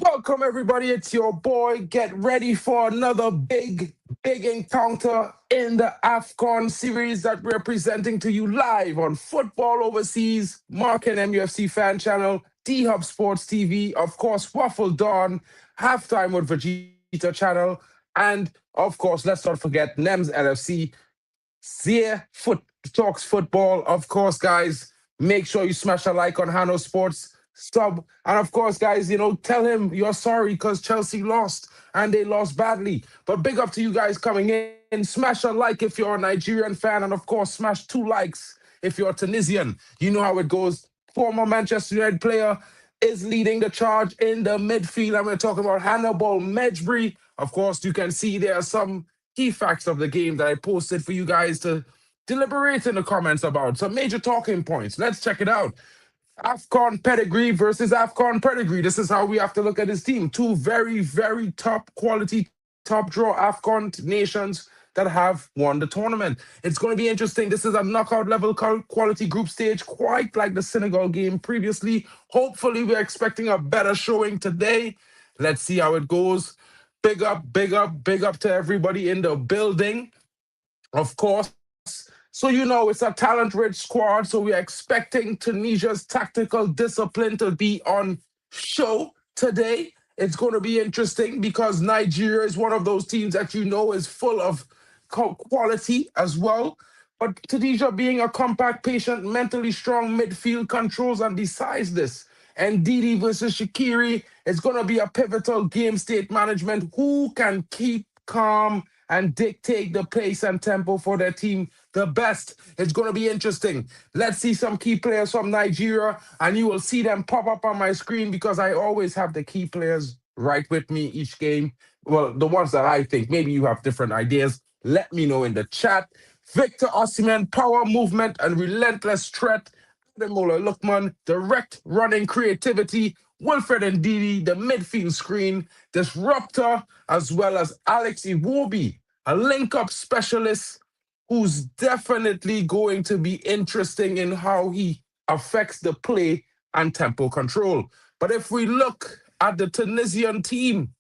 Welcome, everybody. It's your boy. Get ready for another big encounter in the AFCON series that we're presenting to you live on Football Overseas, Mark and MUFC Fan Channel, D-Hub Sports TV, of course, Waffle Dawn, Halftime with Vegeta Channel, and, of course, let's not forget NEMS LFC, Zia Talks Football. Of course, guys, make sure you smash a like on Hanno Sports sub. And of course, guys, tell him you're sorry because Chelsea lost and they lost badly. But big up to you guys coming in. Smash a like if you're a Nigerian fan. And of course, smash 2 likes if you're Tunisian. You know how it goes. Former Manchester United player is leading the charge in the midfield. And we're talking about Hannibal Mejbri. Of course, you can see there are some key facts of the game that I posted for you guys to deliberate in the comments about. Some major talking points. Let's check it out. AFCON pedigree versus AFCON pedigree. This is how we have to look at this team. Two very top quality, top draw AFCON nations that have won the tournament. It's going to be interesting. This is a knockout level quality group stage, quite like the Senegal game previously. Hopefully, we're expecting a better showing today. Let's see how it goes. Big up to everybody in the building. Of course, so it's a talent-rich squad, so we're expecting Tunisia's tactical discipline to be on show today. It's going to be interesting because Nigeria is one of those teams that is full of quality as well. But Tunisia being a compact, patient, mentally strong midfield controls and decides this. And Didi versus Skhiri is going to be a pivotal game state management. Who can keep calm and dictate the pace and tempo for their team the best? It's going to be interesting. Let's see some key players from Nigeria, and you will see them pop up on my screen because I always have the key players right with me each game. Well, the ones that I think. Maybe you have different ideas. Let me know in the chat. Victor Osimhen, power, movement, and relentless threat. Admiral Lookman, direct running creativity. Wilfred and Didi, the midfield screen. Disruptor, as well as Alex Iwobi, a link-up specialist who's definitely going to be interesting in how he affects the play and tempo control. But if we look at the Tunisian team,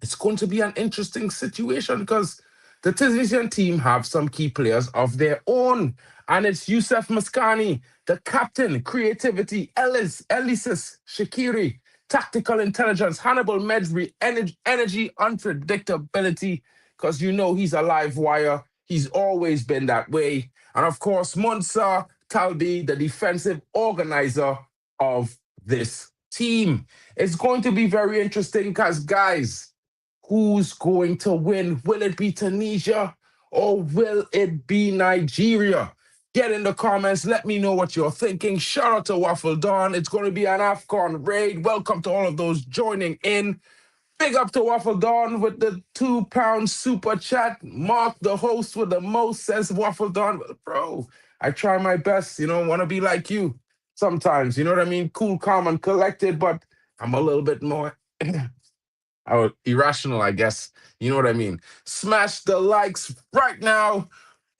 it's going to be an interesting situation because the Tunisian team have some key players of their own. And it's Youssef Msakni, the captain, creativity, Elisis Skhiri, tactical intelligence, Hannibal Mejbri, energy, unpredictability, because he's a live wire. He's always been that way. And of course, Monsa Talbi, the defensive organizer of this team. It's going to be very interesting because, guys, who's going to win? Will it be Tunisia or will it be Nigeria? Get in the comments. Let me know what you're thinking. Shout out to Waffle Dawn. It's going to be an AFCON raid. Welcome to all of those joining in. Big up to Waffle Dawn with the £2 super chat. Mark, the host with the most, says Waffle Dawn. Bro, I try my best. Want to be like you sometimes. You know what I mean? Cool, calm, and collected, but I'm a little bit more irrational, I guess. You know what I mean? Smash the likes right now.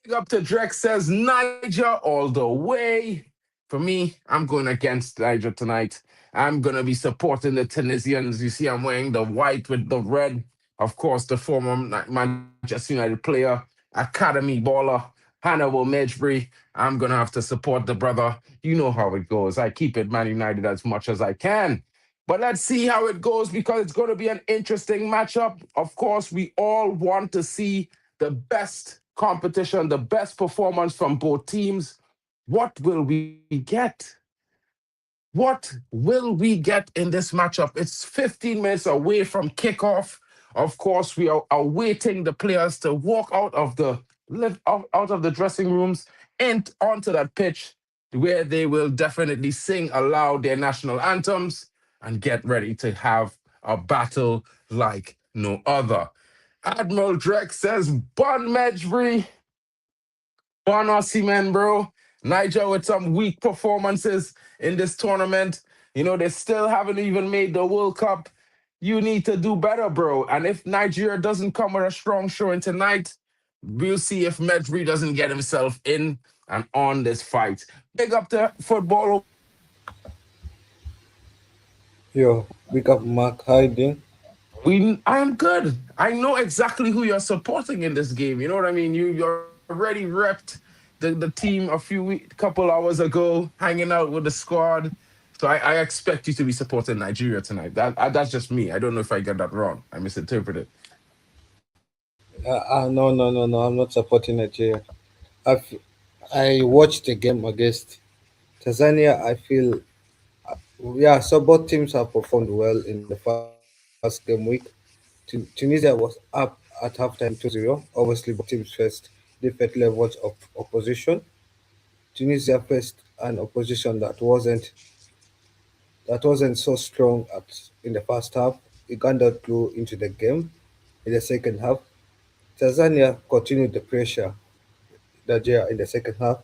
Big up to Drex, says Niger all the way. For me, I'm going against Niger tonight. I'm going to be supporting the Tunisians. You see, I'm wearing the white with the red. Of course, the former Manchester United player, academy baller, Hannibal Mejbri. I'm going to have to support the brother. You know how it goes. I keep it Man United as much as I can. But let's see how it goes because it's going to be an interesting matchup. Of course, we all want to see the best competition, the best performance from both teams. What will we get? What will we get in this matchup? It's 15 minutes away from kickoff. Of course, we are awaiting the players to walk out of the dressing rooms and onto that pitch where they will definitely sing aloud their national anthems and get ready to have a battle like no other. Admiral Drex says, Bon Mejbri, Bon Osimhen, bro. Niger with some weak performances in this tournament. They still haven't even made the World Cup. You need to do better, bro. And if Nigeria doesn't come with a strong showing tonight, we'll see if Mejbri doesn't get himself in and on this fight. Big up to football Yo, big up Mark Hiding. I'm good. I know exactly who you're supporting in this game. You know what I mean? You already repped the team a couple hours ago, hanging out with the squad. So I expect you to be supporting Nigeria tonight. That's just me. I don't know if I got that wrong. I misinterpreted. No, no, no, no. I'm not supporting Nigeria. I've, I watched the game against Tanzania. I feel, yeah, so both teams have performed well in the first game week. Tunisia was up at halftime 2-0. Obviously, both teams faced different levels of opposition. Tunisia faced an opposition that wasn't so strong in the first half. Uganda grew into the game in the second half. Tanzania continued the pressure Nigeria in the second half.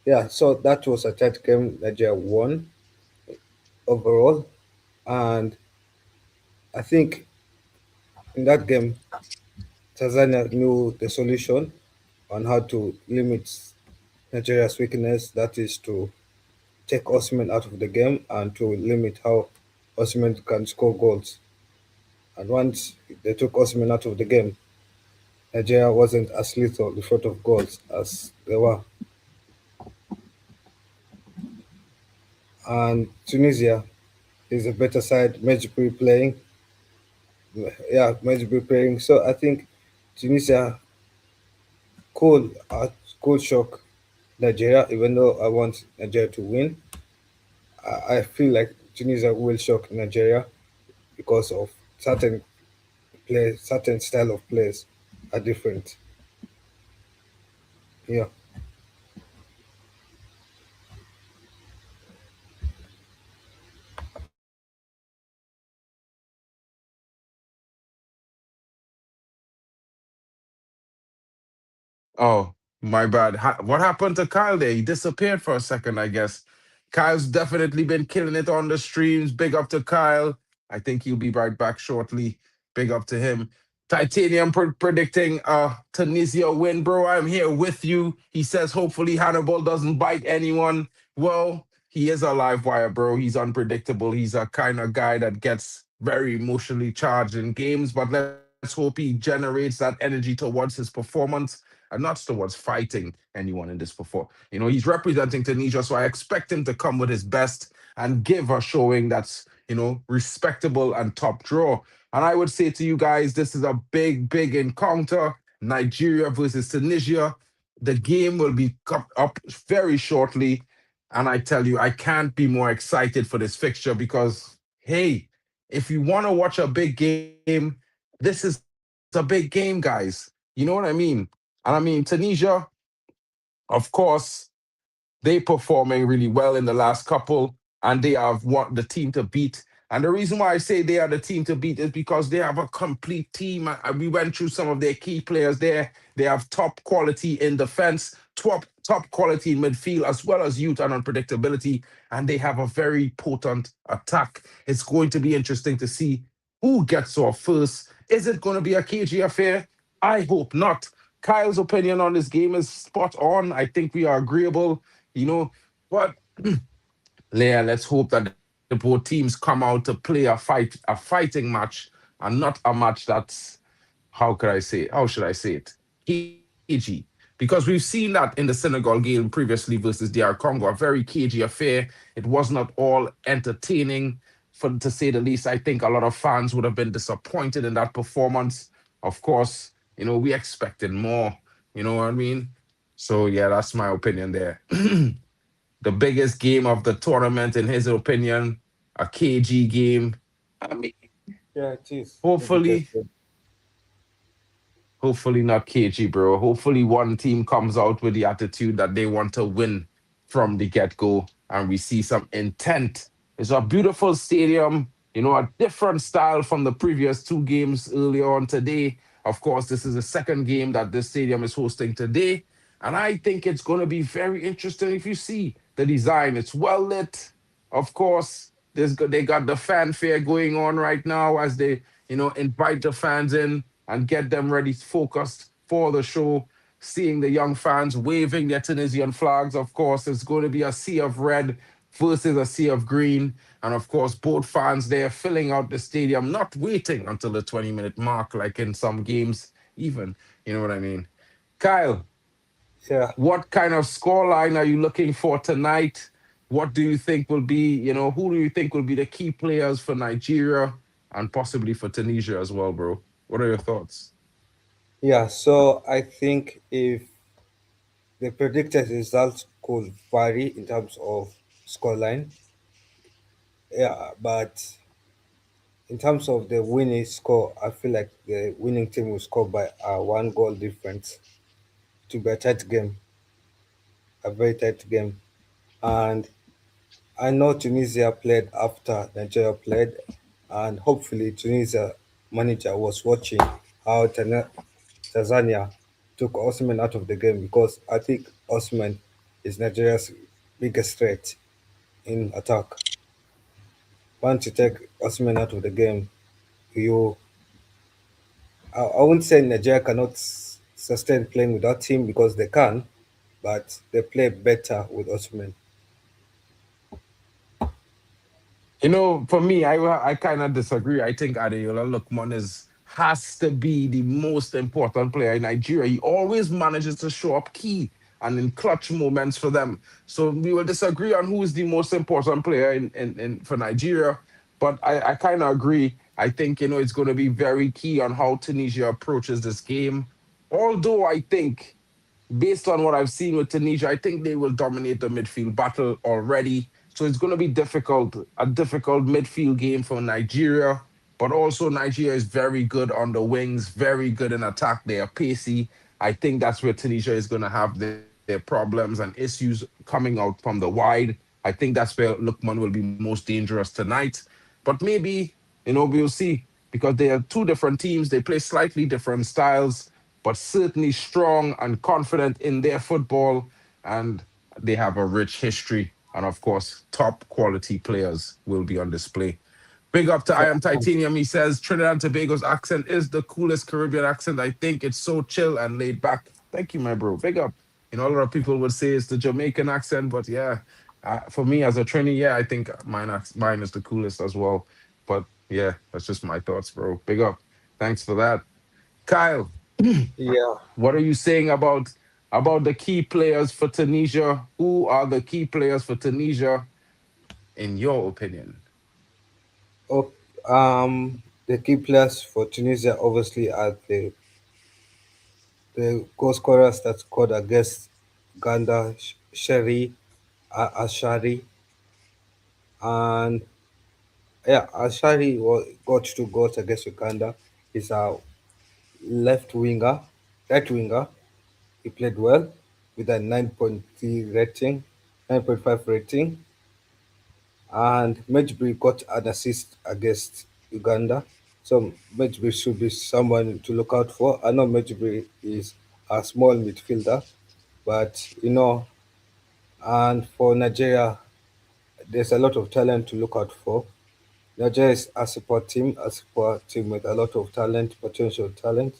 Yeah, so that was a tight game. Nigeria won overall, and I think in that game, Tanzania knew the solution on how to limit Nigeria's weakness. That is to take Osimhen out of the game and to limit how Osimhen can score goals. And once they took Osimhen out of the game, Nigeria wasn't as lethal in front of goals as they were. And Tunisia is a better side, Mejbri playing. Yeah, Mejbri playing. So I think Tunisia could, could shock Nigeria, even though I want Nigeria to win. I feel like Tunisia will shock Nigeria because of certain style of plays are different. Yeah. Oh, my bad. What happened to Kyle there? He disappeared for a second, I guess. Kyle's definitely been killing it on the streams. Big up to Kyle. I think he'll be right back shortly. Big up to him. Titanium predicting Tunisia win, bro. I'm here with you. He says hopefully Hannibal doesn't bite anyone. Well, he is a live wire, bro. He's unpredictable. He's a kind of guy that gets very emotionally charged in games, but let's hope he generates that energy towards his performance and not towards fighting anyone in this before. He's representing Tunisia, so I expect him to come with his best and give a showing that's, respectable and top draw. And I would say to you guys, this is a big, big encounter. Nigeria versus Tunisia. The game will be up very shortly. And I tell you, I can't be more excited for this fixture because, hey, if you want to watch a big game, this is a big game, guys. You know what I mean? And I mean, Tunisia, of course, they performing really well in the last couple, and they have the team to beat. And the reason why I say they are the team to beat is because they have a complete team. We went through some of their key players there. They have top quality in defense, top quality in midfield, as well as youth and unpredictability. And they have a very potent attack. It's going to be interesting to see who gets off first. Is it going to be a KG affair? I hope not. Kyle's opinion on this game is spot on. I think we are agreeable, you know. But Leah, let's hope that the both teams come out to play a fighting match, and not a match that's, how could I say it? How should I say it? Cagey. Because we've seen that in the Senegal game previously versus DR Congo, a very cagey affair. It was not all entertaining, to say the least. I think a lot of fans would have been disappointed in that performance. Of course, we expected more. You know what I mean? So yeah, that's my opinion there. The biggest game of the tournament, in his opinion, a KG game. I mean, Yeah, it is the biggest hopefully, game. hopefully not KG, bro. Hopefully, one team comes out with the attitude that they want to win from the get go, and we see some intent. It's a beautiful stadium, a different style from the previous two games earlier on today. Of course, this is the second game that this stadium is hosting today. And I think it's going to be very interesting if you see the design. It's well lit. Of course, they got the fanfare going on right now as they, invite the fans in and get them ready, focused for the show. Seeing the young fans waving their Tunisian flags, of course, it's going to be a sea of red versus a sea of green. And of course, both fans there filling out the stadium, not waiting until the 20-minute mark, like in some games, even. You know what I mean? Kyle, Yeah, what kind of scoreline are you looking for tonight? What do you think will be, who do you think will be the key players for Nigeria and possibly for Tunisia as well, bro? What are your thoughts? yeah. So I think if the predicted results could vary in terms of scoreline, yeah, but in terms of the winning score, I feel like the winning team will score by a one goal difference to be a tight game, a very tight game. And I know Tunisia played after Nigeria played, and hopefully Tunisia manager was watching how Tanzania took Osimhen out of the game because I think Osimhen is Nigeria's biggest threat in attack. Once you take Osimhen out of the game, you I wouldn't say Nigeria cannot sustain playing without him because they can, but they play better with Osimhen. For me, I kind of disagree. I think Adeola Lookman has to be the most important player in Nigeria. He always manages to show up key and in clutch moments for them. So we will disagree on who is the most important player in for Nigeria. But I kind of agree. I think, it's going to be very key on how Tunisia approaches this game. Although I think based on what I've seen with Tunisia, I think they will dominate the midfield battle already. So it's going to be a difficult midfield game for Nigeria. But also, Nigeria is very good on the wings, very good in attack. They are pacey. I think that's where Tunisia is going to have their problems and issues coming out from the wide. I think that's where Lookman will be most dangerous tonight. But maybe, we'll see because they are two different teams. They play slightly different styles, but certainly strong and confident in their football. And they have a rich history. And of course, top quality players will be on display. Big up to I Am Titanium. He says Trinidad and Tobago's accent is the coolest Caribbean accent. I think it's so chill and laid back. Thank you, my bro. Big up. A lot of people would say it's the Jamaican accent, but yeah, for me as a Trini, yeah, I think mine is the coolest as well. But yeah, that's just my thoughts, bro. Big up. Thanks for that. Kyle, Yeah. what are you saying about the key players for Tunisia? Who are the key players for Tunisia in your opinion? Oh, the key players for Tunisia obviously are the goal scorers that scored against Uganda, Sherry, Ashari, and yeah, Ashari got two goals against Uganda. He's a left winger, right winger. He played well with a 9.3 rating, 9.5 rating, and Medjugorje got an assist against Uganda. So Medjugorje should be someone to look out for. I know Medjugorje is a small midfielder, but and for Nigeria, there's a lot of talent to look out for. Nigeria is a support team with a lot of talent, potential talent.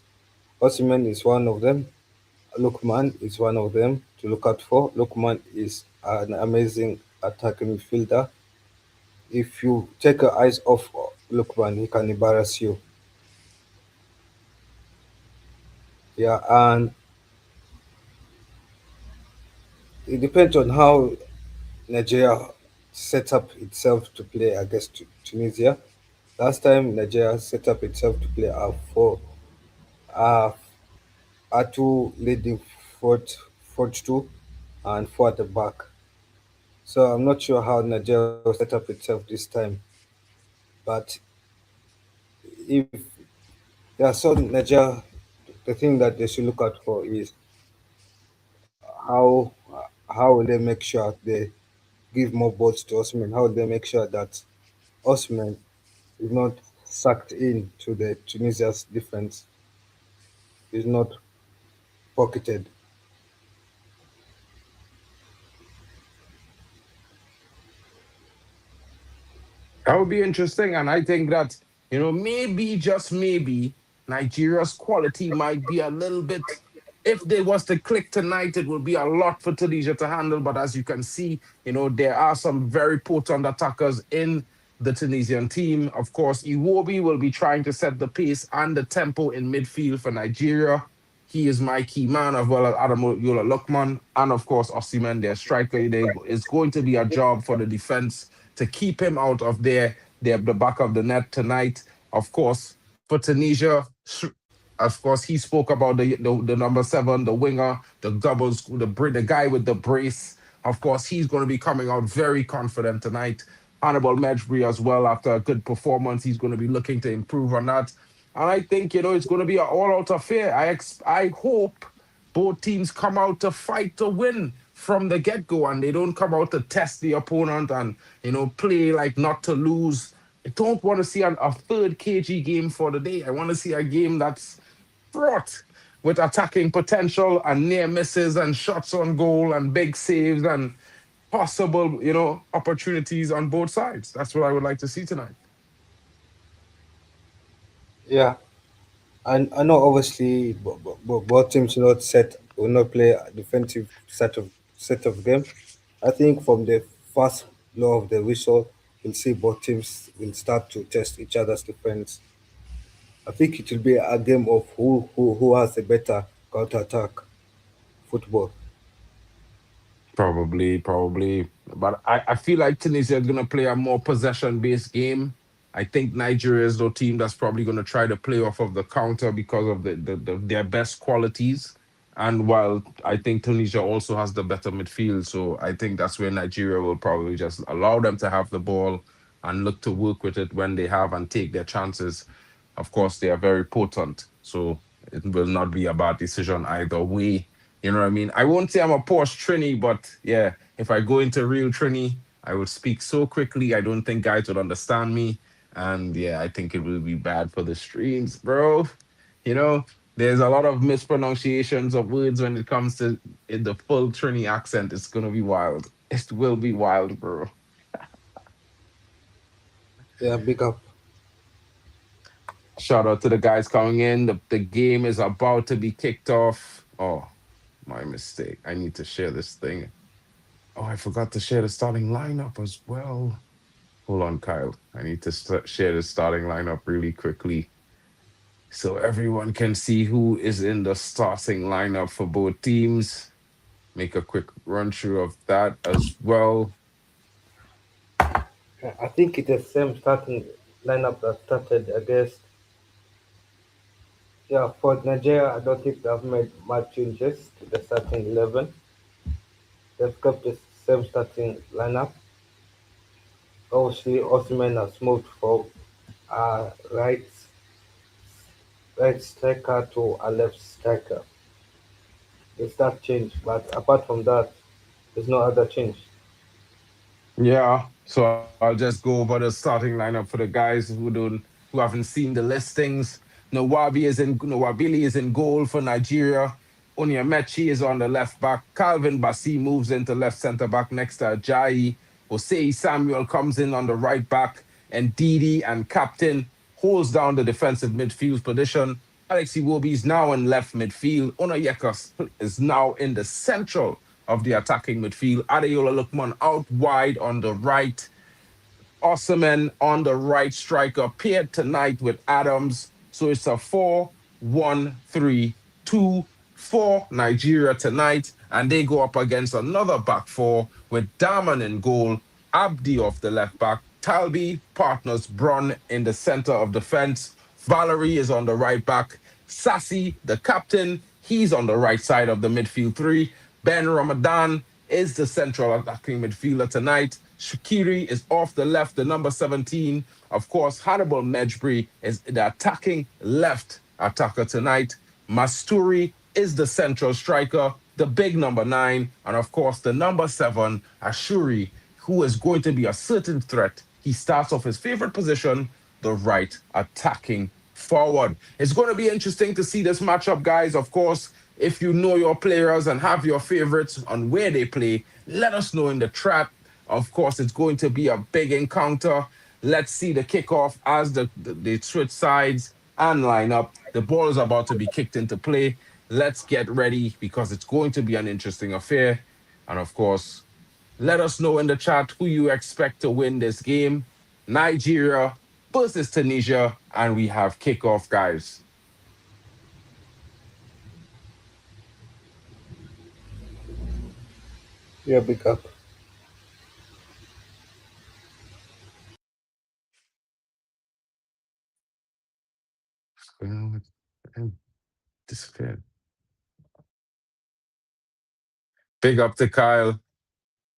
Osimhen is one of them. Lookman is one of them to look out for. Lookman is an amazing attacking midfielder. If you take your eyes off Lookman, he can embarrass you. Yeah, and it depends on how Nigeria set up itself to play against Tunisia. Last time Nigeria set up itself to play a, a two leading fourth two and four at the back. So I'm not sure how Nigeria will set up itself this time. But if there are some Nigeria, the thing that they should look out for is how how will they make sure they give more balls to Osimhen? How will they make sure that Osimhen is not sucked in to the Tunisia's defense, is not pocketed? That would be interesting. And I think that, maybe, just maybe, Nigeria's quality might be a little bit. If they was to click tonight, it would be a lot for Tunisia to handle. But as you can see, there are some very potent attackers in. the Tunisian team. Of course, Iwobi will be trying to set the pace and the tempo in midfield for Nigeria. He is my key man, as well as Admiral Lookman, and of course Osimhen, their striker. It's going to be a job for the defense to keep him out of the back of the net tonight. Of course, for Tunisia, of course, he spoke about the number seven, the winger, the doubles, the guy with the brace. Of course, he's going to be coming out very confident tonight. Hannibal Mejbri as well, after a good performance, he's going to be looking to improve on that. And I think, it's going to be an all-out affair. I hope both teams come out to fight to win from the get-go, and they don't come out to test the opponent and, play like not to lose. I don't want to see a third KG game for the day. I want to see a game that's fraught with attacking potential and near misses and shots on goal and big saves and possible, opportunities on both sides. That's what I would like to see tonight. Yeah, and I know obviously both teams will not play a defensive set of game. I think from the first blow of the whistle, we'll see both teams will start to test each other's defense. I think it will be a game of who has a better counter attack football. Probably. But I feel like Tunisia is going to play a more possession based game. I think Nigeria is the team that's probably going to try to play off of the counter because of their best qualities. And while I think Tunisia also has the better midfield, so I think that's where Nigeria will probably just allow them to have the ball and look to work with it when they have and take their chances. Of course, they are very potent, so it will not be a bad decision either way. You know what I mean? I won't say I'm a Porsche Trini, but yeah, if I go into real Trini, I would speak so quickly. I don't think guys would understand me. And yeah, I think it will be bad for the streams, bro. You know, there's a lot of mispronunciations of words when it comes to in the full Trini accent. It's gonna be wild. It will be wild, bro. Yeah, big up. Shout out to the guys coming in. The game is about to be kicked off. Oh, my mistake. I need to share this thing. Oh, I forgot to share the starting lineup as well. Hold on, Kyle. I need to share the starting lineup really quickly so everyone can see who is in the starting lineup for both teams. Make a quick run through of that as well. I think it's the same starting lineup that started against. Yeah, for Nigeria, I don't think they've made much changes to the starting 11. They've kept the same starting lineup. Obviously, Osimhen has moved from a right striker to a left striker. It's that change, but apart from that, there's no other change. Yeah, so I'll just go over the starting lineup for the guys who haven't seen the listings. Nwabili is in goal for Nigeria. Onyemaechi is on the left back. Calvin Bassi moves into left centre back next to Ajayi. Osei Samuel comes in on the right back, and Didi and Captain holds down the defensive midfield position. Alex Iwobi is now in left midfield. Onayeka is now in the central of the attacking midfield. Adeyola Lookman out wide on the right. Osimhen on the right striker paired tonight with Adams. So it's a 4-1-3-2 for Nigeria tonight. And they go up against another back four with Daman in goal, Abdi off the left back, Talbi partners Bron in the center of defense. Valerie is on the right back. Sassy, the captain, he's on the right side of the midfield three. Ben Ramadan is the central attacking midfielder tonight. Skhiri is off the left, the number 17. Of course, Hannibal Mejbri is the attacking left attacker tonight. Masturi is the central striker, the big number 9. And of course, the number 7, Ashuri, who is going to be a certain threat. He starts off his favorite position, the right attacking forward. It's going to be interesting to see this matchup, guys. Of course, if you know your players and have your favorites on where they play, let us know in the chat. Of course, it's going to be a big encounter. Let's see the kickoff as the switch sides and line up. The ball is about to be kicked into play. Let's get ready because it's going to be an interesting affair. And of course, let us know in the chat who you expect to win this game. Nigeria versus Tunisia, and we have kickoff, guys. Yeah, big up. Disappeared. Big up to Kyle.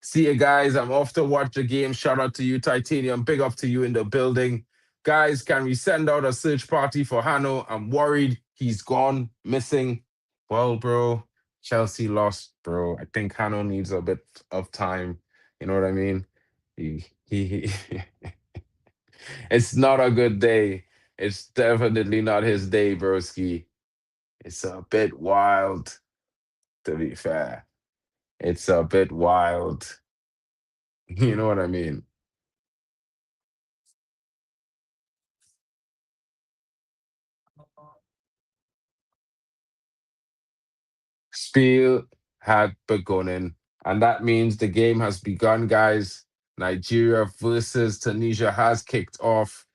See you guys. I'm off to watch the game. Shout out to you, Titanium. Big up to you in the building. Guys, can we send out a search party for Hanno? I'm worried he's gone, missing. Well, bro, Chelsea lost, bro. I think Hanno needs a bit of time. You know what I mean? He it's not a good day. It's definitely not his day, broski. It's a bit wild, to be fair. It's a bit wild. You know what I mean? Spiel had begonnen, and that means the game has begun, guys. Nigeria versus Tunisia has kicked off.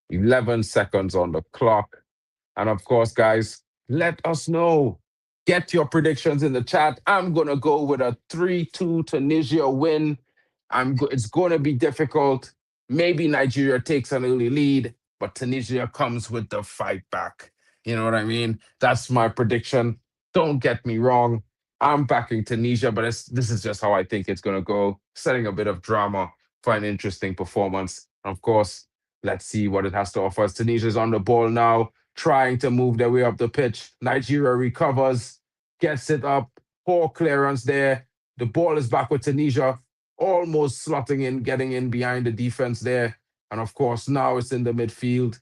11 seconds on the clock. And of course, guys, let us know. Get your predictions in the chat. I'm going to go with a 3-2 Tunisia win. It's going to be difficult. Maybe Nigeria takes an early lead, but Tunisia comes with the fight back. You know what I mean? That's my prediction. Don't get me wrong. I'm backing Tunisia, but this is just how I think it's going to go. Setting a bit of drama for an interesting performance. Of course, let's see what it has to offer. Tunisia's on the ball now, trying to move their way up the pitch. Nigeria recovers, gets it up. Poor clearance there. The ball is back with Tunisia, almost slotting in, getting in behind the defense there. And of course, now it's in the midfield.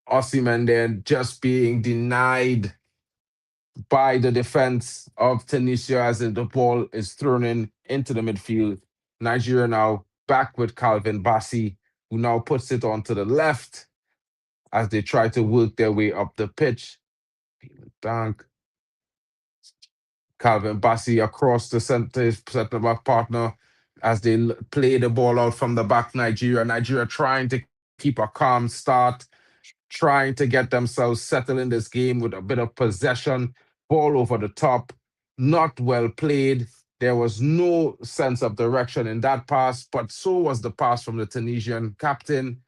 Osimhen then just being denied by the defense of Tunisia as the ball is thrown in into the midfield. Nigeria now back with Calvin Bassey, who now puts it onto the left as they try to work their way up the pitch. Dank. Calvin Bassey across the center back partner as they play the ball out from the back. Nigeria trying to keep a calm start, trying to get themselves settled in this game with a bit of possession, ball over the top, not well played. There was no sense of direction in that pass, but so was the pass from the Tunisian captain,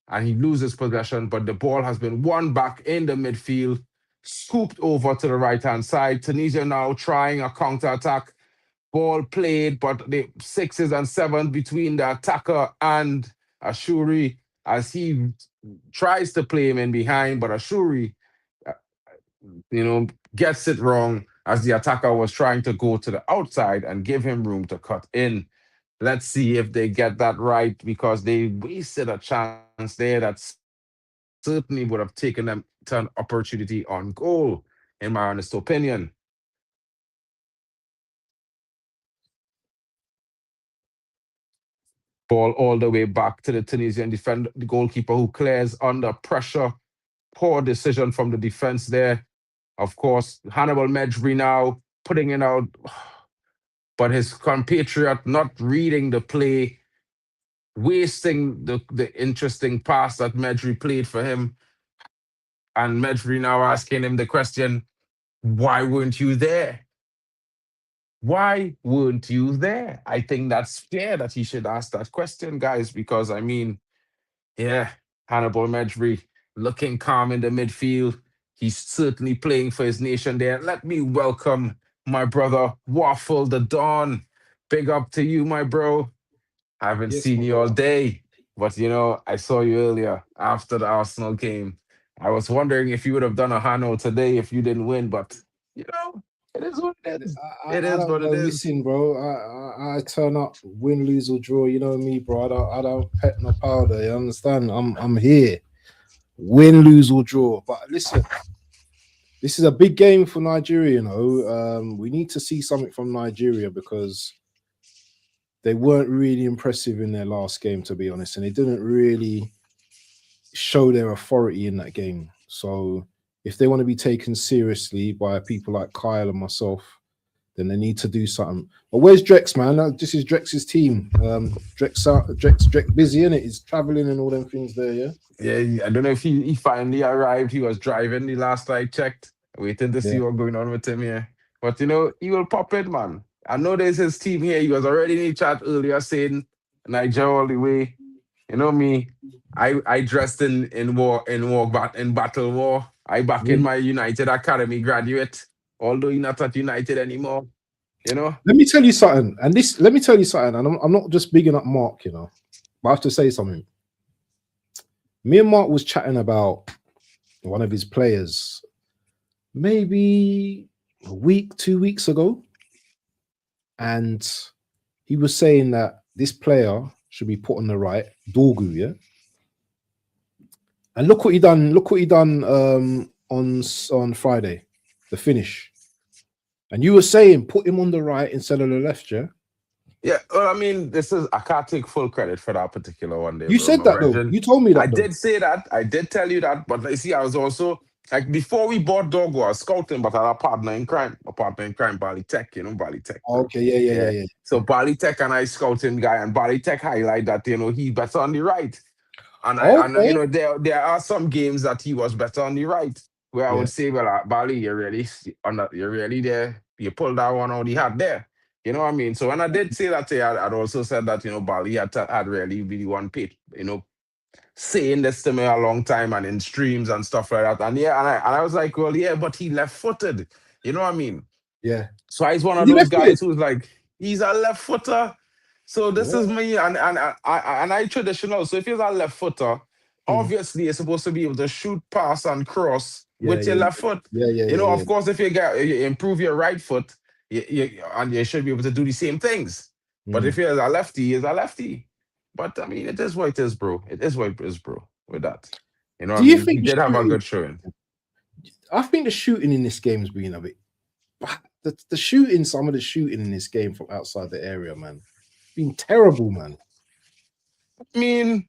and he loses possession. But the ball has been won back in the midfield, scooped over to the right hand side. Tunisia now trying a counter attack. Ball played, but the sixes and sevens between the attacker and Ashuri as he tries to play him in behind, but Ashuri, uh, gets it wrong as the attacker was trying to go to the outside and give him room to cut in. Let's see if they get that right because they wasted a chance there that certainly would have taken them to an opportunity on goal, in my honest opinion. Ball all the way back to the Tunisian defender, the goalkeeper who clears under pressure. Poor decision from the defense there. Of course, Hannibal Medjri now putting it out, but his compatriot not reading the play, wasting the interesting pass that Medjri played for him. And Medjri now asking him the question, why weren't you there? Why weren't you there? I think that's fair that he should ask that question, guys, because I mean, yeah, Hannibal Medjri looking calm in the midfield. He's certainly playing for his nation there. Let me welcome my brother, Waffle the Dawn. Big up to you, my bro. I haven't Yes, seen my you all brother. day, but I saw you earlier after the Arsenal game. I was wondering if you would have done a Hanno today if you didn't win, but you know, it is what it is. It I is don't what it go is. missing, bro. I turn up, win, lose or draw. You know me, bro. I don't pet no powder. You understand? I'm here. Win, lose or draw. But listen, this is a big game for Nigeria. You know, we need to see something from Nigeria because they weren't really impressive in their last game, to be honest, and it didn't really show their authority in that game. So if they want to be taken seriously by people like Kyle and myself, then they need to do something. But where's Drex, man? This is Drex's team. Drex busy, innit? He's traveling and all them things there, yeah? Yeah, I don't know if he finally arrived. He was driving the last I checked, waiting to see what's going on with him here. But, you know, he will pop in, man. I know there's his team here. He was already in the chat earlier saying, Niger all the way. You know me, I dressed in battle war. I back in my United Academy graduate, although you're not at United anymore. You know. Let me tell you something, and I'm not just bigging up Mark, you know, but I have to say something. Me and Mark was chatting about one of his players, maybe a week, 2 weeks ago, and he was saying that this player should be put on the right, Dorgu, yeah. And look what he done. Look what he done on Friday, the finish. And you were saying put him on the right instead of the left, yeah. Yeah, well, I mean, I can't take full credit for that particular one day. You said that though. You told me that. I did say that. I did tell you that. But you see, I was also like before we bought Dorgu, I was scouting, but I had a partner in crime, Bally Tech, you know, Bally Tech. Okay, yeah. So Bally Tech and I scouting guy, and Bally Tech highlight that, you know, he's better on the right. And you know, there are some games that he was better on the right, where I would say, well, Bally, you're really there. You pulled that one out he had there. You know what I mean? So when I did say that, I'd also said that, you know, Bally had really one pit, you know, saying this to me a long time and in streams and stuff like that. And I was like, well, yeah, but he left-footed. You know what I mean? Yeah. So he's one of those guys who's like, he's a left-footer. So this is me, and I traditional. So if you're a left-footer, obviously you're supposed to be able to shoot, pass, and cross with your left foot. You know, of course, if you improve your right foot, you should be able to do the same things. But if you're a lefty, he's a lefty. But I mean, it is what it is, bro. It is what it is, bro. With that, you know, he did have a good showing. I think the shooting in this game has been a bit. Some of the shooting in this game from outside the area, man, been terrible, man. I mean,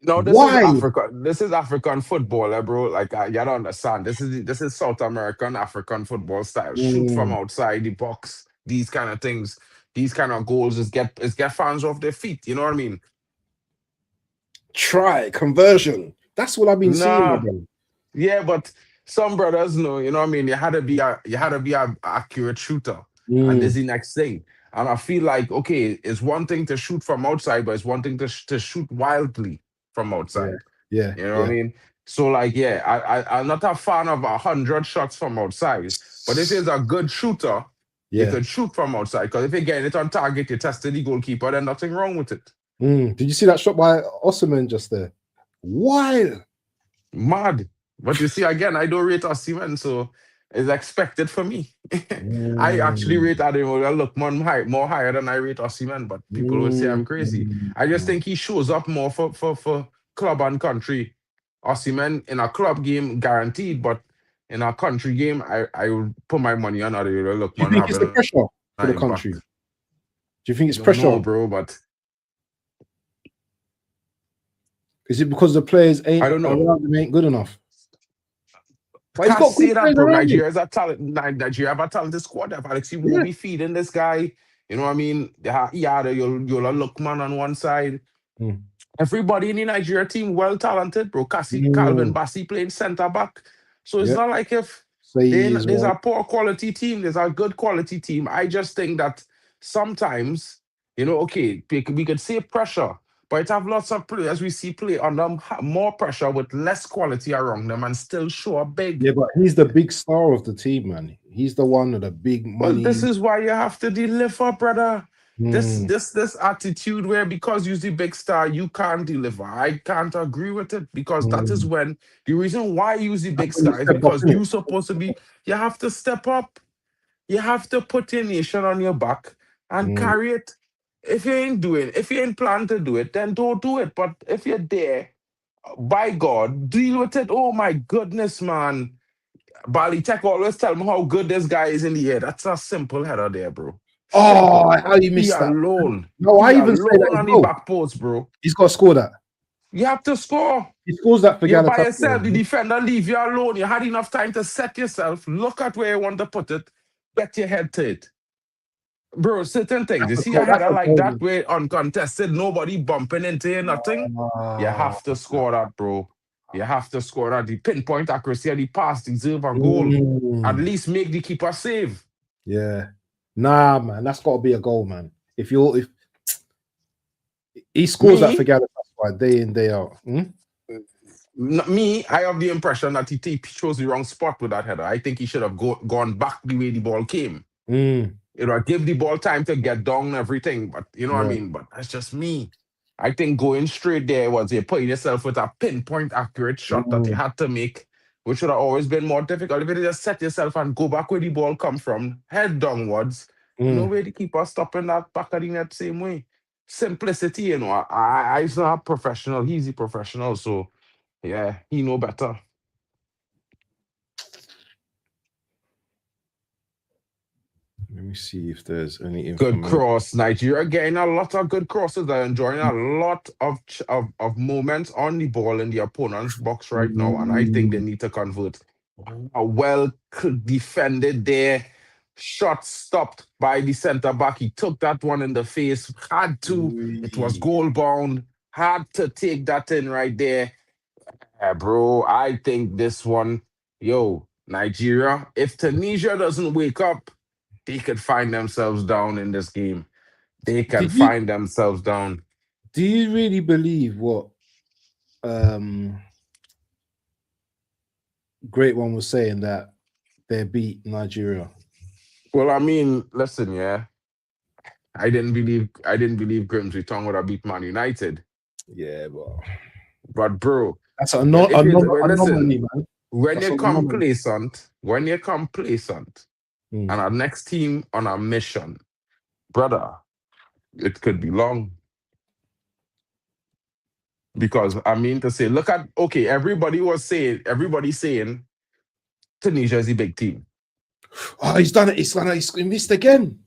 no, this is Africa. This is African football, bro. Like you don't understand. This is South American African football style. Shoot from outside the box. These kind of things. These kind of goals is get fans off their feet. You know what I mean? Try conversion. That's what I've been seeing, bro. Yeah, but some brothers know. You know what I mean? You had to be a accurate shooter, and this is the next thing. And I feel like, okay, it's one thing to shoot from outside, but it's one thing to shoot wildly from outside. Yeah. You know what I mean? So, like, I'm not a fan of 100 shots from outside, but if he's a good shooter, you could shoot from outside. Because if you're getting it on target, you tested the goalkeeper, then nothing wrong with it. Did you see that shot by Osimhen just there? Wild. Mad. But you see, again, I don't rate Osimhen, so it's expected for me. I actually rate Admiral Lookman more higher than I rate Osimhen, but people will say I'm crazy. I just think he shows up more for club and country. Osimhen in a club game guaranteed, but in a country game, I would put my money on Admiral Lookman. Do you think it's the pressure for the country? Do you think it's pressure? No, bro, but is it because the players ain't good enough? I can't say that, bro. Nigeria has a talent. Nigeria have a talented squad. If Alex will be feeding this guy, you know what I mean? You'll Lookman on one side. Everybody in the Nigeria team well talented, bro. Calvin Bassey playing centre back. So it's not like if there's a poor quality team, there's a good quality team. I just think that sometimes, you know, okay, we could say pressure, but it have lots of players we see play under more pressure with less quality around them and still show up big. Yeah, but he's the big star of the team, man. He's the one with the big money. Well, this is why you have to deliver, brother. This attitude where because you're the big star, you can't deliver. I can't agree with it because that is when the reason why you're the big star is because you're supposed to be, you have to step up. You have to put your nation on your back and carry it. If you ain't plan to do it, then don't do it. But if you're there, by God, deal with it. Oh my goodness, man. Bally Tech always tell me how good this guy is in the air. That's a simple header there, bro. Oh, how you missed that? Alone. No, I even say that on the back post, bro. He's got to score that. You have to score. He scores that for You're by Galatasaray. yourself. The defender leave you alone. You had enough time to set yourself. Look at where you want to put it. Get your head to it. Bro, certain things. You see a That's header a like goal. that where uncontested, nobody bumping into you, nothing. You have to score that, bro. You have to score that. The pinpoint accuracy of the pass deserve a goal. At least make the keeper save. Yeah. Nah, man. That's got to be a goal, man. If he scores that for Galatasaray day in, day out. Me, I have the impression that he chose the wrong spot with that header. I think he should have gone back the way the ball came. You know, give the ball time to get down and everything. But you know what I mean? But that's just me. I think going straight there was you putting yourself with a pinpoint accurate shot that you had to make, which would have always been more difficult. If you just set yourself and go back where the ball come from, head downwards, no way the keeper stopping that back of the net same way. Simplicity, you know. I's not a professional. He's a professional. So yeah, he know better. Let me see if there's any Good information. cross. Nigeria getting a lot of good crosses. They're enjoying a lot of moments on the ball in the opponent's box right now. And I think they need to convert. A well defended there. Shot stopped by the centre back. He took that one in the face. Had to. It was goal bound. Had to take that in right there. Yeah, bro, I think this one, Nigeria, if Tunisia doesn't wake up, they could find themselves down in this game. They can find themselves down. Do you really believe what Great One was saying, that they beat Nigeria? Well, I mean, listen, yeah. I didn't believe Grimsby Town would have beat Man United. Yeah, but bro, that's anomaly, man. When you complacent, and our next team on a mission, brother, it could be long. Because I mean to say, look at everybody's saying Tunisia is a big team. Oh, he's done it. He's missed again.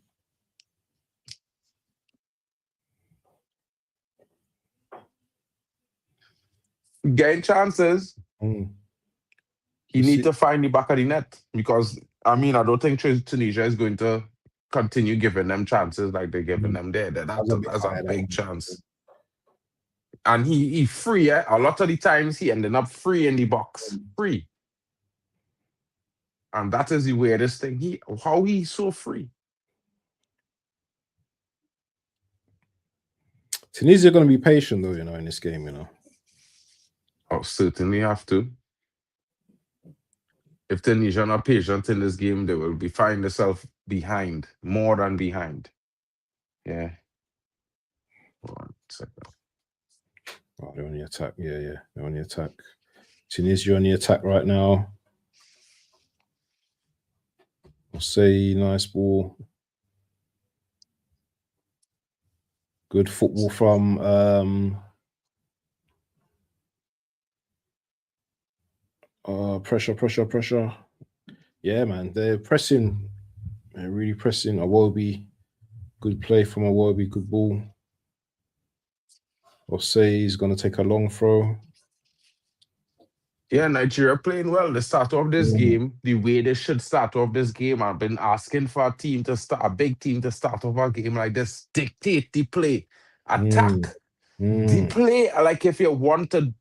Getting chances. He need to find the back of the net, because I mean, I don't think Tunisia is going to continue giving them chances like they're giving them there. That's a big chance. And he free, a lot of the times he ended up free in the box. Free. And that is the weirdest thing. How he's so free. Tunisia are going to be patient though, in this game, Oh, certainly have to. If Tunisia are not patient in this game, they will find themselves behind, more than behind. Yeah. 1 second. Oh, they're on the attack. Yeah, they're on the attack. Tunisia on the attack right now. I'll say nice ball. Good football from pressure. Yeah, man, they're pressing. They're really pressing. Awobi, good play from Awobi, good ball. I'll say he's going to take a long throw. Yeah, Nigeria playing well. The start of this game, the way they should start off this game, I've been asking for a big team to start off a game like this. Dictate the play, attack the play. Like if you want to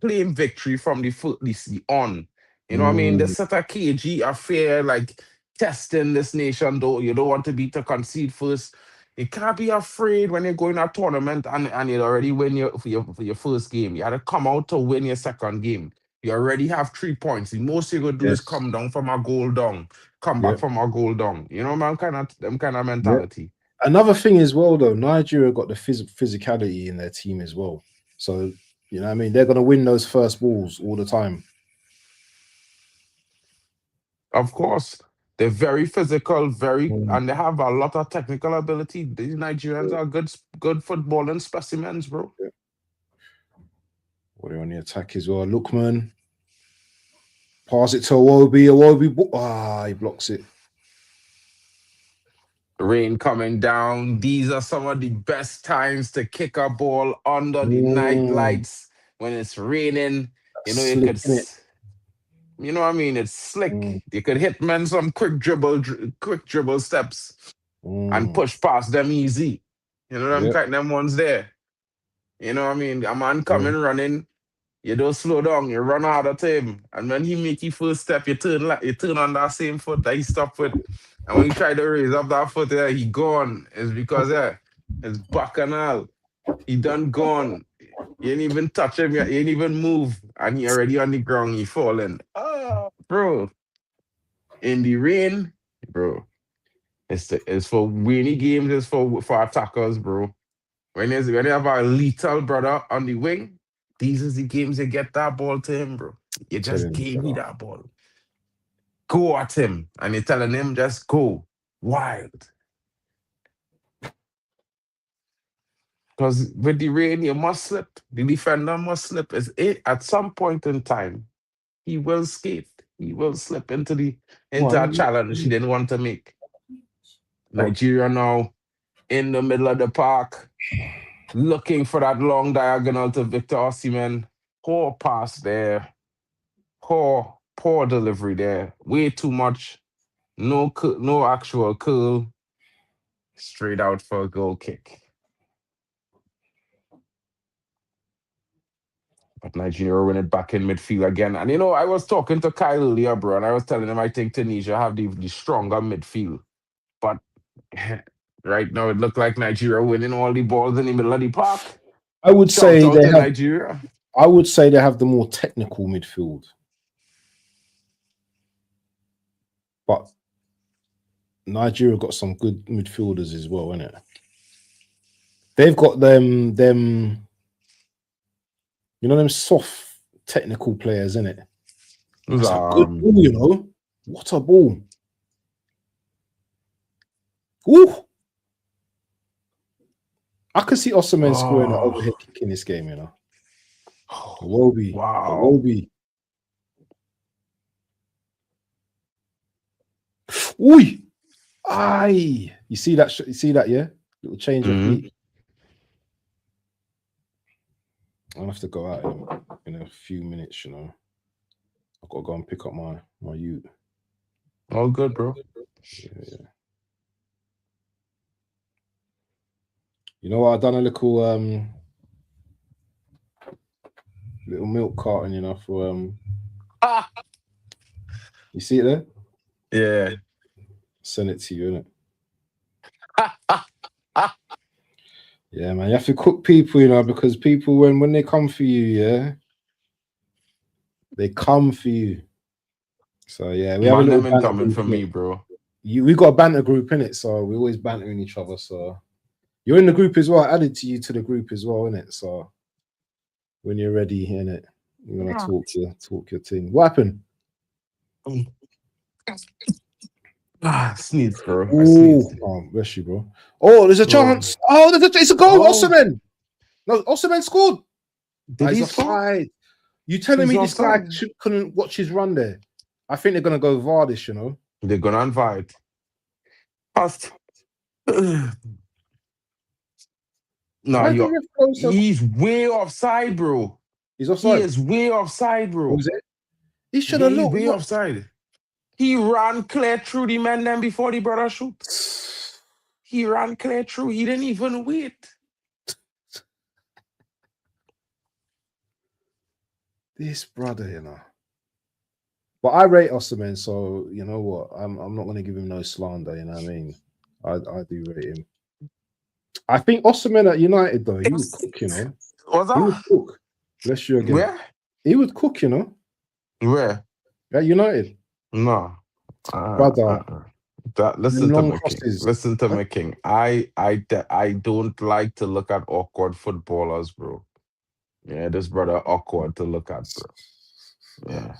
claim victory from the on, you know what I mean. This set a cagey affair, like testing this nation. Though you don't want to be to concede first. You can't be afraid when you're going to a tournament and you already win for your first game. You had to come out to win your second game. You already have 3 points. The most you're gonna do is come down from a goal down, come back from a goal down. You know, man, kind of mentality. Another thing as well, though, Nigeria got the physicality in their team as well. So, you know what I mean? They're gonna win those first balls all the time. Of course. They're very physical, and they have a lot of technical ability. These Nigerians are good footballing specimens, bro. Yeah. What are on the attack as well? Lookman. Pass it to Awobi. He blocks it. Rain coming down. These are some of the best times to kick a ball under the night lights when it's raining. You know, you Slick, could, innit? you know what I mean? It's slick. You could hit men some quick dribble steps and push past them easy. You know, them Yep. kind them ones there. You know what I mean? A man coming running, you don't slow down, you run out of time. And when he make your first step, you turn on that same foot that he stopped with. And when you try to raise up that foot there, he gone. It's because it's bacchanal. He done gone. You ain't even touch him, you ain't even move. And he already on the ground, he falling. Oh, bro. In the rain, bro. It's for rainy games, it's for attackers, bro. When you have a lethal brother on the wing, these is the games you get that ball to him, bro. You just Telling you, gave me brother. that ball. Go at him. And you're telling him just go. Wild. Because with the rain, you must slip. The defender must slip. At some point in time, he will skate. He will slip into a challenge he didn't want to make. Nigeria now in the middle of the park, looking for that long diagonal to Victor Osimhen. Poor pass there. Poor delivery there. Way too much. No actual curl. Straight out for a goal kick. But Nigeria win it back in midfield again. And you know, I was talking to Kyle earlier, bro, and I was telling him I think Tunisia have the stronger midfield. But right now it looked like Nigeria winning all the balls in the middle of the park. I would Shout say out to Nigeria. I would say they have the more technical midfield. But Nigeria got some good midfielders as well, innit? They've got them, you know, them soft technical players, innit? That's a good ball, you know. What a ball. Ooh. I could see Osimhen scoring an overhead kick in this game, you know. Iwobi. Wow. Iwobi. Oi. Aye. You see that? You see that, yeah? Little change of feet. I'll have to go out in a few minutes, you know. I've got to go and pick up my ute. All good, bro. Yeah. You know what? I've done a little milk carton, you know, for You see it there? Yeah. Send it to you, innit? Yeah, man. You have to cook people, you know, because people when they come for you, yeah, they come for you. So yeah, we have a little banter coming for me, bro. We got a banter group in it, so we're always bantering each other. So you're in the group as well. I added to you to the group as well, innit? So when you're ready, innit, we're gonna talk your thing. What happened? Sneeze, bro. Oh, bless you, bro. Oh, there's a chance. Oh, it's a goal. Osimhen. No, Osimhen scored. Did he score? You telling me this guy couldn't watch his run there? I think they're gonna go VAR this, you know. They're gonna invite. No, he's way offside, bro. He's offside. He is way offside, bro. Was it? He should have looked. Way offside. He ran clear through the men then before the brother shoot. He ran clear through. He didn't even wait. This brother, you know. But I rate Osimhen, so you know what? I'm not gonna give him no slander, you know what I mean? I do rate him. I think Osimhen at United though, he would cook, you know. He would cook. Bless you again. Where? He would cook, you know. Where? At United. No. Brother. Listen to me, King. I don't like to look at awkward footballers, bro. Yeah, this brother awkward to look at, bro. Yeah.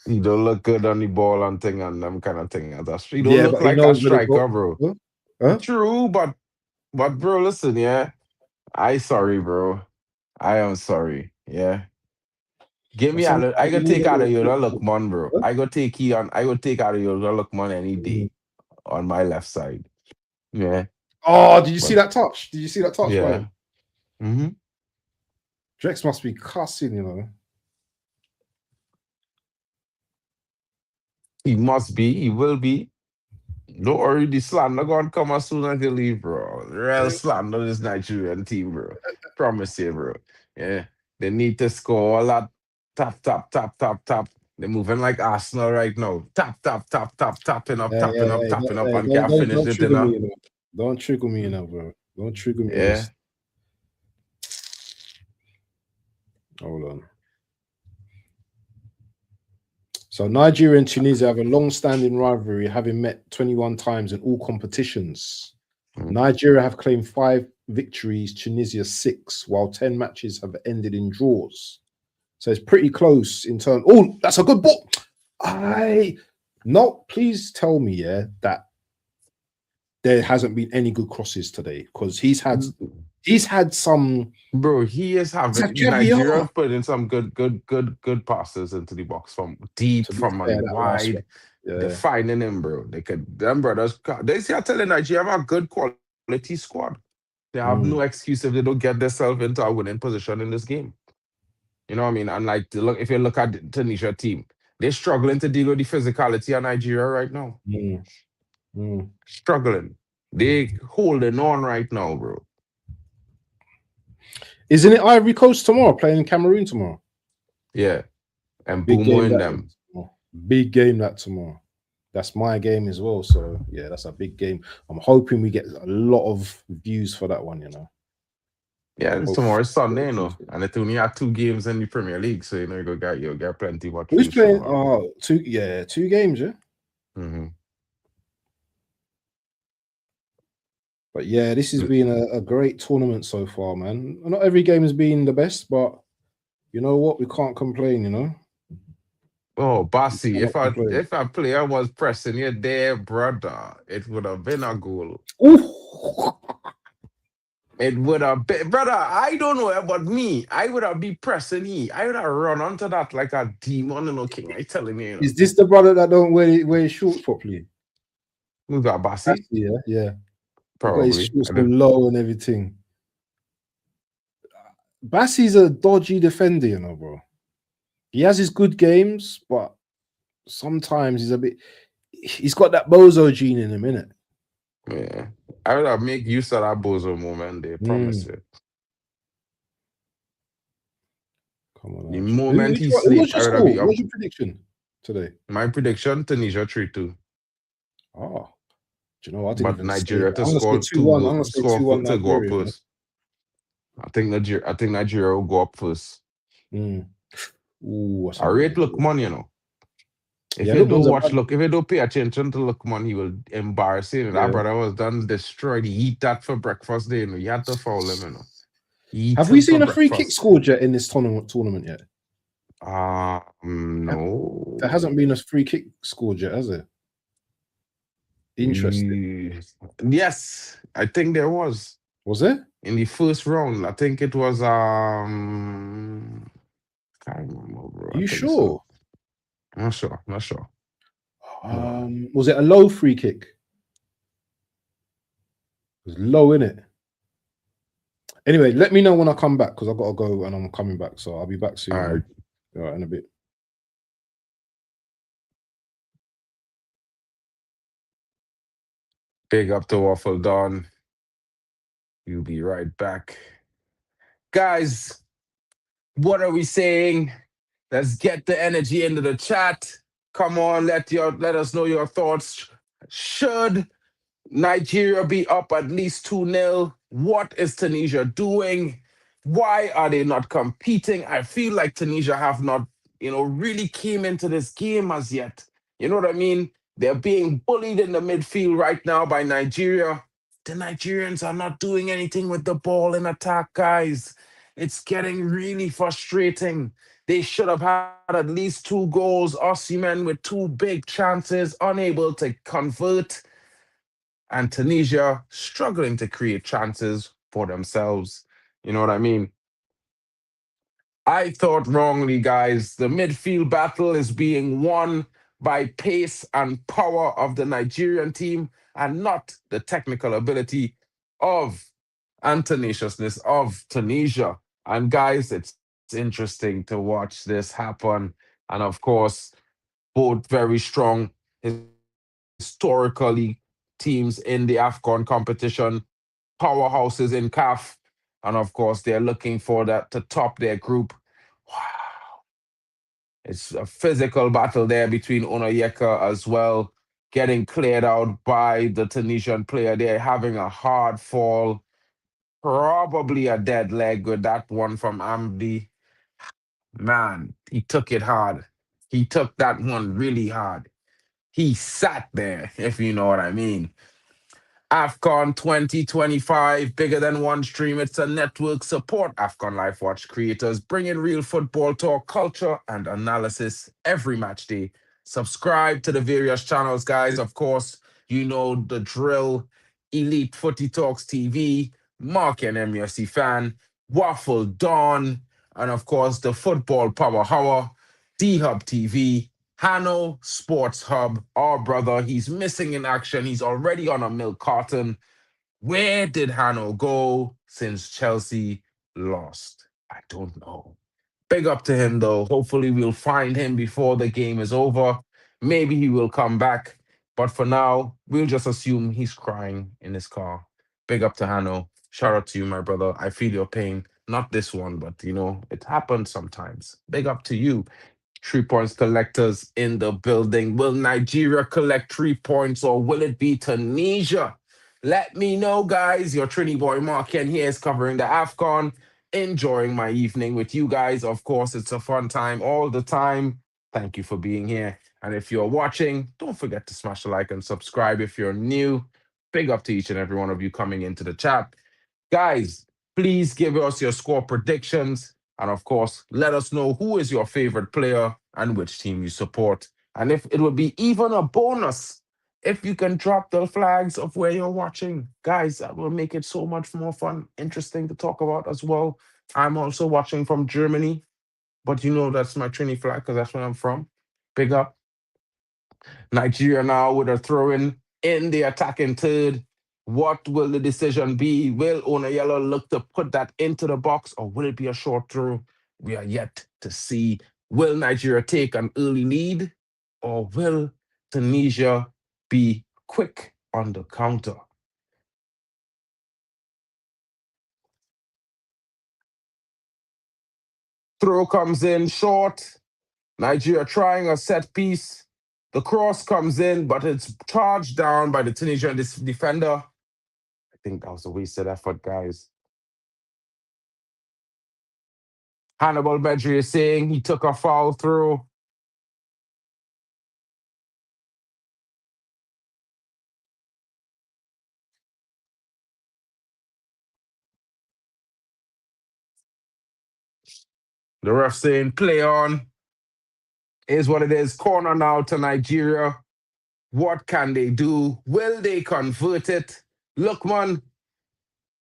He don't look good on the ball and thing and them kind of thing. He don't look like a striker, bro. Huh? True, but bro, listen, yeah. I sorry, bro. I am sorry. Yeah. Give me I go take out of you the Lookman, bro. I go take out of you the Lookman any day on my left side. Yeah. Oh, did you see But that touch? Did you see that touch by yeah. him? Mm-hmm. Drex must be cussing, you know. He must be. He will be. Don't worry, the slander gonna come as soon as they leave, bro. The real slander this Nigerian team, bro. Promise you, bro. Yeah. They need to score all that tap, tap, tap, tap, tap. They're moving like Arsenal right now. Tap, tap, tap, tap, tapping up, Yeah, tapping up, hey, tapping up, hey, and can't finish don't it, you trigger me, know? you know. Don't trigger me, you know, bro. Don't trigger me on Yeah. this. Hold on. So Nigeria and Tunisia have a long-standing rivalry, having met 21 times in all competitions. Mm. Nigeria have claimed 5 victories, Tunisia 6, while 10 matches have ended in draws. So it's pretty close in terms. Oh, that's a good ball. Please tell me, yeah, that there hasn't been any good crosses today, because he's had some. Bro, he is It's a having caviar. Nigeria put in some good passes into the box from deep, To be from fair, on that last one, wide. They're yeah. finding him, bro. They could them brothers. They see I telling Nigeria have a good quality squad. They have no excuse if they don't get themselves into a winning position in this game. You know what I mean? And like, look, if you look at the Tunisia team, they're struggling to deal with the physicality of Nigeria right now. Struggling. They holding on right now, bro. Isn't it Ivory Coast tomorrow, playing in Cameroon tomorrow? Yeah. And Big Boomo game in that them. is tomorrow. Big game that tomorrow. That's my game as well. So yeah, that's a big game. I'm hoping we get a lot of views for that one, you know. Yeah, and tomorrow's Sunday, you know, and it only had 2 games in the Premier League, so you know you'll get plenty of Who's views playing? tomorrow. 2 games, yeah. Mm-hmm. But yeah, this has been a great tournament so far, man. Not every game has been the best, but you know what? We can't complain, you know. Oh, Bossy, Cannot complain. if a player was pressing you there, brother, it would have been a goal. Ooh. It would have been, brother. I don't know about me. I would have been pressing he. I would have run onto that like a demon, you know, king. I telling you, you know. Is this the brother that don't wear his shorts properly? We got Bossy, Yeah. He got his probably. shorts all low and everything. Bassey's a dodgy defender, you know, bro. He has his good games, but sometimes he's got that bozo gene in him, innit? Yeah. I would have make use of that bozo moment, they promise you. Come on. The moment he sleep, I would have be up. What's your prediction today? My prediction, Tunisia 3-2. Oh, do you know, I didn't But even say Nigeria that. to I'm gonna say score 2-1. I'm gonna say 2-1 to go up Nigeria. first. I think Nigeria will go up first. Ooh, I rate Lookman, you know. If yeah, you don't watch if you don't pay attention to Lookman, he will embarrass you. That brother was done destroyed. He eat that for breakfast day, you know. You had to foul him, you know. Have we seen a free kick scored yet in this tournament yet? No. There hasn't been a free kick scored yet, has there? Interesting. Yes, I think there was. Was there? In the first round, I think it was can't remember, bro. You sure? So. Not sure. Was it a low free kick? It was low, in it. Anyway, let me know when I come back, because I've got to go and I'm coming back. So I'll be back soon. All right, in a bit. Big up to Waffle Don. You'll be right back. Guys, what are we saying? Let's get the energy into the chat. Come on, let us know your thoughts. Should Nigeria be up at least 2-0? What is Tunisia doing? Why are they not competing? I feel like Tunisia have not, really came into this game as yet. You know what I mean? They're being bullied in the midfield right now by Nigeria. The Nigerians are not doing anything with the ball in attack, guys. It's getting really frustrating. They should have had at least 2 goals. Osimhen with 2 big chances, unable to convert. And Tunisia struggling to create chances for themselves. You know what I mean? I thought wrongly, guys. The midfield battle is being won by pace and power of the Nigerian team. and not the technical ability of and tenaciousness of Tunisia. And guys, it's interesting to watch this happen. And of course, both very strong historically teams in the AFCON competition, powerhouses in CAF. And of course, they're looking for that to top their group. Wow. It's a physical battle there between Onayeka as well, getting cleared out by the Tunisian player. They're having a hard fall, probably a dead leg with that one from Amdi. Man, he took it hard. He took that one really hard. He sat there, if you know what I mean. AFCON 2025, bigger than one stream. It's a network. Support AFCON Live Watch creators, bringing real football talk, culture, and analysis every match day. Subscribe to the various channels, guys. Of course, you know the drill. Elite Footy Talks TV, Mark and MUFC Fan, Waffle Dawn, and of course, the Football Power Hour, D Hub TV, Hanno Sports Hub, our brother, he's missing in action. He's already on a milk carton. Where did Hanno go since Chelsea lost? I don't know. Big up to him, though. Hopefully, we'll find him before the game is over. Maybe he will come back. But for now, we'll just assume he's crying in his car. Big up to Hanno. Shout out to you, my brother. I feel your pain. Not this one, but it happens sometimes. Big up to you. 3 points collectors in the building. Will Nigeria collect 3 points or will it be Tunisia? Let me know, guys. Your Trini boy Mark Ken here is covering the AFCON. Enjoying my evening with you guys. Of course, it's a fun time all the time. Thank you for being here. And if you're watching, don't forget to smash the like and subscribe if you're new. Big up to each and every one of you coming into the chat. Guys, please give us your score predictions. And of course, let us know who is your favorite player and which team you support. And if it would be even a bonus if you can drop the flags of where you're watching. Guys, that will make it so much more fun, interesting to talk about as well. I'm also watching from Germany, but that's my Trini flag because that's where I'm from. Big up. Nigeria now with a throw in the attacking third. What will the decision be? Will Onayela look to put that into the box or will it be a short throw? We are yet to see. Will Nigeria take an early lead or will Tunisia be quick on the counter? Throw comes in short. Nigeria trying a set piece. The cross comes in, but it's charged down by the Tunisian defender. I think that was a wasted effort, guys. Hannibal Bedri is saying he took a foul through. The ref saying play on. Is what it is. Corner now to Nigeria. What can they do? Will they convert it? Lookman.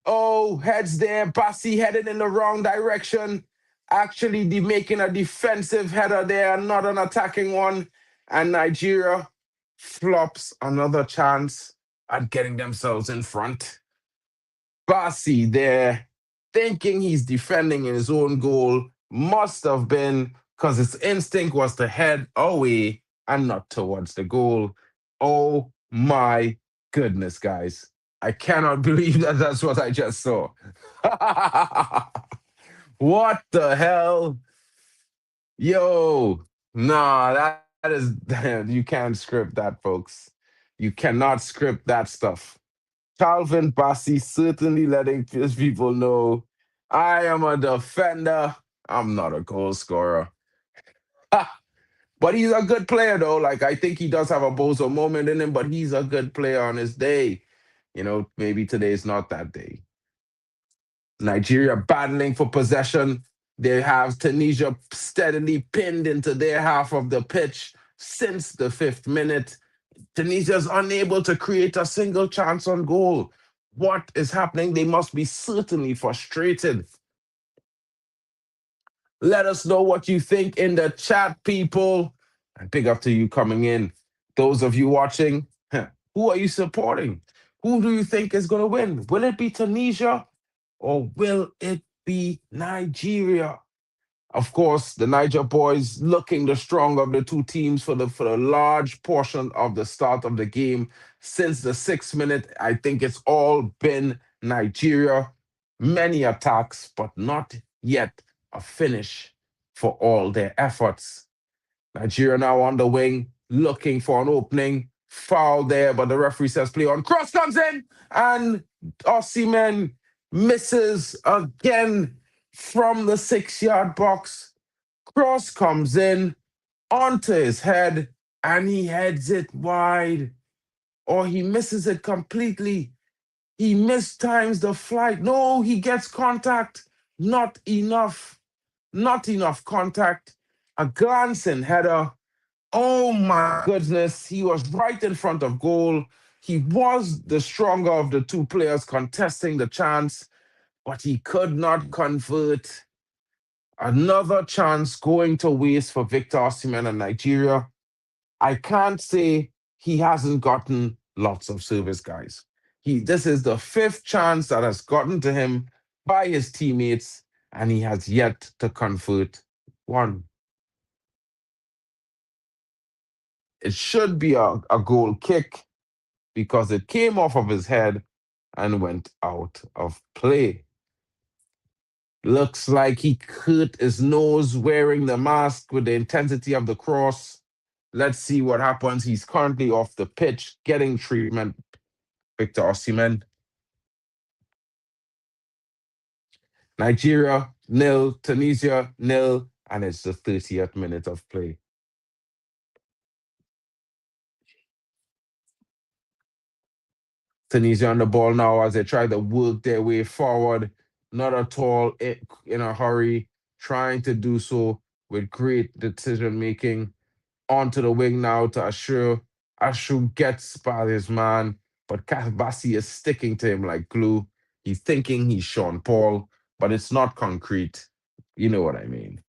Oh, heads there. Bally headed in the wrong direction. Actually, making a defensive header there, not an attacking one. And Nigeria flops another chance at getting themselves in front. Bally there, thinking he's defending in his own goal, must have been because his instinct was to head away and not towards the goal. Oh my goodness, guys. I cannot believe that that's what I just saw. What the hell? Yo, nah, that is, you can't script that, folks. You cannot script that stuff. Calvin Bally certainly letting his people know I am a defender. I'm not a goal scorer. But he's a good player, though. Like, I think he does have a bozo moment in him, but he's a good player on his day. Maybe today's not that day. Nigeria battling for possession. They have Tunisia steadily pinned into their half of the pitch since the 5th minute. Tunisia's unable to create a single chance on goal. What is happening? They must be certainly frustrated. Let us know what you think in the chat, people. And big up to you coming in. Those of you watching, Who are you supporting? Who do you think is going to win? Will it be Tunisia or will it be Nigeria? Of course, the Niger boys looking the stronger of the two teams for the large portion of the start of the game. Since the 6th minute, I think it's all been Nigeria. Many attacks, but not yet a finish for all their efforts. Nigeria now on the wing, looking for an opening. Foul there, but the referee says play on. Cross comes in, and Osimhen misses again from the 6-yard box. Cross comes in onto his head, and he heads it wide. Or he misses it completely. He mistimes the flight. No, he gets contact. Not enough. Not enough contact. A glancing header. Oh my goodness. He was right in front of goal. He was the stronger of the two players contesting the chance, but he could not convert. Another chance going to waste for Victor Osimhen and Nigeria. I can't say he hasn't gotten lots of service, guys. This is the 5th chance that has gotten to him by his teammates, and he has yet to convert one. It should be a goal kick because it came off of his head and went out of play. Looks like he hurt his nose wearing the mask with the intensity of the cross. Let's see what happens. He's currently off the pitch, getting treatment. Victor Osimhen. Nigeria, 0. Tunisia, 0. And it's the 30th minute of play. Tunisia on the ball now as they try to work their way forward. Not at all in a hurry, trying to do so with great decision-making. Onto the wing now to Ashu. Ashu gets by his man, but Bally is sticking to him like glue. He's thinking he's Sean Paul, but it's not concrete. You know what I mean.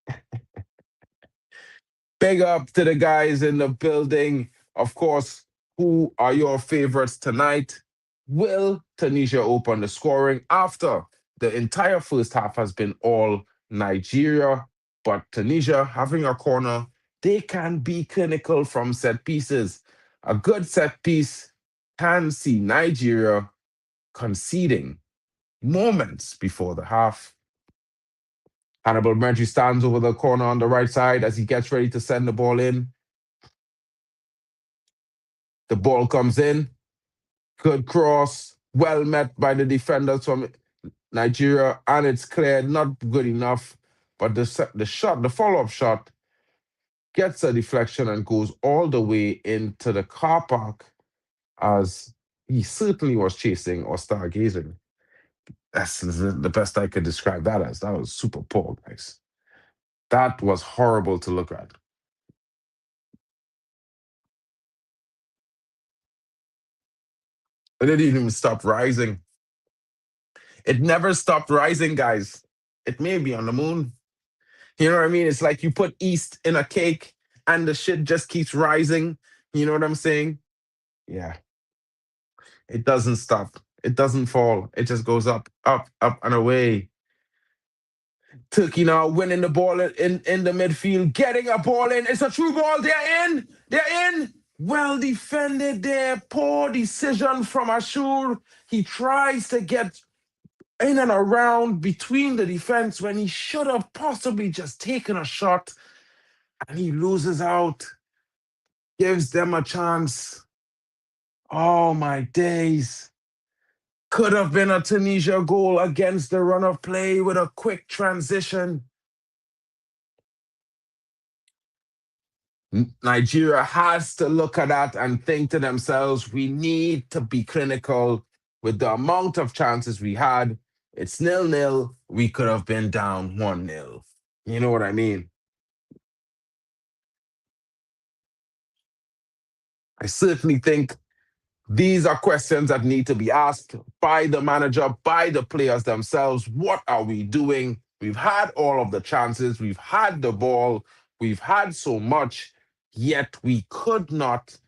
Big up to the guys in the building. Of course, who are your favorites tonight? Will Tunisia open the scoring after the entire first half has been all Nigeria? But Tunisia having a corner, they can be clinical from set pieces. A good set piece can see Nigeria conceding moments before the half. Hannibal Mergy stands over the corner on the right side as he gets ready to send the ball in. The ball comes in. Good cross. Well met by the defenders from Nigeria. And it's cleared. Not good enough. But the follow-up shot, gets a deflection and goes all the way into the car park as he certainly was chasing or stargazing. That's the best I could describe that as. That was super poor, guys. That was horrible to look at. It didn't even stop rising. It never stopped rising, guys. It may be on the moon. You know what I mean? It's like you put yeast in a cake and the shit just keeps rising. You know what I'm saying? Yeah. It doesn't stop. It doesn't fall. It just goes up, up, up, and away. Turkey now winning the ball in the midfield, getting a ball in. It's a true ball. They're in. They're in. Well defended there. Poor decision from Ashur. He tries to get in and around between the defense when he should have possibly just taken a shot, and he loses out. Gives them a chance. Oh my days. Could have been a Tunisia goal against the run of play with a quick transition. Nigeria has to look at that and think to themselves, we need to be clinical with the amount of chances we had. It's 0-0. We could have been down 1-0. You know what I mean? I certainly think these are questions that need to be asked by the manager, by the players themselves. What are we doing? We've had all of the chances. We've had the ball. We've had so much, yet we could not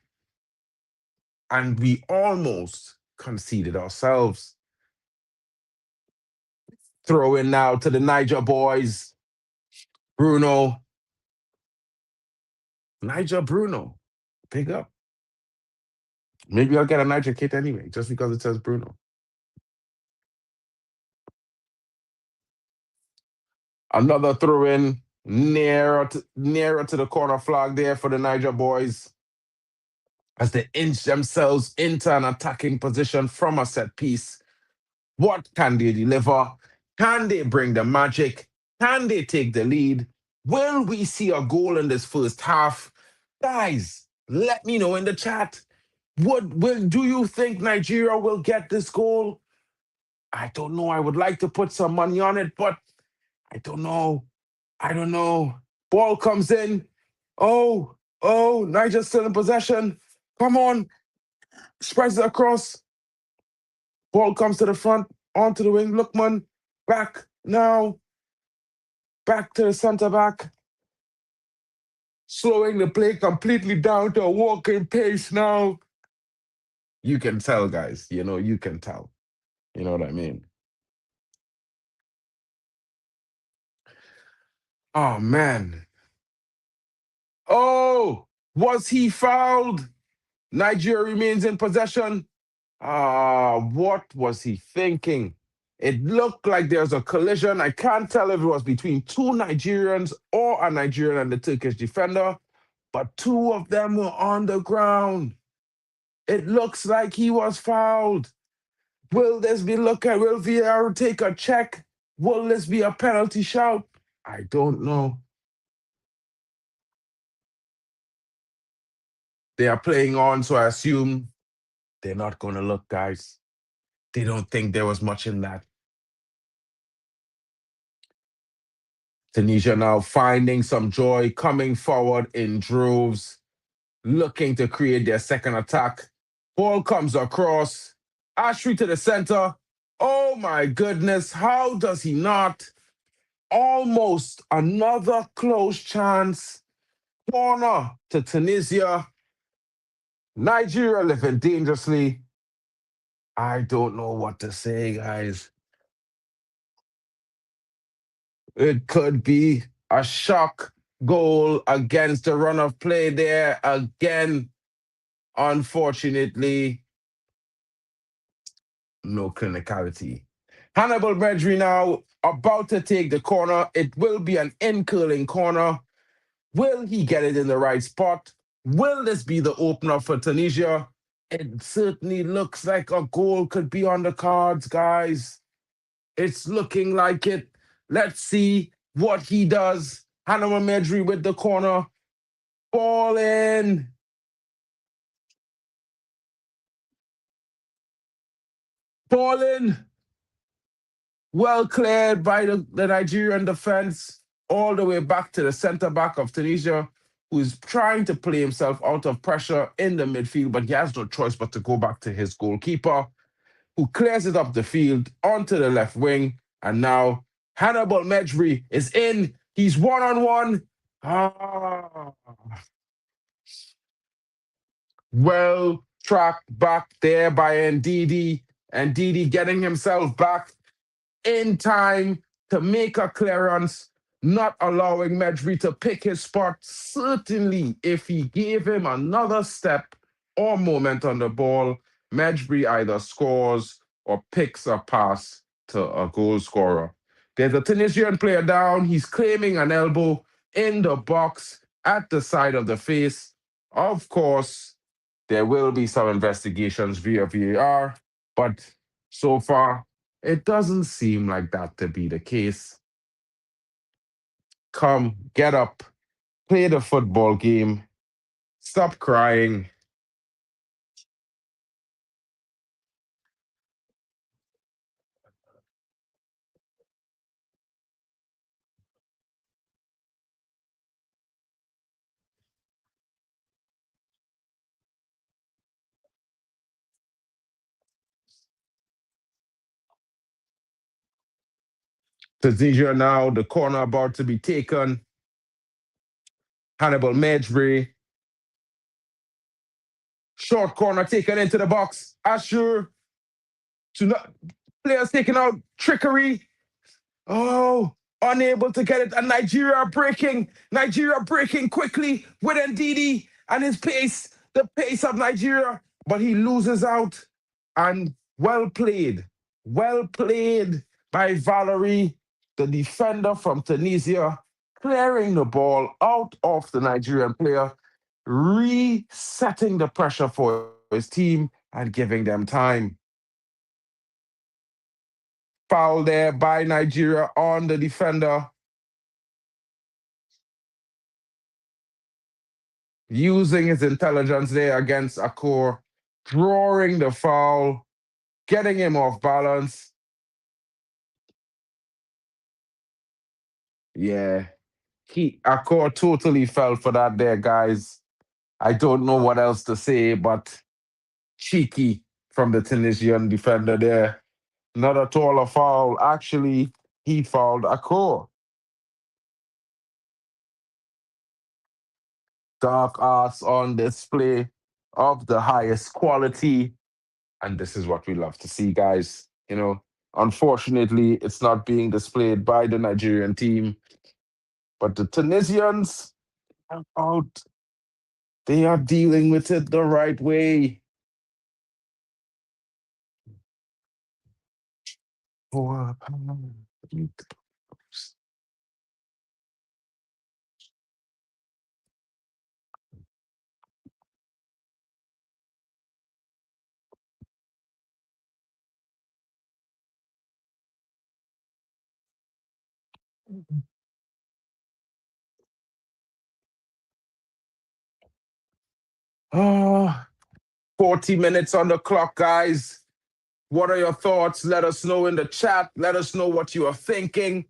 and we almost conceded ourselves. Throw in now to the Niger boys. Bruno. Bruno. Big up. Maybe I'll get a Niger kit anyway, just because it says Bruno. Another throw in nearer to the corner flag there for the Niger boys as they inch themselves into an attacking position from a set piece. What can they deliver? Can they bring the magic? Can they take the lead? Will we see a goal in this first half? Guys, let me know in the chat. Do you think Nigeria will get this goal? I don't know. I would like to put some money on it, but I don't know. Ball comes in. Oh, Niger's still in possession. Come on. Spreads it across. Ball comes to the front, onto the wing. Lookman, back now. Back to the center back. Slowing the play completely down to a walking pace now. You can tell, guys. You can tell. You know what I mean? Oh, man. Oh, was he fouled? Nigeria remains in possession. What was he thinking? It looked like there's a collision. I can't tell if it was between two Nigerians or a Nigerian and the Turkish defender, but two of them were on the ground. It looks like he was fouled. Will VAR take a check? Will this be a penalty shout? I don't know. They are playing on, so I assume they're not going to look, guys. They don't think there was much in that. Tunisia now finding some joy, coming forward in droves, looking to create their second attack. Ball comes across. Ashri to the center. Oh my goodness, how does he not? Almost another close chance. Corner to Tunisia. Nigeria living dangerously. I don't know what to say, guys. It could be a shock goal against the run of play there again. Unfortunately, no clinicality. Hannibal Medri now about to take the corner. It will be an in-curling corner. Will he get it in the right spot? Will this be the opener for Tunisia? It certainly looks like a goal could be on the cards, guys. It's looking like it. Let's see what he does. Hanno Medri with the corner. Ball in. Ball in. Well cleared by the Nigerian defense. All the way back to the center back of Tunisia, who is trying to play himself out of pressure in the midfield, but he has no choice but to go back to his goalkeeper, who clears it up the field onto the left wing. And now Hannibal Medri is in. He's one-on-one. Well tracked back there by Ndidi. Ndidi getting himself back in time to make a clearance, not allowing Medri to pick his spot. Certainly, if he gave him another step or moment on the ball, Medri either scores or picks a pass to a goal scorer. There's a Tunisian player down. He's claiming an elbow in the box at the side of the face. Of course, there will be some investigations via VAR, but so far, it doesn't seem like that to be the case. Come, get up, play the football game, stop crying. Tunisia now, the corner about to be taken. Hannibal Medri Short corner taken into the box. Ashur. Players taking out trickery. Oh, unable to get it. And Nigeria breaking. Nigeria breaking quickly with Ndidi and his pace. The pace of Nigeria. But he loses out. And well played. Well played by Valerie, the defender from Tunisia, clearing the ball out of the Nigerian player, resetting the pressure for his team and giving them time. Foul there by Nigeria on the defender. Using his intelligence there against Akor, drawing the foul, getting him off balance. Yeah, Akor totally fell for that there, guys. I don't know what else to say, but cheeky from the Tunisian defender there. Not at all a foul. Actually, he fouled Akor. Dark arts on display of the highest quality. And this is what we love to see, guys. Unfortunately, it's not being displayed by the Nigerian team. But the Tunisians are out. They are dealing with it the right way. Oh, 40 minutes on the clock, guys. What are your thoughts? Let us know in the chat. Let us know what you are thinking.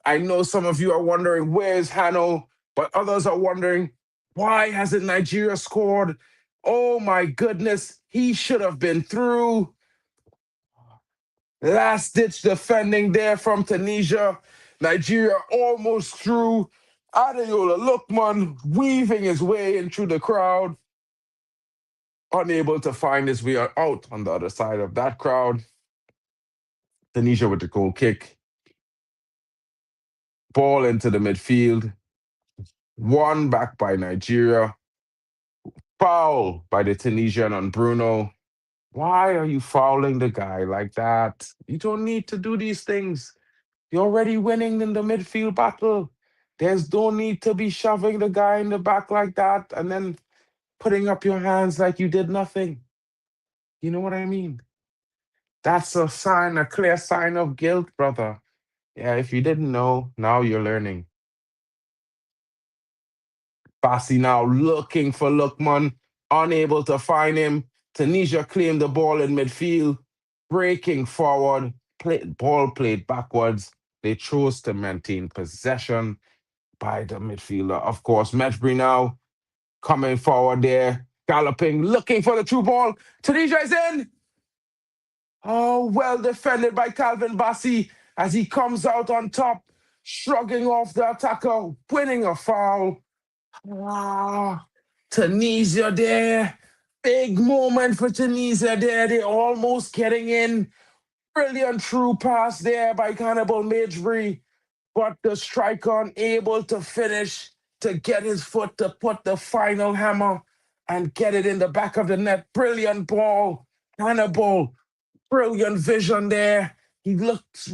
I know some of you are wondering, where's Hanno? But others are wondering, why hasn't Nigeria scored? Oh my goodness, he should have been through. Last-ditch defending there from Tunisia. Nigeria almost through. Adeola Lookman weaving his way in through the crowd. Unable to find his way out on the other side of that crowd. Tunisia with the goal kick. Ball into the midfield. Won back by Nigeria. Foul by the Tunisian on Bruno. Why are you fouling the guy like that? You don't need to do these things. You're already winning in the midfield battle. There's no need to be shoving the guy in the back like that and then putting up your hands like you did nothing. You know what I mean? That's a clear sign of guilt, brother. Yeah, if you didn't know, now you're learning. Bally now looking for Lookman, unable to find him. Tunisia claimed the ball in midfield, breaking forward, ball played backwards. They chose to maintain possession by the midfielder. Of course, Mejbri now coming forward there, galloping, looking for the true ball. Tunisia is in. Oh, well defended by Calvin Bassey as he comes out on top, shrugging off the attacker, winning a foul. Ah, Tunisia there. Big moment for Tunisia there. They're almost getting in. Brilliant true pass there by Cannibal Mejbri. But the striker unable to finish, to get his foot to put the final hammer and get it in the back of the net. Brilliant ball. Hannibal, brilliant vision there. He looked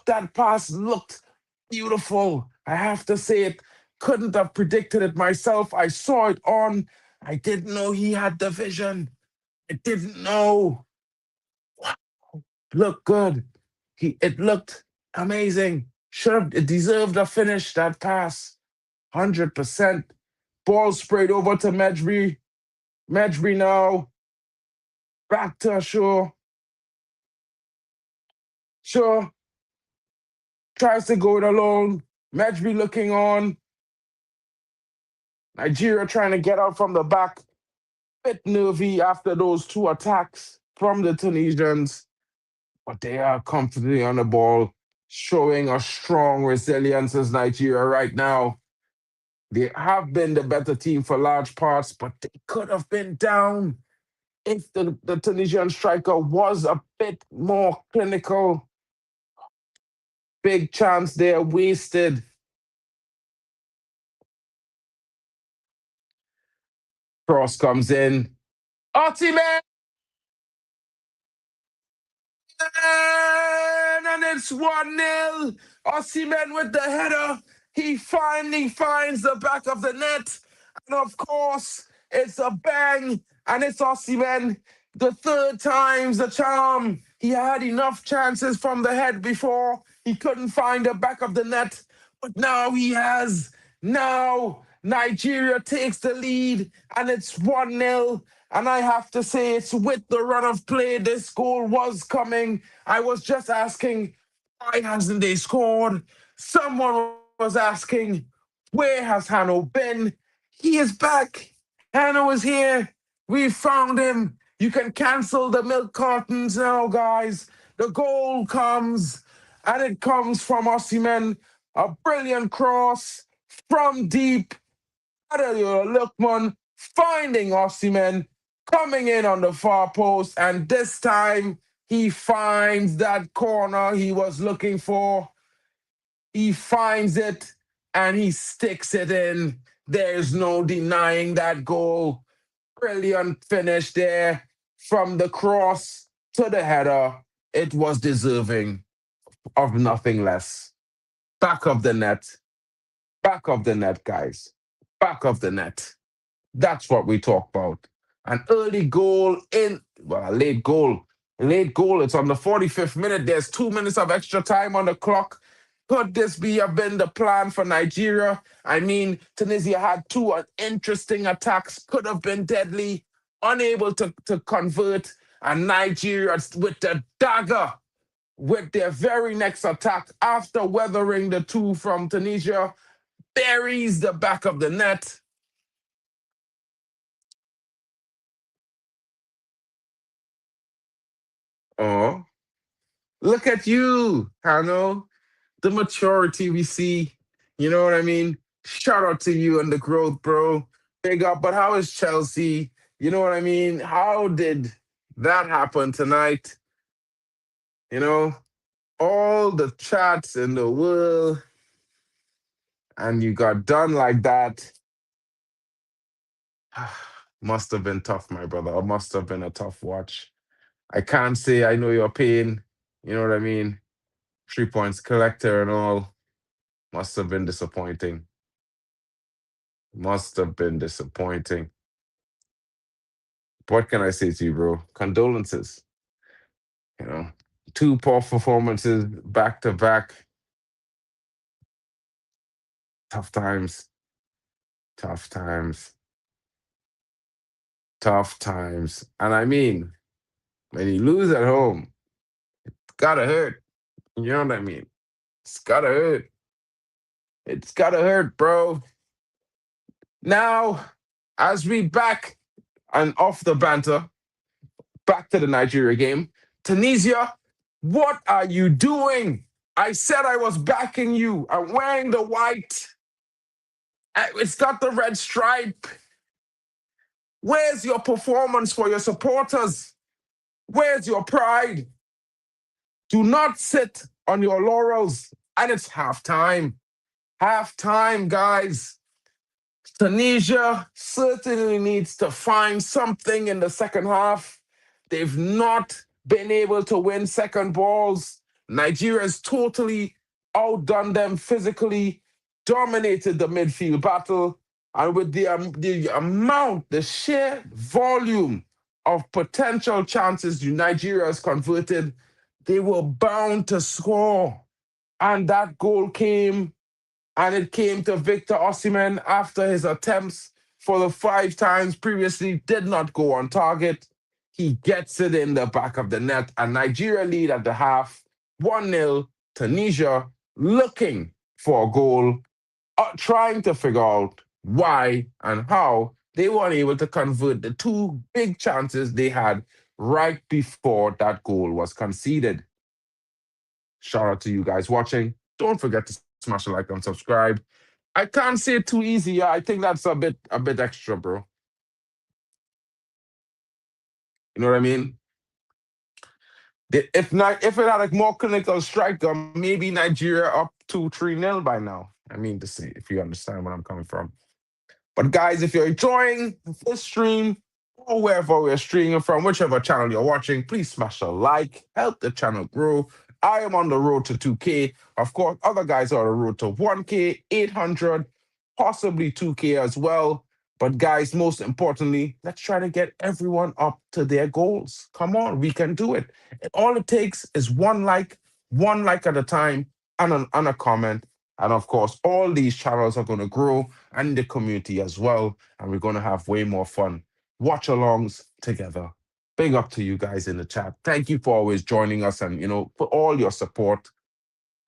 that pass, looked beautiful. I have to say it. Couldn't have predicted it myself. I saw it on. I didn't know he had the vision. I didn't know. Looked good. It looked amazing. It deserved a finish, that pass. 100%. Ball sprayed over to Mejbri. Mejbri now. Back to Ashur. Sure. Tries to go it alone. Mejbri looking on. Nigeria trying to get out from the back. Bit nervy after those two attacks from the Tunisians. But they are comfortably on the ball, showing a strong resilience as Nigeria right now. They have been the better team for large parts, but they could have been down if the Tunisian striker was a bit more clinical. Big chance there wasted. Cross comes in. Osimhen! And it's 1-0. Osimhen with the header. He finally finds the back of the net. And of course, it's a bang. And it's Osimhen. The third time's the charm. He had enough chances from the head before. He couldn't find the back of the net. But now he has. Now Nigeria takes the lead. And it's 1-0. And I have to say, it's with the run of play, this goal was coming. I was just asking, why hasn't they scored? Someone was asking, where has Hanno been? He is back. Hanno is here. We found him. You can cancel the milk cartons now, guys. The goal comes, and it comes from Osimhen. A brilliant cross from deep. Lookman finding Osimhen, coming in on the far post, and this time he finds that corner he was looking for. He finds it and he sticks it in. There's no denying that goal. Brilliant finish there from the cross to the header. It was deserving of nothing less. Back of the net. Back of the net, guys. Back of the net. That's what we talk about. An early goal a late goal. Late goal, it's on the 45th minute. There's 2 minutes of extra time on the clock. Could this have been the plan for Nigeria? I mean, Tunisia had two interesting attacks, could have been deadly, unable to convert. And Nigeria, with the dagger, with their very next attack, after weathering the two from Tunisia, buries the back of the net. Oh, look at you, Hanno. The maturity we see. You know what I mean? Shout out to you and the growth, bro. Big up. But how is Chelsea? You know what I mean? How did that happen tonight? You know, all the chats in the world, and you got done like that. Must have been tough, my brother. It must have been a tough watch. I can't say I know your pain. You know what I mean? 3 points collector and all. Must have been disappointing. Must have been disappointing. What can I say to you, bro? Condolences. You know, two poor performances back to back. Tough times. Tough times. Tough times. And I mean, when you lose at home, it's gotta hurt. You know what I mean? It's gotta hurt. It's gotta hurt, bro. Now, as we back and off the banter, back to the Nigeria game. Tunisia, what are you doing? I said I was backing you. I'm wearing the white. It's got the red stripe. Where's your performance for your supporters? Where's your pride? Do not sit on your laurels. And it's halftime. Halftime, guys. Tunisia certainly needs to find something in the second half. They've not been able to win second balls. Nigeria has totally outdone them physically, dominated the midfield battle, and with the amount, the sheer volume of potential chances Nigeria has converted, they were bound to score. And that goal came, and it came to Victor Osimhen after his attempts for the 5 times previously did not go on target. He gets it in the back of the net, and Nigeria lead at the half, 1-0. Tunisia looking for a goal, trying to figure out why and how they weren't able to convert the 2 big chances they had right before that goal was conceded. Shout out to you guys watching. Don't forget to smash the like and subscribe. I can't say too easy. Yeah, I think that's a bit extra, bro. You know what I mean? If not, if it had a more clinical striker, maybe Nigeria up 2-3-0 by now. I mean to say, if you understand where I'm coming from. But guys, if you're enjoying this stream or wherever we're streaming from, whichever channel you're watching, please smash a like, help the channel grow. I am on the road to 2K. Of course, other guys are on the road to 1K, 800, possibly 2K as well. But guys, most importantly, let's try to get everyone up to their goals. Come on, we can do it. All it takes is one like at a time, and a comment. And of course, all these channels are going to grow and the community as well. And we're going to have way more fun. Watch alongs together. Big up to you guys in the chat. Thank you for always joining us and, for all your support.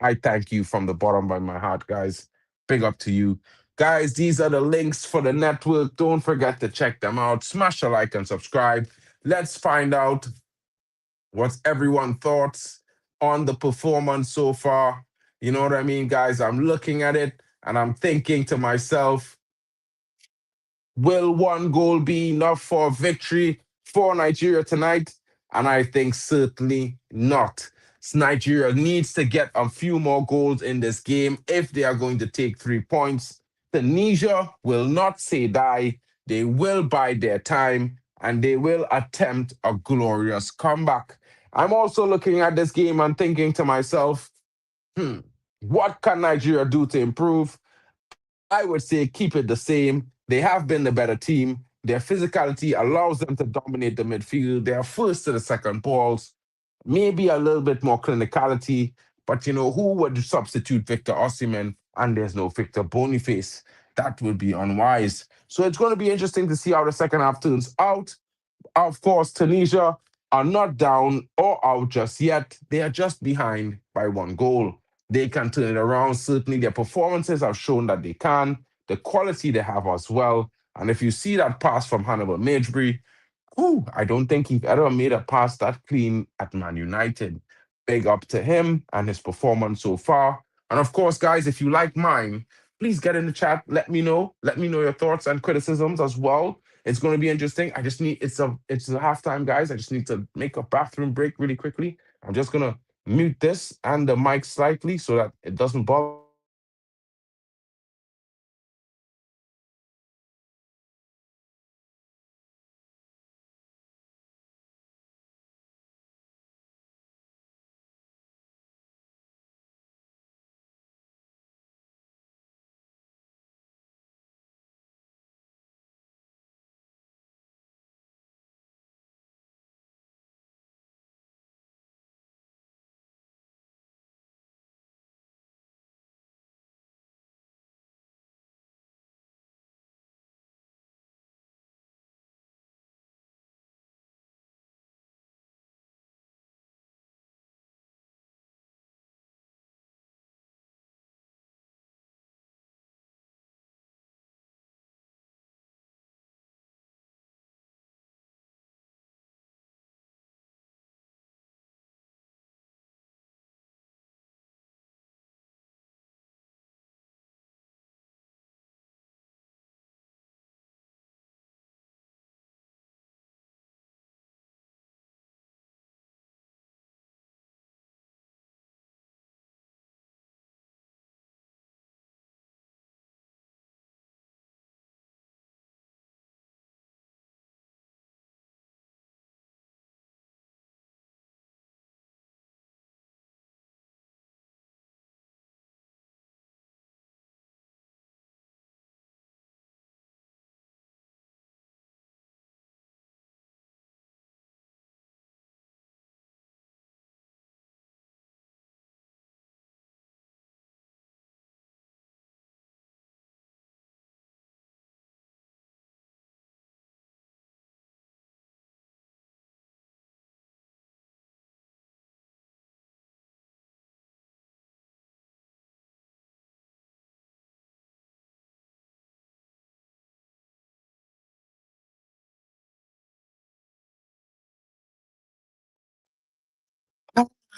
I thank you from the bottom of my heart, guys. Big up to you. Guys, these are the links for the network. Don't forget to check them out. Smash a like and subscribe. Let's find out what's everyone's thoughts on the performance so far. You know what I mean, guys? I'm looking at it and I'm thinking to myself, will one goal be enough for victory for Nigeria tonight? And I think certainly not. Nigeria needs to get a few more goals in this game if they are going to take 3 points. Tunisia will not say die. They will bide their time and they will attempt a glorious comeback. I'm also looking at this game and thinking to myself, hmm, what can Nigeria do to improve? I would say keep it the same. They have been the better team. Their physicality allows them to dominate the midfield. They are first to the second balls. Maybe a little bit more clinicality, but who would substitute Victor Osimhen? And there's no Victor Boniface. That would be unwise. So it's going to be interesting to see how the second half turns out. Of course, Tunisia are not down or out just yet. They are just behind by one goal. They can turn it around. Certainly, their performances have shown that they can. The quality they have as well. And if you see that pass from Hannibal Majbury, I don't think he's ever made a pass that clean at Man United. Big up to him and his performance so far. And of course, guys, if you like mine, please get in the chat. Let me know. Let me know your thoughts and criticisms as well. It's going to be interesting. I just need it's a halftime, guys. I just need to make a bathroom break really quickly. I'm just gonna mute this and the mic slightly so that it doesn't bother.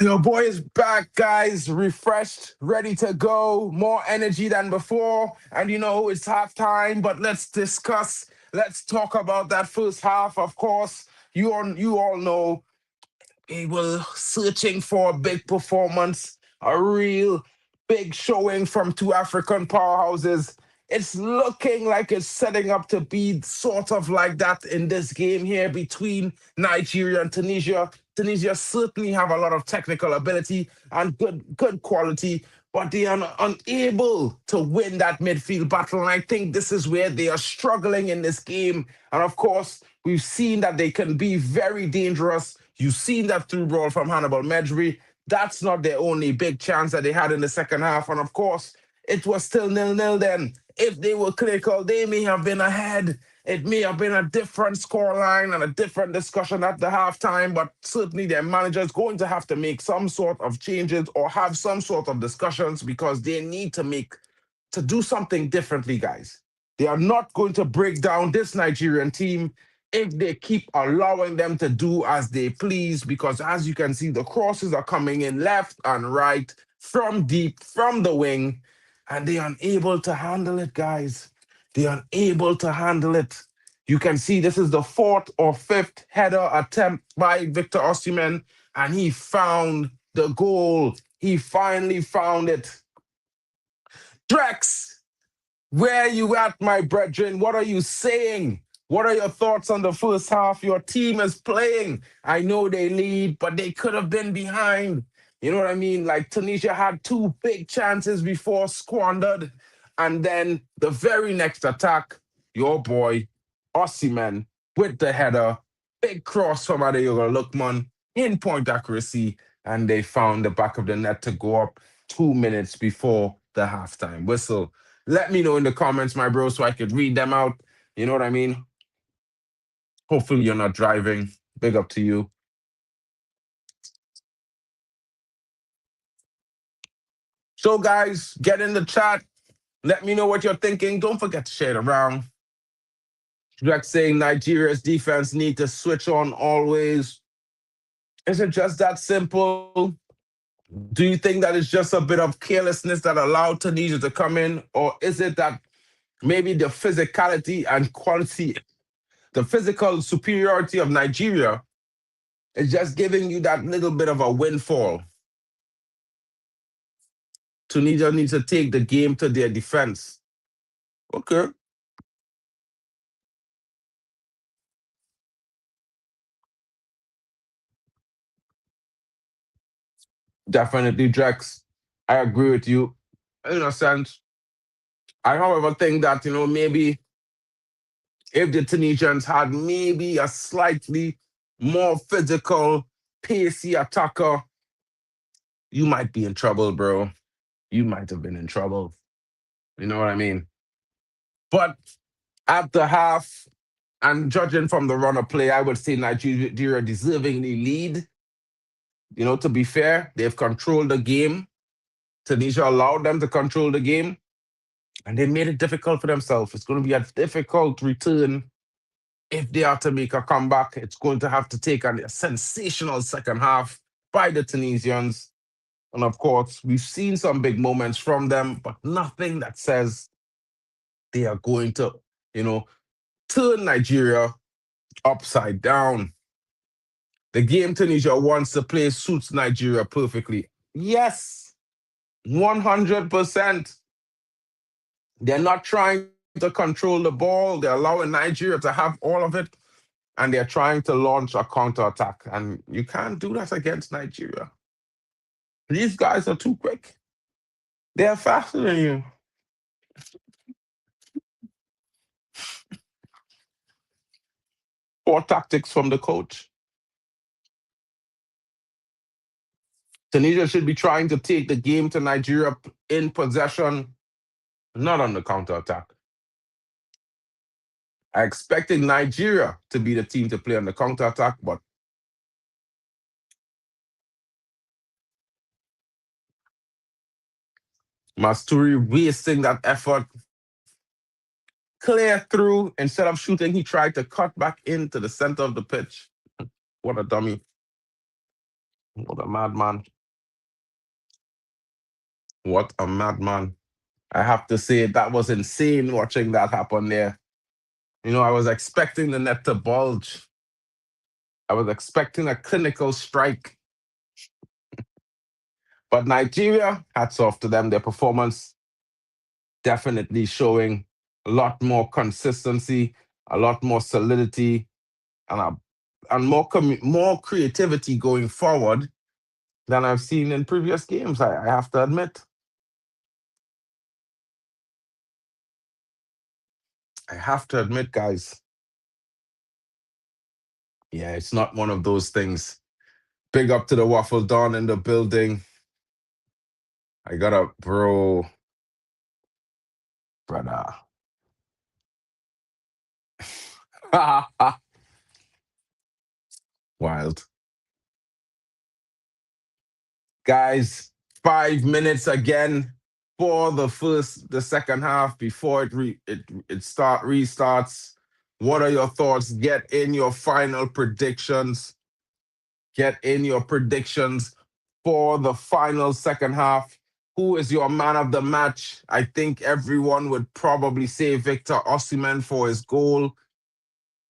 Your boy is back, guys, refreshed, ready to go, more energy than before. And it's halftime, but let's talk about that first half, of course. You all know we were searching for a big performance, a real big showing from two African powerhouses. It's looking like it's setting up to be sort of like that in this game here between Nigeria and Tunisia. Tunisia certainly have a lot of technical ability and good quality, but they are unable to win that midfield battle. And I think this is where they are struggling in this game. And of course, we've seen that they can be very dangerous. You've seen that through ball from Hannibal Medri. That's not their only big chance that they had in the second half. And of course, it was still 0-0 then. If they were clinical, they may have been ahead. It may have been a different scoreline and a different discussion at the halftime, but certainly their manager is going to have to make some sort of changes or have some sort of discussions because they need to do something differently, guys. They are not going to break down this Nigerian team if they keep allowing them to do as they please, because as you can see, the crosses are coming in left and right from deep, from the wing, and they are unable to handle it, guys. They are unable to handle it. You can see this is the fourth or fifth header attempt by Victor Osimhen, and he found the goal. He finally found it. Drex, where are you at, my brethren? What are you saying? What are your thoughts on the first half? Your team is playing. I know they lead, but they could have been behind. You know what I mean? Like Tunisia had two big chances before squandered. And then the very next attack, your boy, Osimhen, with the header, big cross from Adeyola Lookman, in point accuracy, and they found the back of the net to go up 2 minutes before the halftime whistle. Let me know in the comments, my bro, so I could read them out. You know what I mean? Hopefully you're not driving. Big up to you. So, guys, get in the chat. Let me know what you're thinking. Don't forget to share it around. Drex saying Nigeria's defense need to switch on always. Is it just that simple? Do you think that it's just a bit of carelessness that allowed Tunisia to come in? Or is it that maybe the physicality and quality, the physical superiority of Nigeria is just giving you that little bit of a windfall? Tunisia needs to take the game to their defense. Okay. Definitely, Drex. I agree with you in a sense. I, however, think that, maybe if the Tunisians had maybe a slightly more physical, pacey attacker, you might be in trouble, bro. You might have been in trouble. You know what I mean? But at the half, and judging from the run of play, I would say Nigeria deservingly lead. To be fair, they've controlled the game. Tunisia allowed them to control the game, and they made it difficult for themselves. It's going to be a difficult return if they are to make a comeback. It's going to have to take a sensational second half by the Tunisians. And of course, we've seen some big moments from them, but nothing that says they are going to, turn Nigeria upside down. The game Tunisia wants to play suits Nigeria perfectly. Yes, 100%. They're not trying to control the ball. They're allowing Nigeria to have all of it, and they're trying to launch a counterattack. And you can't do that against Nigeria. These guys are too quick. They're faster than you. Poor tactics from the coach. Tunisia should be trying to take the game to Nigeria in possession, not on the counterattack. I expected Nigeria to be the team to play on the counterattack, but Masturi wasting that effort. Clear through. Instead of shooting, he tried to cut back into the center of the pitch. What a dummy. What a madman. What a madman. I have to say, that was insane watching that happen there. I was expecting the net to bulge. I was expecting a clinical strike. But Nigeria, hats off to them. Their performance definitely showing a lot more consistency, a lot more solidity, and more creativity going forward than I've seen in previous games, I have to admit. I have to admit, guys. Yeah, it's not one of those things. Big up to the Waffle Don in the building. I got a brother. Wild. Guys, 5 minutes again for the second half before restarts. What are your thoughts? Get in your final predictions. Get in your predictions for the final second half. Who is your man of the match? I think everyone would probably say Victor Osimhen for his goal.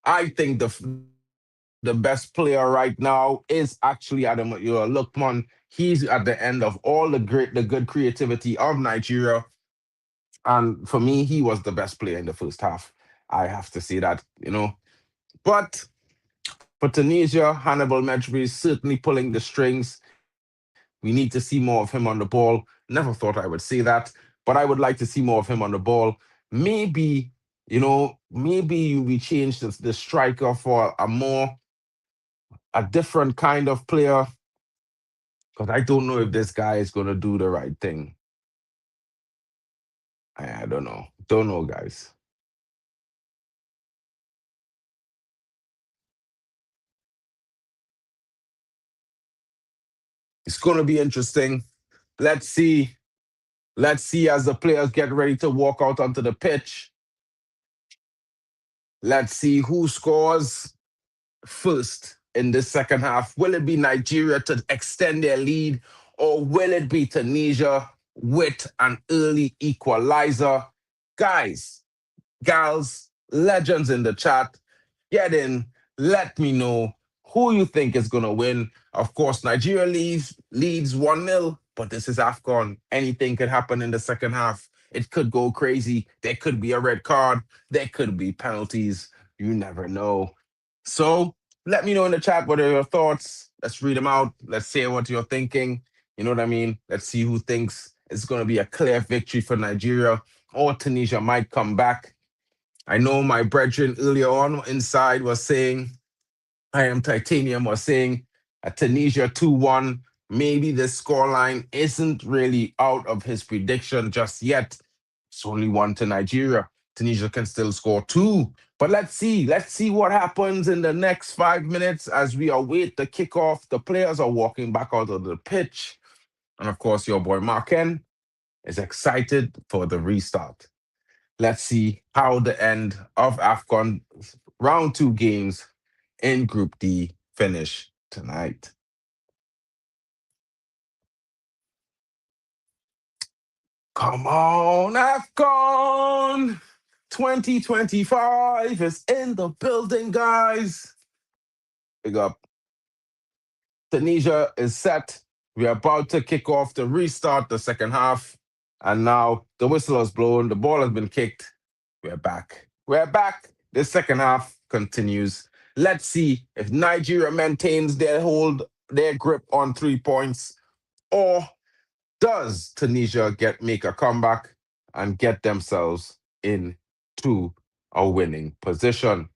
I think the best player right now is actually Admiral Lookman. He's at the end of all the good creativity of Nigeria. And for me, he was the best player in the first half. I have to say that. But for Tunisia, Hannibal Mejbri is certainly pulling the strings. We need to see more of him on the ball. Never thought I would say that, but I would like to see more of him on the ball. Maybe we change the striker for a different kind of player, because I don't know if this guy is going to do the right thing. I don't know. Don't know, guys. It's going to be interesting. Let's see. Let's see as the players get ready to walk out onto the pitch. Let's see who scores first in the second half. Will it be Nigeria to extend their lead, or will it be Tunisia with an early equalizer? Guys, gals, legends in the chat, get in. Let me know who you think is going to win. Of course, Nigeria leads 1-0, but this is AFCON. Anything could happen in the second half. It could go crazy. There could be a red card. There could be penalties. You never know. So let me know in the chat what are your thoughts. Let's read them out. Let's say what you're thinking. You know what I mean? Let's see who thinks it's going to be a clear victory for Nigeria, or Tunisia might come back. I know my brethren earlier on inside was saying, I am Titanium was saying, Tunisia 2-1. Maybe the scoreline isn't really out of his prediction just yet. It's only 1 to Nigeria. Tunisia can still score 2. But let's see. Let's see what happens in the next 5 minutes as we await the kickoff. The players are walking back out of the pitch. And of course, your boy Marken is excited for the restart. Let's see how the end of AFCON round 2 games in Group D finish tonight. Come on, AFCON 2025 is in the building, guys. Big up. Tunisia is set. We're about to kick off to restart the second half. And now the whistle has blown. The ball has been kicked. We're back. We're back. The second half continues. Let's see if Nigeria maintains their grip on 3 points, or does Tunisia make a comeback and get themselves into a winning position.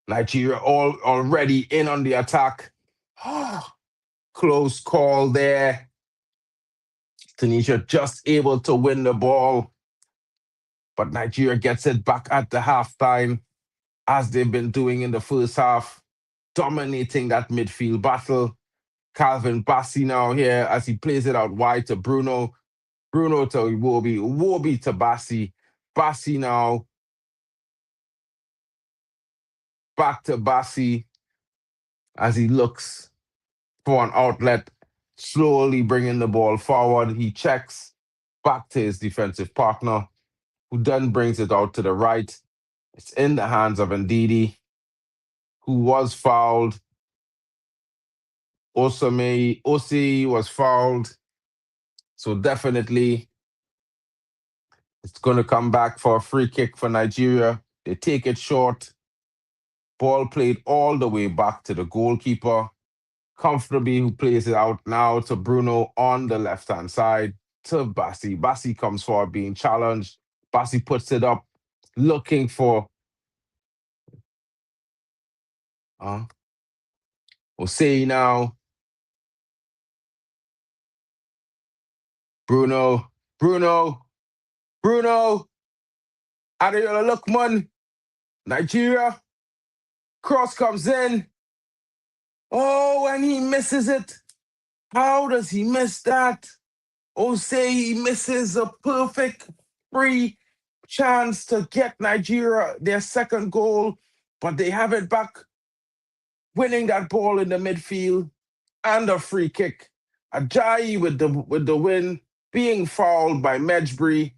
Nigeria already in on the attack. Close call there. Tunisia just able to win the ball, but Nigeria gets it back at the halftime, as they've been doing in the first half, dominating that midfield battle. Calvin Bassi now here as he plays it out wide to Bruno. Bruno to Iwobi. Iwobi to Bassi. Bassi now. Back to Bassi as he looks for an outlet, slowly bringing the ball forward. He checks back to his defensive partner, who then brings it out to the right. It's in the hands of Ndidi, who was fouled. Osi was fouled. So definitely it's going to come back for a free kick for Nigeria. They take it short. Ball played all the way back to the goalkeeper. Comfortably, who plays it out now to Bruno on the left-hand side to Bassi. Bassi comes forward being challenged. Bassi puts it up, looking for Osei now. Bruno. Admiral Lookman. Nigeria. Cross comes in. Oh, and he misses it. How does he miss that? Osei misses a perfect free chance to get Nigeria their second goal, but they have it back, winning that ball in the midfield and a free kick. Ajayi with the win, being fouled by Medjbury,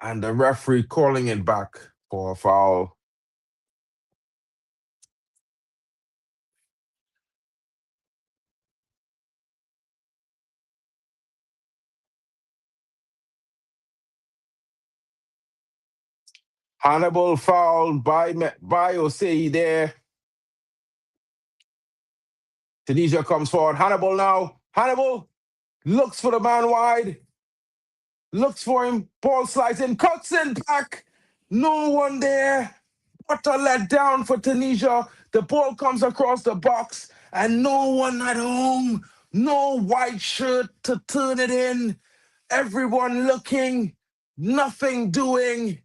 and the referee calling it back for a foul. Hannibal fouled by Osei there. Tunisia comes forward. Hannibal now. Hannibal looks for the man wide. Looks for him. Ball slides in. Cuts in back. No one there. What a letdown for Tunisia. The ball comes across the box and no one at home. No white shirt to turn it in. Everyone looking. Nothing doing.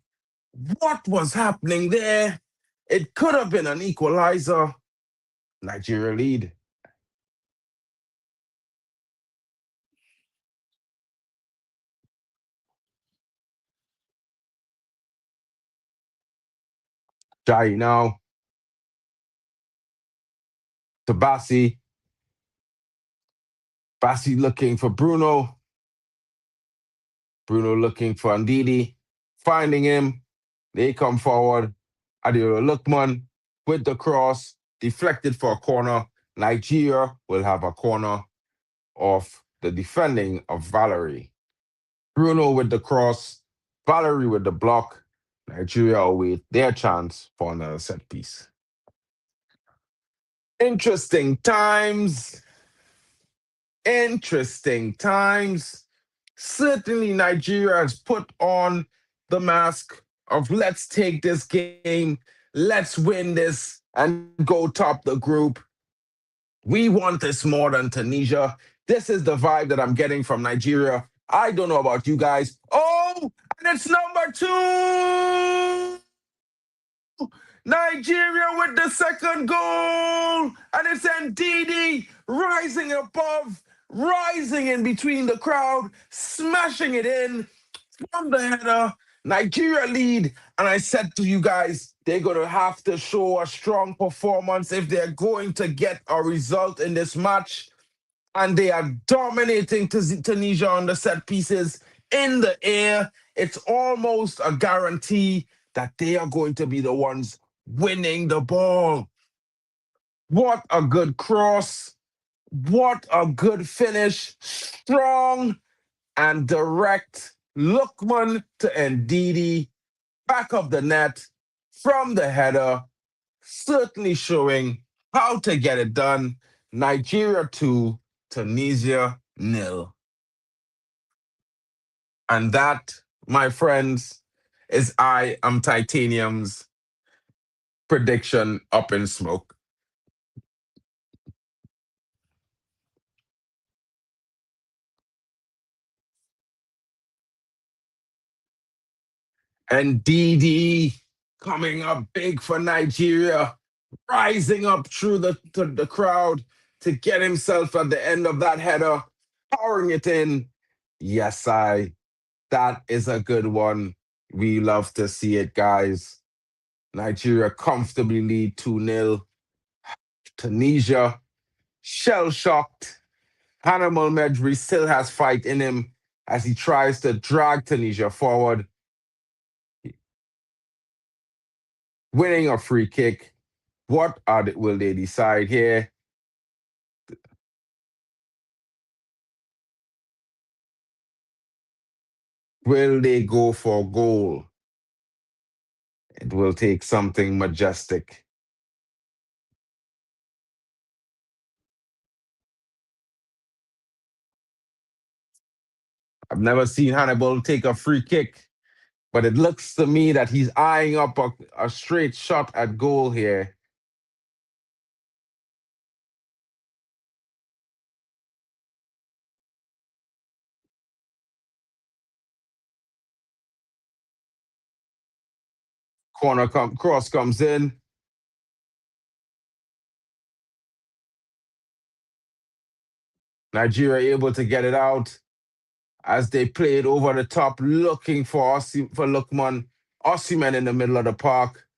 What was happening there? It could have been an equalizer. Nigeria lead. Jai now to Bassi. Bassi looking for Bruno. Bruno looking for Ndidi. Finding him. They come forward. Admiral Lookman with the cross. Deflected for a corner. Nigeria will have a corner off the defending of Valerie. Bruno with the cross. Valerie with the block. Nigeria await their chance for another set piece. Interesting times. Certainly, Nigeria has put on the mask of let's take this game, let's win this, and go top the group. We want this more than Tunisia. This is the vibe that I'm getting from Nigeria. I don't know about you guys. Oh, and it's number 2. Nigeria with the second goal. And it's Ndidi rising above, rising in between the crowd, smashing it in from the header. Nigeria lead. And I said to you guys, they're going to have to show a strong performance if they're going to get a result in this match. And they are dominating Tunisia on the set pieces in the air. It's almost a guarantee that they are going to be the ones winning the ball. What a good cross. What a good finish. Strong and direct. Lookman to Ndidi. Back of the net from the header. Certainly showing how to get it done. Nigeria 2, Tunisia 0. And that, my friends, is I Am Titanium's prediction up in smoke. And DD coming up big for Nigeria, rising up through the crowd to get himself at the end of that header, powering it in. Yes, that is a good one. We love to see it, guys. Nigeria comfortably lead 2-0. Tunisia Shell-shocked, Hannibal Medri still has fight in him as he tries to drag Tunisia forward, winning a free kick. Will they decide here? Will they go for goal? It will take something majestic. I've never seen Hannibal take a free kick, but it looks to me that he's eyeing up a straight shot at goal here. Cross comes in. Nigeria able to get it out as they played over the top, looking for Lookman. Osimhen in the middle of the park.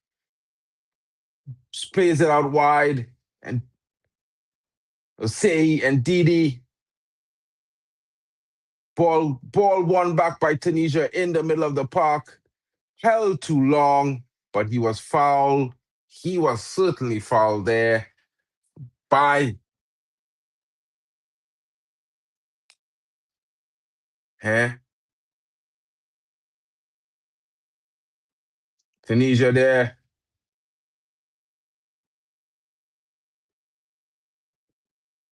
Just plays it out wide, and Say and Didi. Ball won back by Tunisia in the middle of the park. Held too long, but he was fouled. He was certainly fouled there by Tunisia there.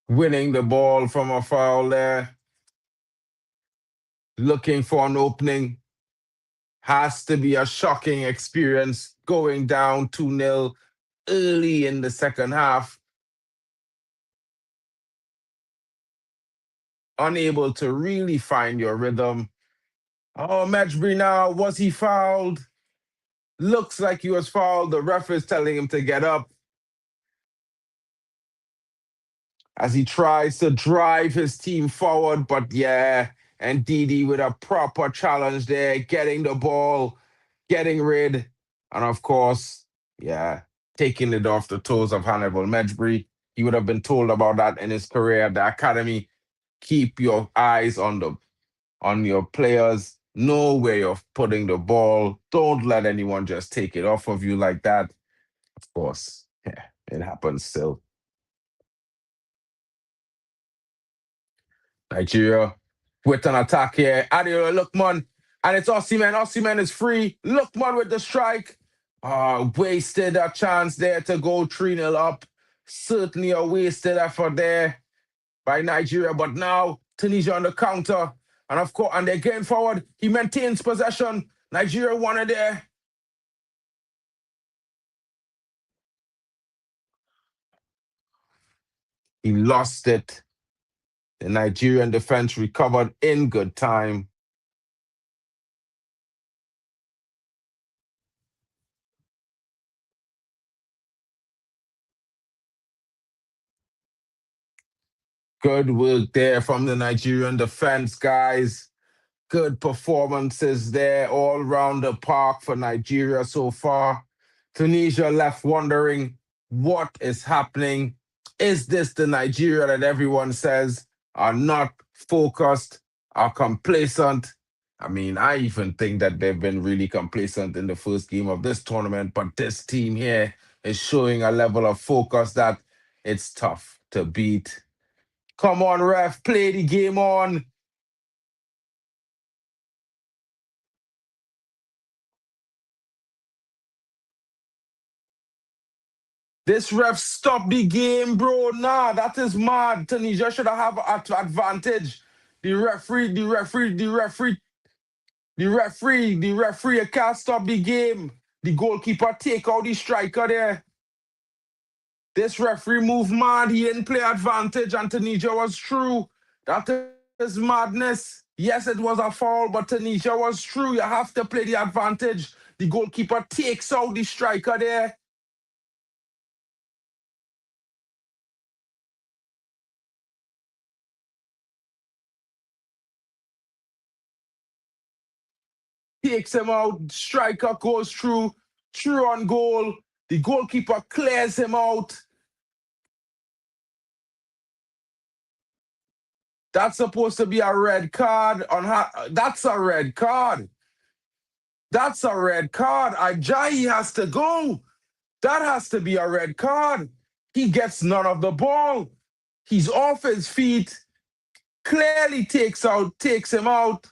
Winning the ball from a foul there. Looking for an opening. Has to be a shocking experience going down 2-0 early in the second half. Unable to really find your rhythm. Oh, Medri now, was he fouled? Looks like he was fouled. The ref is telling him to get up as he tries to drive his team forward. But yeah, and Didi with a proper challenge there, getting the ball, getting rid, and of course, yeah, taking it off the toes of Hannibal Medri. He would have been told about that in his career at the academy. Keep your eyes on your players. Know where you're putting the ball. Don't let anyone just take it off of you like that. Of course, yeah, it happens still. Nigeria with an attack here. Admiral Lookman. And it's Osimhen. Osimhen is free. Lookman with the strike. Wasted a chance there to go 3-0 up. Certainly a wasted effort there by Nigeria. But now Tunisia on the counter. And of course, and they're getting forward. He maintains possession. Nigeria won it there. He lost it. The Nigerian defense recovered in good time. Good work there from the Nigerian defense, guys. Good performances there all around the park for Nigeria so far. Tunisia left wondering what is happening. Is this the Nigeria that everyone says are not focused, are complacent? I mean, I even think that they've been really complacent in the first game of this tournament, but this team here is showing a level of focus that it's tough to beat. Come on, ref, play the game on. This ref stopped the game, bro. Nah, that is mad. Tunisia should have an advantage. The referee can't stop the game. The goalkeeper take out the striker there. This referee moved mad. He didn't play advantage, and Tunisia was true. That is madness. Yes, it was a foul, but Tunisia was true. You have to play the advantage. The goalkeeper takes out the striker there. Takes him out. Striker goes through on goal. The goalkeeper clears him out. That's supposed to be a red card on her. That's a red card. That's a red card. Ajayi has to go. That has to be a red card. He gets none of the ball. He's off his feet. Clearly takes him out.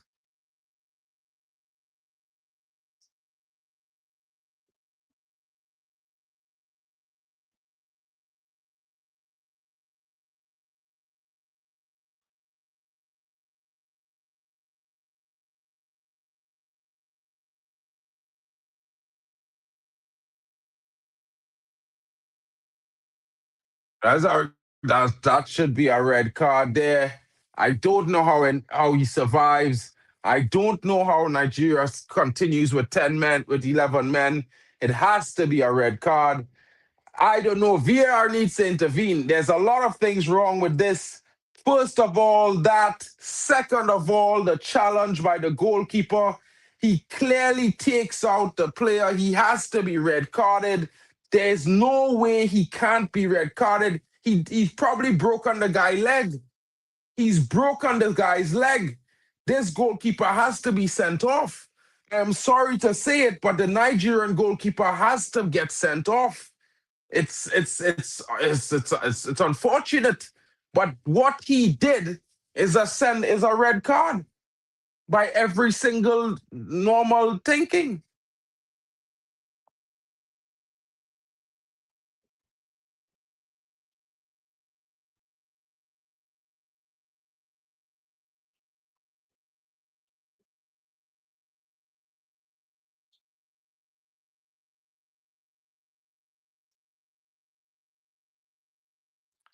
That should be a red card there. I don't know how he survives. I don't know how Nigeria continues with 10 men, with 11 men. It has to be a red card. I don't know. VAR needs to intervene. There's a lot of things wrong with this. First of all, that. Second of all, the challenge by the goalkeeper. He clearly takes out the player. He has to be red carded. There's no way he can't be red carded. He's probably broken the guy's leg. He's broken the guy's leg. This goalkeeper has to be sent off. I'm sorry to say it, but the Nigerian goalkeeper has to get sent off. It's unfortunate, but what he did is a red card by every single normal thinking.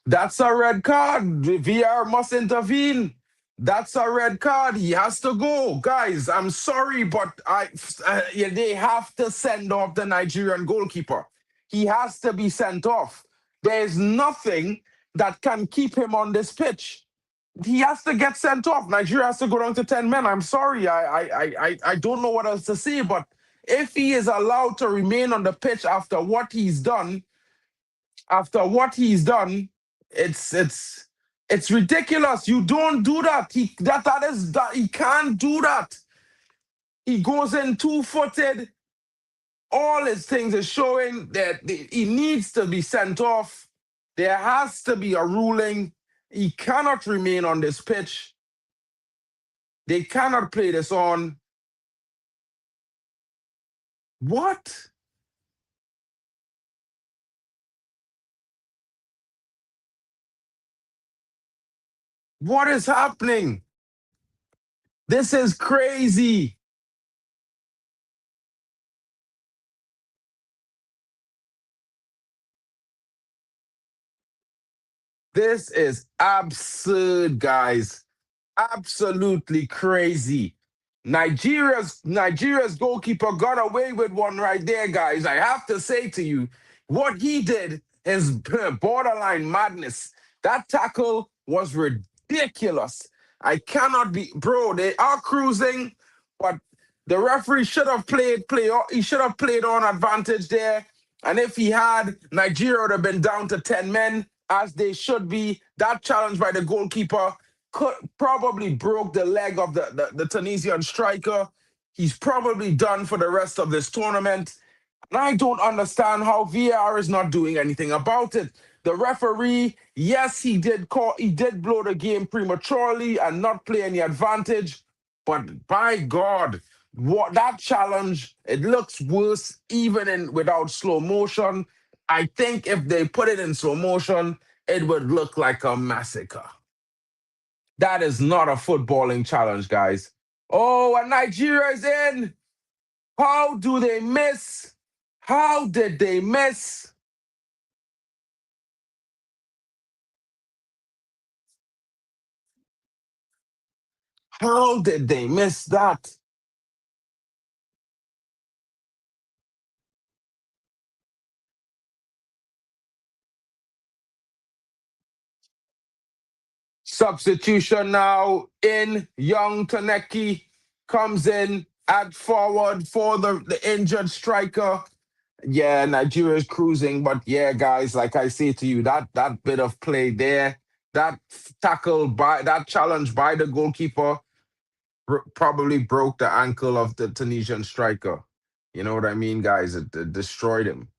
That's a red card. VR must intervene. That's a red card. He has to go, guys. I'm sorry, but they have to send off the Nigerian goalkeeper. He has to be sent off. There's nothing that can keep him on this pitch. He has to get sent off. Nigeria has to go down to 10 men. I'm sorry. I don't know what else to say, but if he is allowed to remain on the pitch after what he's done, it's ridiculous. You don't do that. He can't do that. He goes in two-footed. All his things is showing that he needs to be sent off. There has to be a ruling. He cannot remain on this pitch. They cannot play this on. What? What is happening? This is crazy. This is absurd, guys. Absolutely crazy. Nigeria's goalkeeper got away with one right there, guys. I have to say to you, what he did is borderline madness. That tackle was ridiculous. I cannot be, bro. They are cruising, but the referee should have he should have played on advantage there. And if he had, Nigeria would have been down to 10 men, as they should be. That challenge by the goalkeeper probably broke the leg of the Tunisian striker. He's probably done for the rest of this tournament. And I don't understand how VAR is not doing anything about it. The referee, yes, he did blow the game prematurely and not play any advantage. But by God, what that challenge, it looks worse even without slow motion. I think if they put it in slow motion, it would look like a massacre. That is not a footballing challenge, guys. Oh, and Nigeria is in. How do they miss? How did they miss? How did they miss that? Substitution now in. Young Taneki comes in at forward for the injured striker. Yeah, Nigeria is cruising, but yeah, guys, like I say to you, that bit of play there, that that challenge by the goalkeeper probably broke the ankle of the Tunisian striker. You know what I mean, guys? It destroyed him.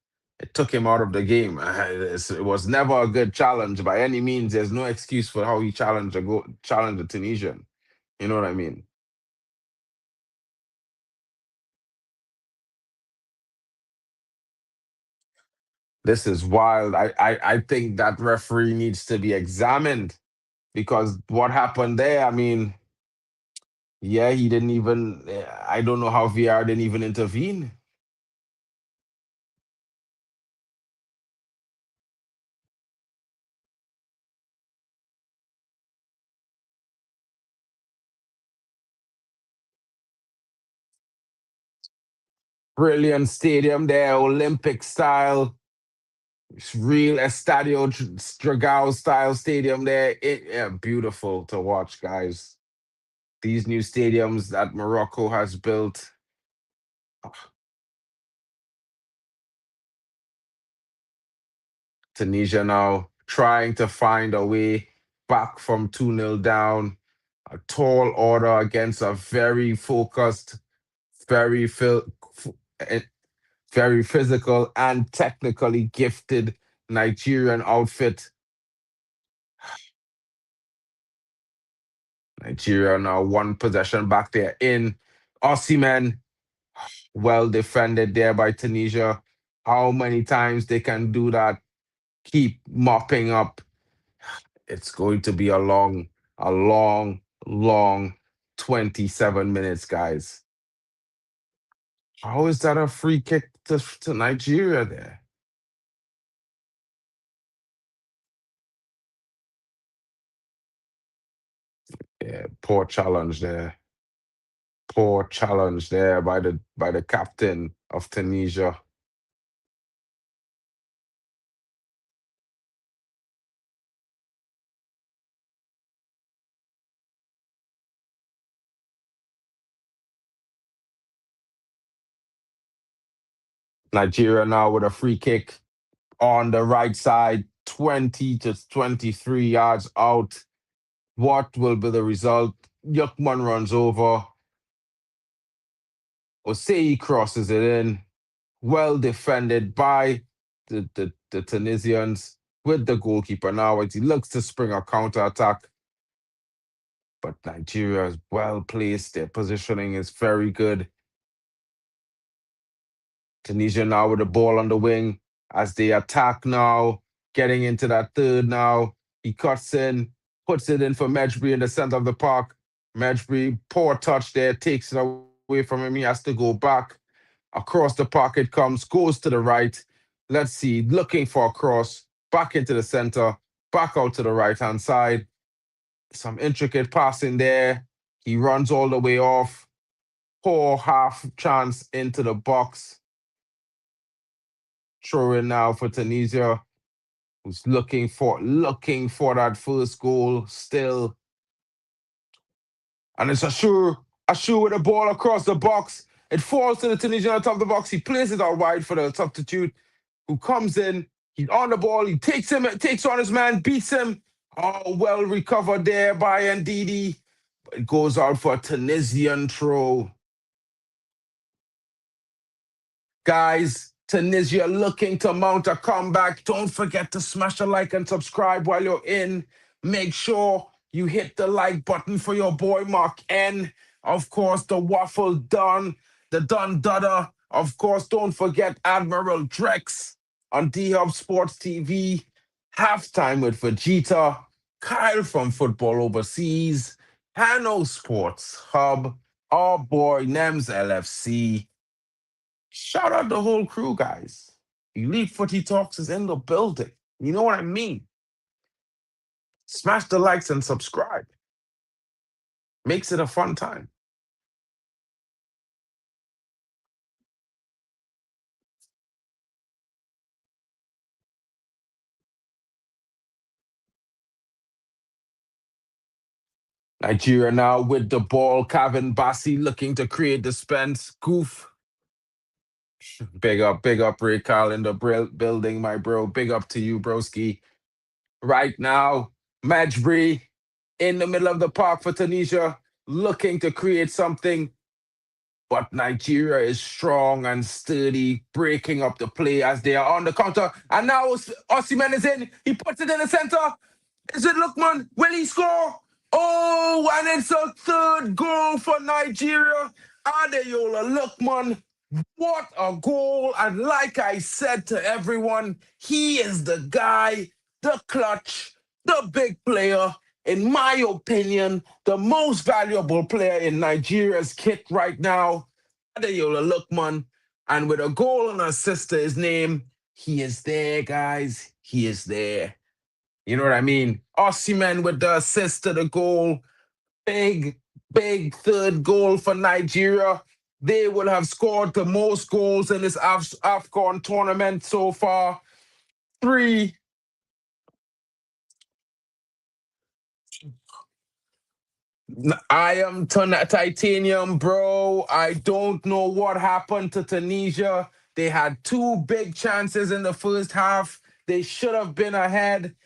It took him out of the game. It was never a good challenge by any means. There's no excuse for how he challenged the Tunisian. You know what I mean? This is wild. I think that referee needs to be examined because what happened there, I mean, yeah, he didn't even, I don't know how VR didn't even intervene. Brilliant stadium there, Olympic style. It's real Estadio Dragao style stadium there. Yeah, beautiful to watch, guys. These new stadiums that Morocco has built. Tunisia now trying to find a way back from 2-0 down. A tall order against a very focused, very eh, very physical and technically gifted Nigerian outfit. Nigeria now one possession back there in Osimhen. Well defended there by Tunisia. How many times they can do that? Keep mopping up. It's going to be a long 27 minutes, guys. How is that a free kick to Nigeria there? Yeah, poor challenge there. Poor challenge there by the captain of Tunisia. Nigeria now with a free kick on the right side, 20 to 23 yards out. What will be the result? Lookman runs over. Osei crosses it in. Well defended by the Tunisians with the goalkeeper now as he looks to spring a counter attack. But Nigeria is well placed. Their positioning is very good. Tunisia now with the ball on the wing as they attack now, getting into that third now. He cuts in, puts it in for Mejbri in the center of the park. Mejbri, poor touch there, takes it away from him. He has to go back. Across the park it comes, goes to the right. Let's see, looking for a cross, back into the center, back out to the right-hand side. Some intricate passing there. He runs all the way off. Poor half chance into the box. Throw in now for Tunisia, who's looking for that first goal still. And it's Ashur with the ball across the box. It falls to the Tunisian on top of the box. He plays it out wide for the substitute, who comes in. He's on the ball. He takes on his man, beats him. Oh, well recovered there by Ndidi. It goes out for a Tunisian throw. Guys, Tunisia looking to mount a comeback. Don't forget to smash a like and subscribe while you're in. Make sure you hit the like button for your boy Mark N. Of course, the Waffle Don, the Don Dudder. Of course, don't forget Admiral Drex on D-Hub Sports TV. Halftime with Vegeta. Kyle from Football Overseas. Hanno Sports Hub. Our boy Nems LFC. Shout out the whole crew, guys. Elite Footy Talks is in the building. You know what I mean? Smash the likes and subscribe. Makes it a fun time. Nigeria now with the ball. Kevin Bassi looking to create dispense. Goof. Big up, Ray Carl in the building, my bro. Big up to you, broski. Right now, Majbri in the middle of the park for Tunisia, looking to create something. But Nigeria is strong and sturdy, breaking up the play as they are on the counter. And now Osimhen is in. He puts it in the center. Is it Lookman? Will he score? Oh, and it's a third goal for Nigeria. Adeola Lookman. What a goal. And like I said to everyone, he is the guy, the clutch, the big player. In my opinion, the most valuable player in Nigeria's kit right now. Adeola Lookman. And with a goal and assist to his name, he is there, guys. He is there. You know what I mean? Osimhen with the assist to the goal. Big, big third goal for Nigeria. They will have scored the most goals in this AFCON tournament so far. 3. I am titanium, bro. I don't know what happened to Tunisia. They had 2 big chances in the first half. They should have been ahead.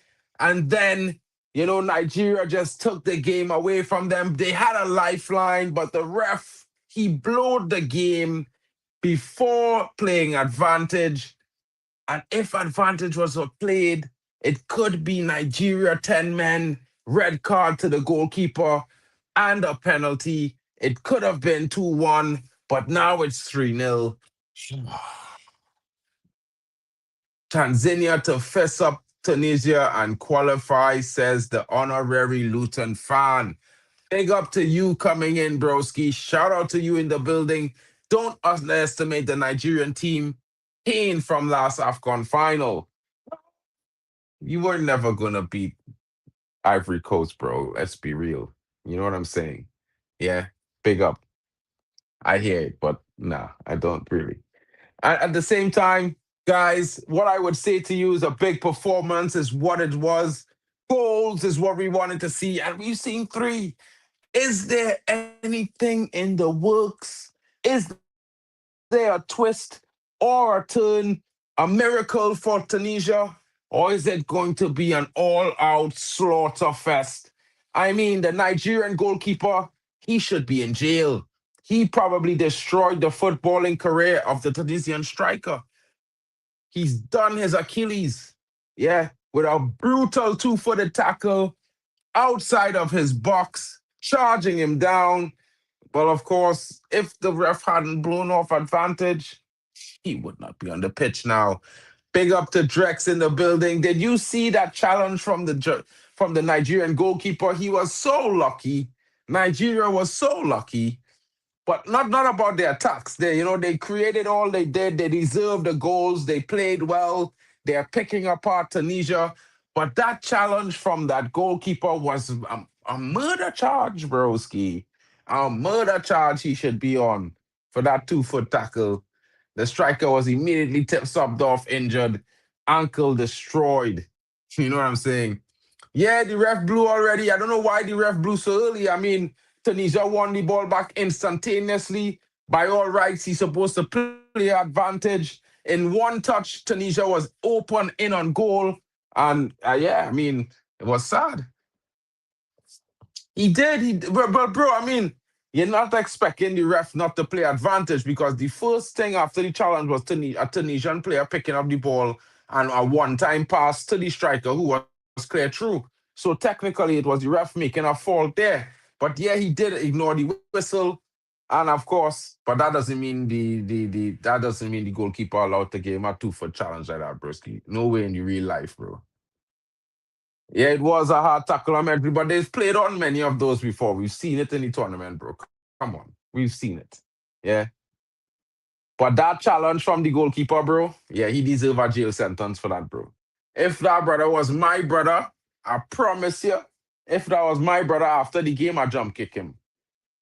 And then, Nigeria just took the game away from them. They had a lifeline, but the ref, he blowed the game before playing advantage. And if advantage was played, it could be Nigeria 10 men, red card to the goalkeeper, and a penalty. It could have been 2-1, but now it's 3-0. Tanzania to fess up Tunisia and qualify, says the honorary Luton fan. Big up to you coming in, broski. Shout out to you in the building. Don't underestimate the Nigerian team pain from last AFCON final. You were never going to beat Ivory Coast, bro. Let's be real. You know what I'm saying? Yeah, big up. I hear it, but nah, I don't really. And at the same time, guys, what I would say to you is a big performance is what it was. Goals is what we wanted to see, and we've seen 3. Is there anything in the works? Is there a twist or a turn, a miracle for Tunisia? Or is it going to be an all-out slaughter fest? I mean, the Nigerian goalkeeper, he should be in jail. He probably destroyed the footballing career of the Tunisian striker. He's done his Achilles, yeah, with a brutal 2-footed tackle outside of his box, charging him down. Well, of course, if the ref hadn't blown off advantage, he would not be on the pitch now. Big up to Drex in the building. Did you see that challenge from the Nigerian goalkeeper? He was so lucky. Nigeria was so lucky. But not about the attacks. They created all they did. They deserved the goals. They played well. They're picking apart Tunisia. But that challenge from that goalkeeper was a murder charge, broski. A murder charge he should be on for that 2-foot tackle. The striker was immediately subbed off, injured, ankle destroyed. You know what I'm saying? Yeah, the ref blew already. I don't know why the ref blew so early. I mean, Tunisia won the ball back instantaneously. By all rights, he's supposed to play advantage. In one touch, Tunisia was open in on goal. And it was sad. He did. But bro, I mean, you're not expecting the ref not to play advantage because the first thing after the challenge was a Tunisian player picking up the ball and a one-time pass to the striker who was clear through. So technically, it was the ref making a fault there. But yeah, he did ignore the whistle, and of course, but that doesn't mean the goalkeeper allowed to give him a 2-foot challenge like that, broski. No way in the real life, bro. Yeah, it was a hard tackle on everybody, but they've played on many of those before. We've seen it in the tournament, bro. Come on, we've seen it. Yeah. But that challenge from the goalkeeper, bro, yeah, he deserves a jail sentence for that, bro. If that brother was my brother, I promise you, if that was my brother after the game, I jump kick him.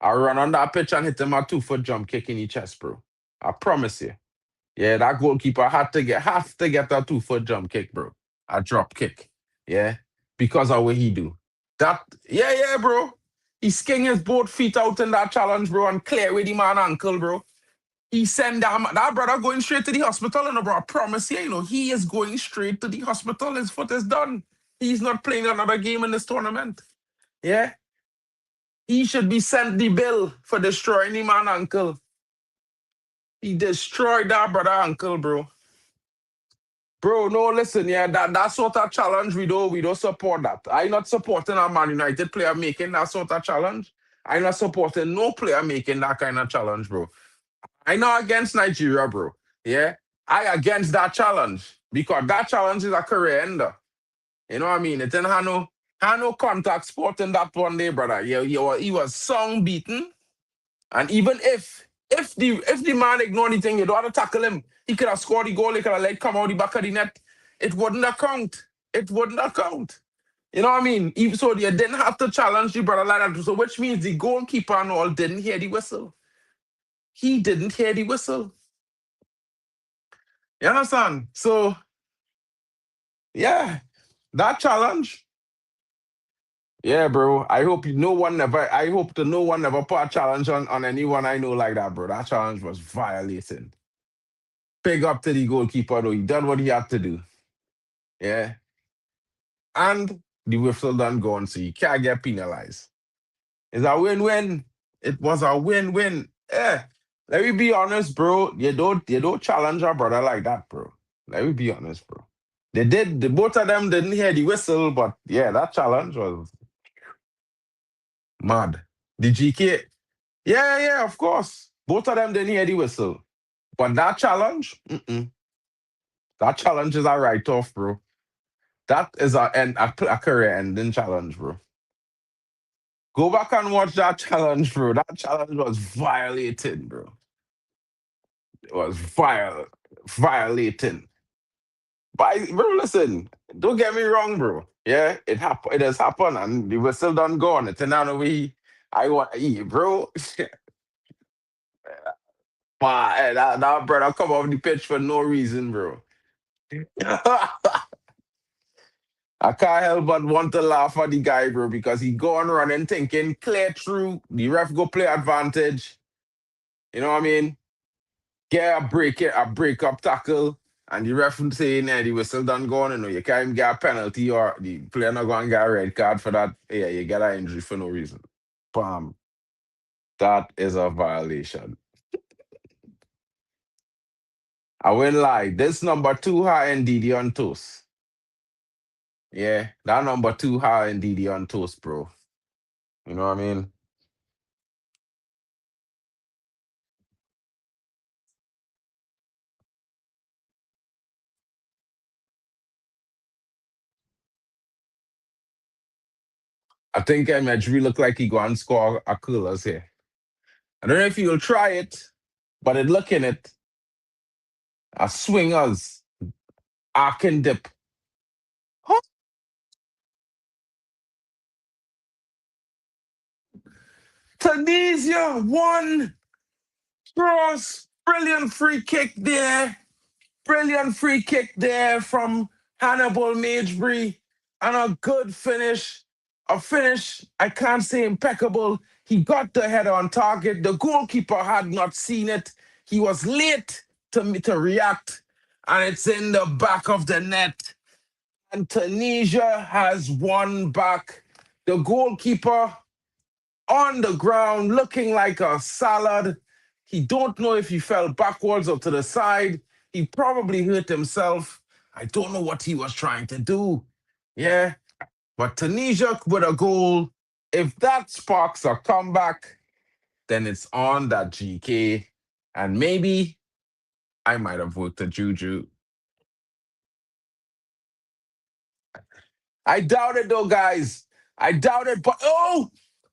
I run on that pitch and hit him a 2-foot jump kick in the chest, bro. I promise you. Yeah, that goalkeeper have to get that 2-foot jump kick, bro. A drop kick. Yeah. Because of what he do. Yeah, bro. He sking his both feet out in that challenge, bro, and clear with him man ankle, bro. He send that brother going straight to the hospital, and bro, I promise you, he is going straight to the hospital. His foot is done. He's not playing another game in this tournament. Yeah? He should be sent the bill for destroying him and uncle. He destroyed that brother uncle, bro. Bro, no, listen, yeah, that sort of challenge, we don't support that. I not supporting a Man United player making that sort of challenge. I not supporting no player making that kind of challenge, bro. I not against Nigeria, bro. Yeah? I against that challenge. Because that challenge is a career ender. You know what I mean? It's in Hanno contact sport in that one day, brother. Yeah, he was song beaten. And even if the man ignored anything, you don't have to tackle him. He could have scored the goal, he could have let come out the back of the net. It wouldn't account. It wouldn't account. You know what I mean? Even so, you didn't have to challenge the brother like that. So which means the goalkeeper and all didn't hear the whistle. He didn't hear the whistle. You understand? So yeah, that challenge. Yeah, bro. I hope no one never put a challenge on anyone I know like that, bro. That challenge was violating. Big up to the goalkeeper though. He done what he had to do. Yeah. And the whistle done gone, so you can't get penalized. It's a win-win. It was a win-win. Yeah. Let me be honest, bro. You don't challenge a brother like that, bro. Let me be honest, bro. Both of them didn't hear the whistle, but yeah, that challenge was mad. The GK, yeah, of course. Both of them didn't hear the whistle. But that challenge, that challenge is a write-off, bro. That is a career-ending challenge, bro. Go back and watch that challenge, bro. That challenge was violated, bro. It was violating. But bro, listen, don't get me wrong, bro. Yeah, it has happened, and we were still done gone. It's another way. I want to eat, bro. But that brother come off the pitch for no reason, bro. I can't help but want to laugh at the guy, bro, because he go on running thinking clear through, the ref go play advantage. You know what I mean? Get a break up tackle, and the ref saying the whistle done gone, you can't even get a penalty or the player not going to get a red card for that. Yeah, you get an injury for no reason. Bam. That is a violation. I won't lie. This number 2 high indeed on toast. Yeah, that number 2 high indeed on toast, bro. You know what I mean? I think Medri look like he go and score a coolers here. I don't know if he'll try it, but it looking it. A swingers. Arc and dip. Huh? Tunisia won. Cross. Brilliant free kick there. Brilliant free kick there from Hannibal Magebury. And a good finish. A finish, I can't say impeccable. He got the header on target. The goalkeeper had not seen it. He was late to react. And it's in the back of the net. And Tunisia has won back. The goalkeeper on the ground looking like a salad. He don't know if he fell backwards or to the side. He probably hurt himself. I don't know what he was trying to do. Yeah. But Tunisia with a goal, if that sparks a comeback, then it's on that GK. And maybe I might have worked a juju. I doubt it though, guys. I doubt it. But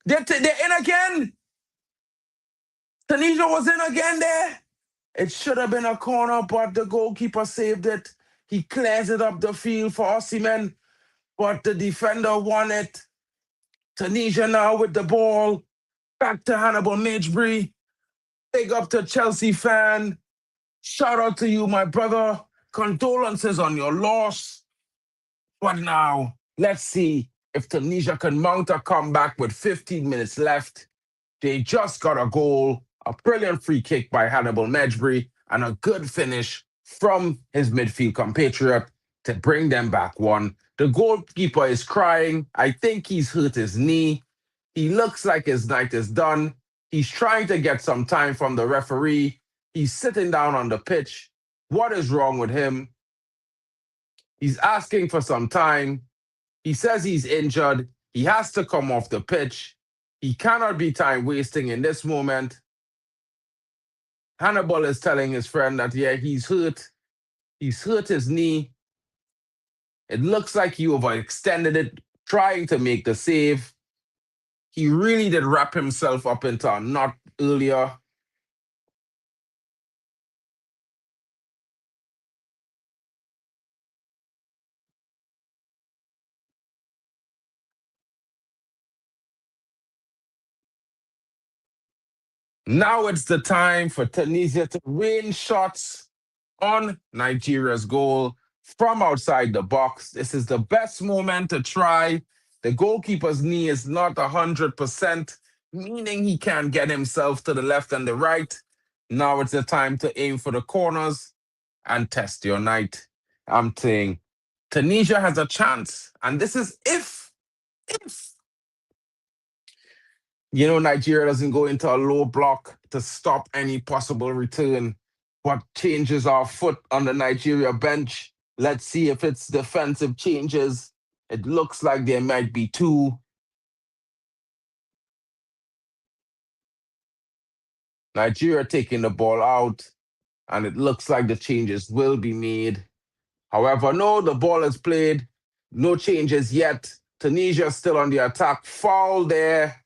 they're in again. Tunisia was in again there. It should have been a corner, but the goalkeeper saved it. He clears it up the field for Osimhen, but the defender won it. Tunisia now with the ball. Back to Hannibal Magebury. Big up to Chelsea fan. Shout out to you, my brother. Condolences on your loss. But now, let's see if Tunisia can mount a comeback with 15 minutes left. They just got a goal, a brilliant free kick by Hannibal Magebury, and a good finish from his midfield compatriot to bring them back 1. The goalkeeper is crying. I think he's hurt his knee. He looks like his night is done. He's trying to get some time from the referee. He's sitting down on the pitch. What is wrong with him? He's asking for some time. He says he's injured. He has to come off the pitch. He cannot be time wasting in this moment. Hannibal is telling his friend that, yeah, he's hurt. He's hurt his knee. It looks like he overextended it, trying to make the save. He really did wrap himself up into a knot earlier. Now it's the time for Tunisia to rain shots on Nigeria's goal from outside the box. This is the best moment to try. The goalkeeper's knee is not 100%, meaning he can't get himself to the left and the right. Now it's the time to aim for the corners and test your night. I'm saying Tunisia has a chance, and this is if Nigeria doesn't go into a low block to stop any possible return, but changes our foot on the Nigeria bench. Let's see if it's defensive changes. It looks like there might be two. Nigeria taking the ball out, and it looks like the changes will be made. However, no, the ball is played. No changes yet. Tunisia still on the attack. Foul there.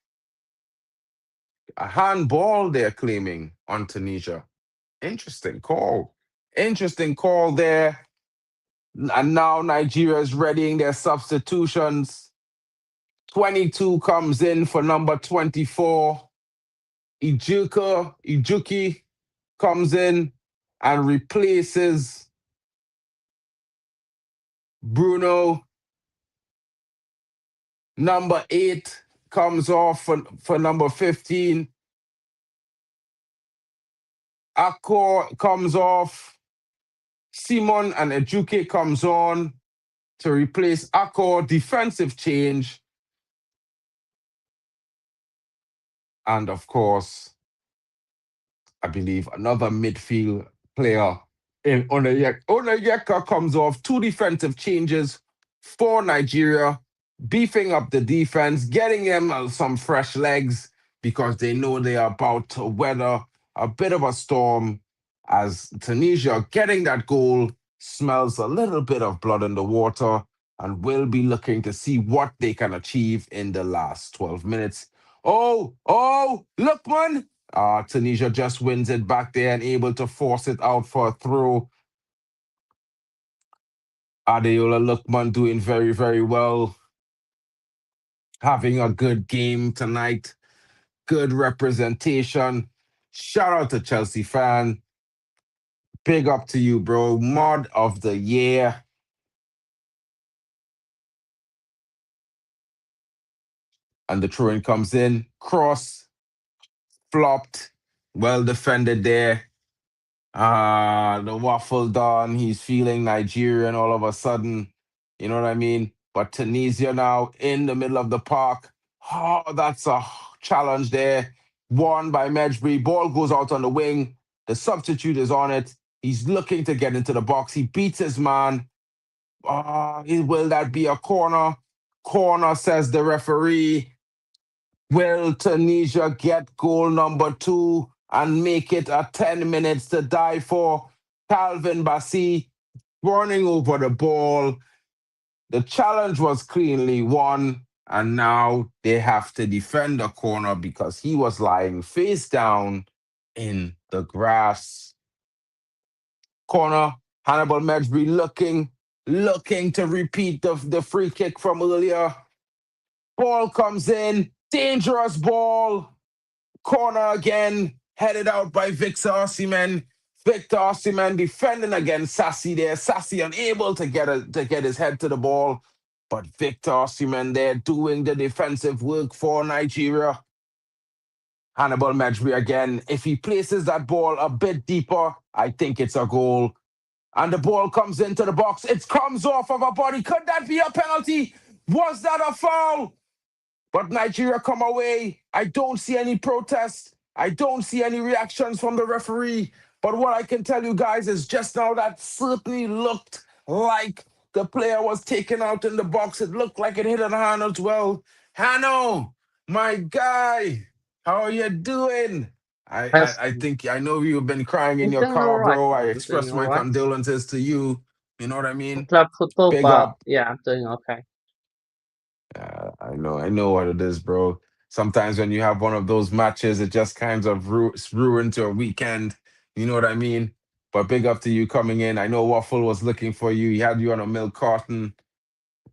A handball they're claiming on Tunisia. Interesting call. Interesting call there. And now Nigeria is readying their substitutions. 22 comes in for number 24. Ijuki comes in and replaces Bruno. Number 8 comes off for number 15. Akor comes off. Simon and Ejuke comes on to replace Akor. Defensive change. And of course, I believe another midfield player in Onayeka. Onayeka comes off. 2 defensive changes for Nigeria, beefing up the defense, getting them some fresh legs because they know they are about to weather a bit of a storm, as Tunisia getting that goal smells a little bit of blood in the water and will be looking to see what they can achieve in the last 12 minutes. Oh, Lookman! Tunisia just wins it back there and able to force it out for a throw. Adeola Lookman doing very, very well. Having a good game tonight. Good representation. Shout out to Chelsea fan. Big up to you, bro. Mod of the year. And the throw-in comes in. Cross. Flopped. Well defended there. The waffle done. He's feeling Nigerian all of a sudden. You know what I mean? But Tunisia now in the middle of the park. Oh, that's a challenge there. Won by Mejbri. Ball goes out on the wing. The substitute is on it. He's looking to get into the box. He beats his man. Will that be a corner? Corner, says the referee. Will Tunisia get goal number 2 and make it a 10 minutes to die for? Calvin Bassi running over the ball. The challenge was cleanly won, and now they have to defend the corner because he was lying face down in the grass. Corner, Hannibal Mejbri looking to repeat the free kick from earlier. Ball comes in, dangerous ball. Corner again, headed out by Victor Osimhen. Victor Osimhen defending against Sassy there. Sassy unable to get his head to the ball. But Victor Osimhen there doing the defensive work for Nigeria. Hannibal Mejbri again. If he places that ball a bit deeper, I think it's a goal. And the ball comes into the box. It comes off of a body. Could that be a penalty? Was that a foul? But Nigeria come away. I don't see any protests. I don't see any reactions from the referee. But what I can tell you guys is just now that certainly looked like the player was taken out in the box. It looked like it hit an hand as well. Hanno, my guy, how are you doing? I Preston. think I know you've been crying in I'm your doing all car, right, bro. I man. I'm doing express all my right. condolences to you. You know what I mean? Club football, Big but up. yeah, I'm doing okay. I know what it is, bro. Sometimes when you have one of those matches, it just kind of ruins your weekend. You know what I mean? But big up to you coming in. I know Waffle was looking for you. He had you on a milk carton,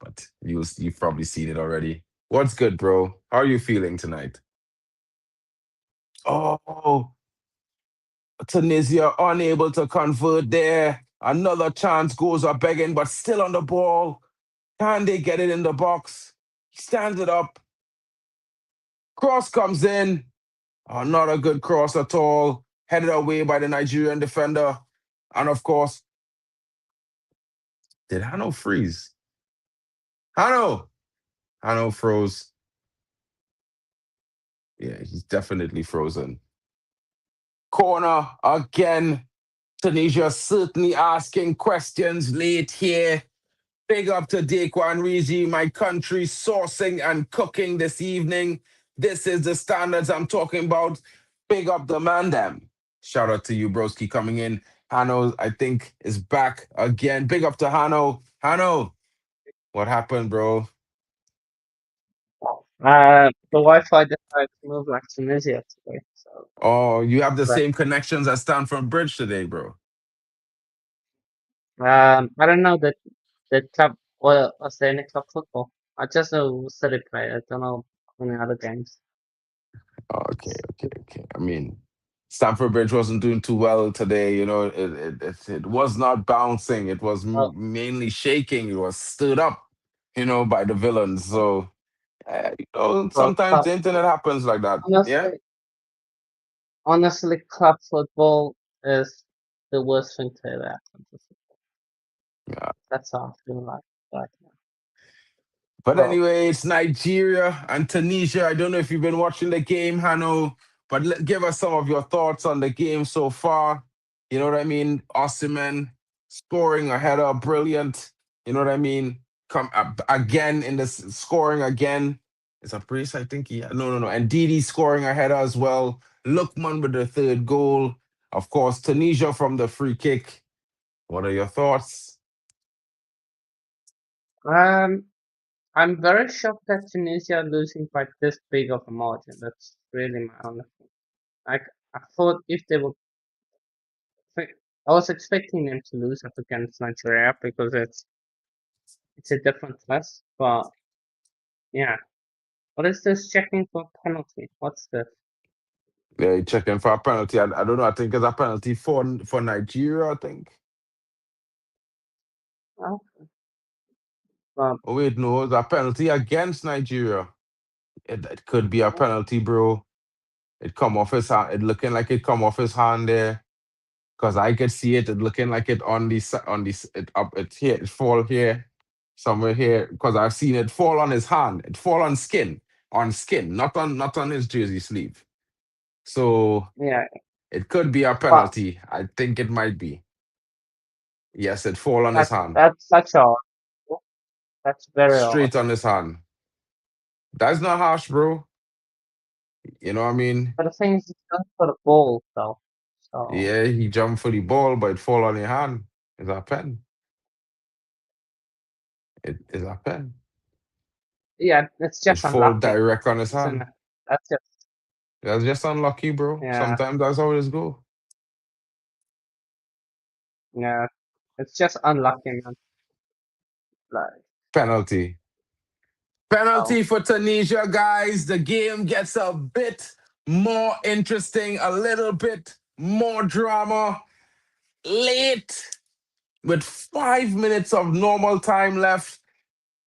but you've probably seen it already. What's good, bro? How are you feeling tonight? Oh, Tunisia unable to convert there. Another chance goes up begging, but still on the ball. Can they get it in the box? He stands it up. Cross comes in. Not a good cross at all. Headed away by the Nigerian defender. And of course, did Hanno freeze? Hanno! Hanno froze. Yeah, he's definitely frozen. Corner again. Tunisia certainly asking questions late here. Big up to Daquan Rigi, my country sourcing and cooking this evening. This is the standards I'm talking about. Big up the man, them. Shout out to you, broski, coming in. Hanno, I think, is back again. Big up to Hanno. Hanno, what happened, bro? The Wi-Fi decided to move like Tunisia today, so Oh, you have the but same connections as Stanford Bridge today, bro. I don't know that the club or was there any club football. I just know City play. I don't know any other games. Okay. I mean, Stamford Bridge wasn't doing too well today. You know, it was not bouncing. It was Well, mainly shaking. It was stood up, by the villains. So, sometimes club the internet happens like that. Yeah. honestly, honestly, club football is the worst thing to ever happen to football. Yeah. That's how I feel like right now. But Well, anyway, it's Nigeria and Tunisia. I don't know if you've been watching the game, Hanno, but give us some of your thoughts on the game so far. You know what I mean? Osimhen scoring a header, brilliant. You know what I mean? Come up again in this scoring again. It's a brace, I think. No. And Didi scoring a header as well. Lookman with the third goal. Of course, Tunisia from the free kick. What are your thoughts? um, I'm very shocked that Tunisia are losing by this big of a margin. That's really my honest. Like I thought if they would, I was expecting them to lose up against Nigeria because it's a different class. But yeah, what is this checking for penalty? What's this? Yeah, checking for a penalty. I don't know. I think it's a penalty for Nigeria, I think. Oh, but Oh, wait, no, it's a penalty against Nigeria. It could be a penalty, bro. It come off his hand. It looking like it come off his hand there. Cause I could see it. It looking like it on it up. It here. It fall here, somewhere here. Cause I've seen it fall on his hand. It fall on skin, not on his jersey sleeve. So yeah, it could be a but penalty. I think it might be. Yes, it fall on his that hand. that's such a that's very odd. Straight on his hand. That's not harsh, bro. You know what I mean? But the thing is, it's not for the ball though. So Yeah, he jumped for the ball, but it fall on your hand. It's a pen. It is a pen. yeah, it's It just fall unlucky, direct on his isn't hand. it? That's just That's just unlucky, bro. yeah, Sometimes that's how it go. yeah. It's just unlucky, man. Like, Penalty. oh, Penalty for Tunisia, guys. The game gets a bit more interesting, a little bit more drama. Late, with 5 minutes of normal time left,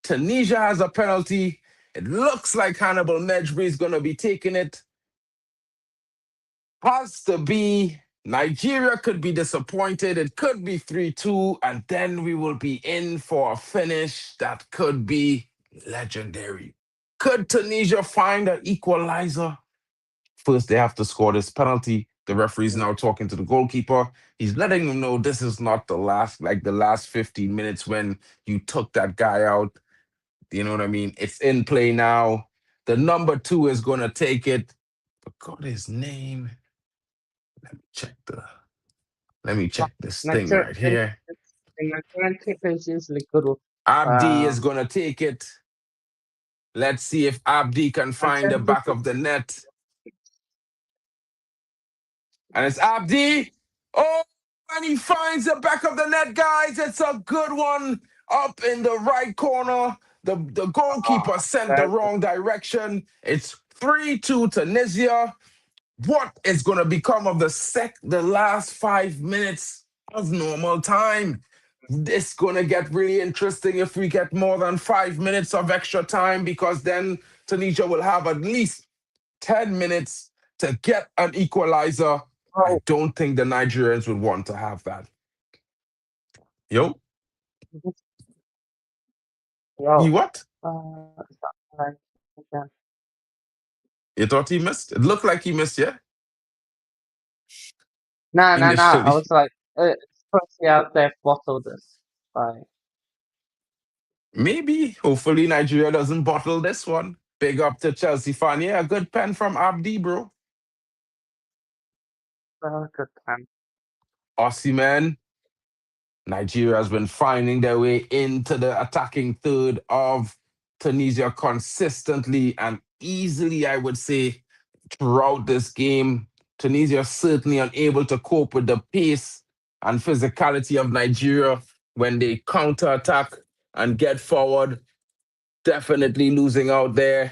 Tunisia has a penalty. It looks like Hannibal Mejbri is going to be taking it. Has to be Nigeria could be disappointed. It could be 3-2, and then we will be in for a finish that could be legendary. Could Tunisia find an equalizer? First, they have to score this penalty. The referee's now talking to the goalkeeper. He's letting them know this is not the last 15 minutes when you took that guy out. You know what I mean? It's in play now. The number 2 is going to take it. Forgot his name. Let me check this thing Natural, right here. natural is usually good with Abdi is going to take it. Let's see if Abdi can find the back of the net. And it's Abdi. Oh, and he finds the back of the net, guys. It's a good one up in the right corner. The goalkeeper sent the wrong direction. It's 3-2 Tunisia. What is going to become of the last 5 minutes of normal time? It's going to get really interesting if we get more than 5 minutes of extra time, because then Tunisia will have at least 10 minutes to get an equalizer. I don't think the Nigerians would want to have that. Yo? He what? You thought he missed? It looked like he missed, yeah? No. I Initially. was like, it's supposed out there bottled this. Like, maybe. Hopefully Nigeria doesn't bottle this one. Big up to Chelsea fan. Yeah, a good pen from Abdi, bro. good time. Osimhen. Nigeria has been finding their way into the attacking third of Tunisia consistently and easily, I would say, throughout this game. Tunisia certainly unable to cope with the pace and physicality of Nigeria when they counter-attack and get forward. Definitely losing out there.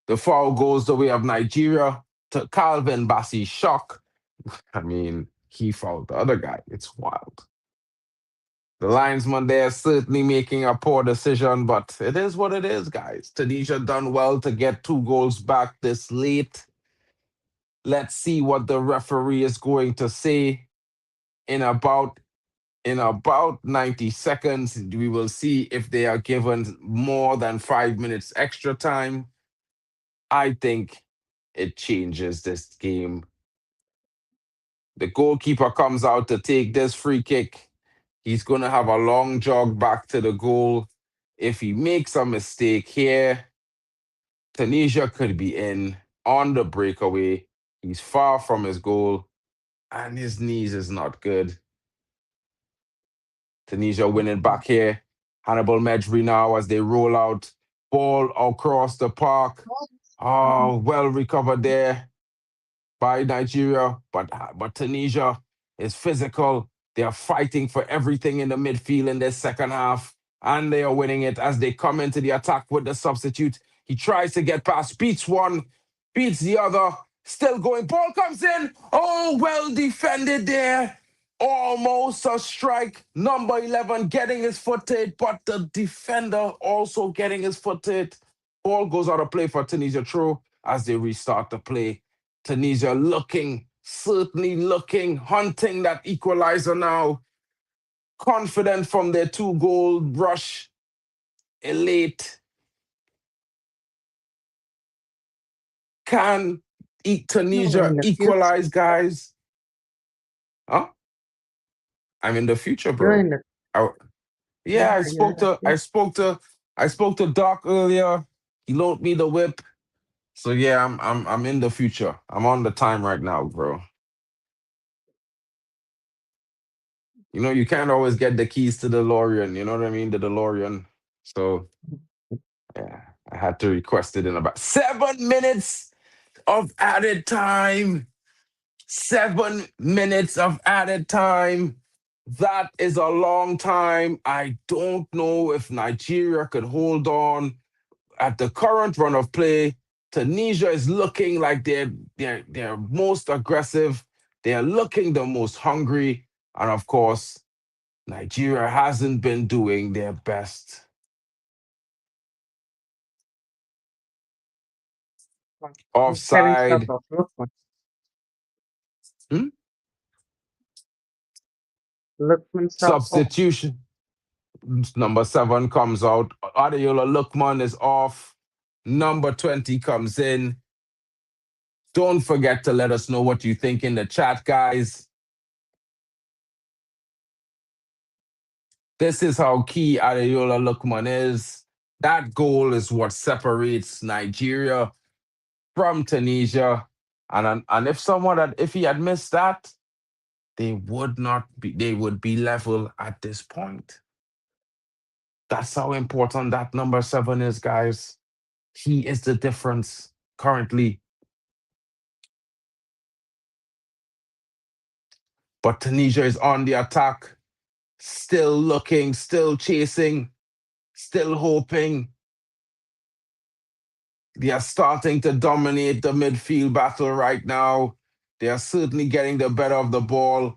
The foul goes the way of Nigeria to Calvin Bassey Shock. I mean, he fouled the other guy. It's wild. The linesman there certainly making a poor decision, but it is what it is, guys. Tunisia done well to get 2 goals back this late. Let's see what the referee is going to say in about 90 seconds. We will see if they are given more than 5 minutes extra time. I think it changes this game. The goalkeeper comes out to take this free kick. He's going to have a long jog back to the goal. If he makes a mistake here, Tunisia could be in on the breakaway. He's far from his goal, and his knees is not good. Tunisia winning back here. Hannibal Mejbri now as they roll out. Ball across the park. Oh, well recovered there by Nigeria, but Tunisia is physical. They are fighting for everything in the midfield in this second half, and they are winning it as they come into the attack with the substitute. He tries to get past, beats one, beats the other, still going. Ball comes in. Oh, well defended there. Almost a strike. Number 11 getting his foot to it, but the defender also getting his foot to it. Ball goes out of play for Tunisia throw as they restart the play. Tunisia certainly looking, hunting that equalizer now. Confident from their 2-goal rush. Elate. Can Tunisia equalize, guys? Huh? I'm in the future, bro. I spoke to Doc earlier. He loaned me the whip. So yeah, I'm in the future. I'm on the time right now, bro. You know, you can't always get the keys to the DeLorean, you know what I mean? The DeLorean. So yeah, I had to request it in about 7 minutes of added time. 7 minutes of added time. That is a long time. I don't know if Nigeria could hold on at the current run of play. Tunisia is looking like they're most aggressive. They're looking the most hungry. And of course, Nigeria hasn't been doing their best. Lookman. He's getting stuck Offside. off. Lookman. Hmm? Lookman stuck off. Substitution. Number 7 comes out. Adeola Lookman is off. Number 20 comes in. Don't forget to let us know what you think in the chat, guys. This is how key Adeola Lookman is. That goal is what separates Nigeria from Tunisia. And if he had missed that, they would be level at this point. That's how important that number 7 is, guys. He is the difference currently. But Tunisia is on the attack, still looking, still chasing, still hoping. They are starting to dominate the midfield battle right now. They are certainly getting the better of the ball.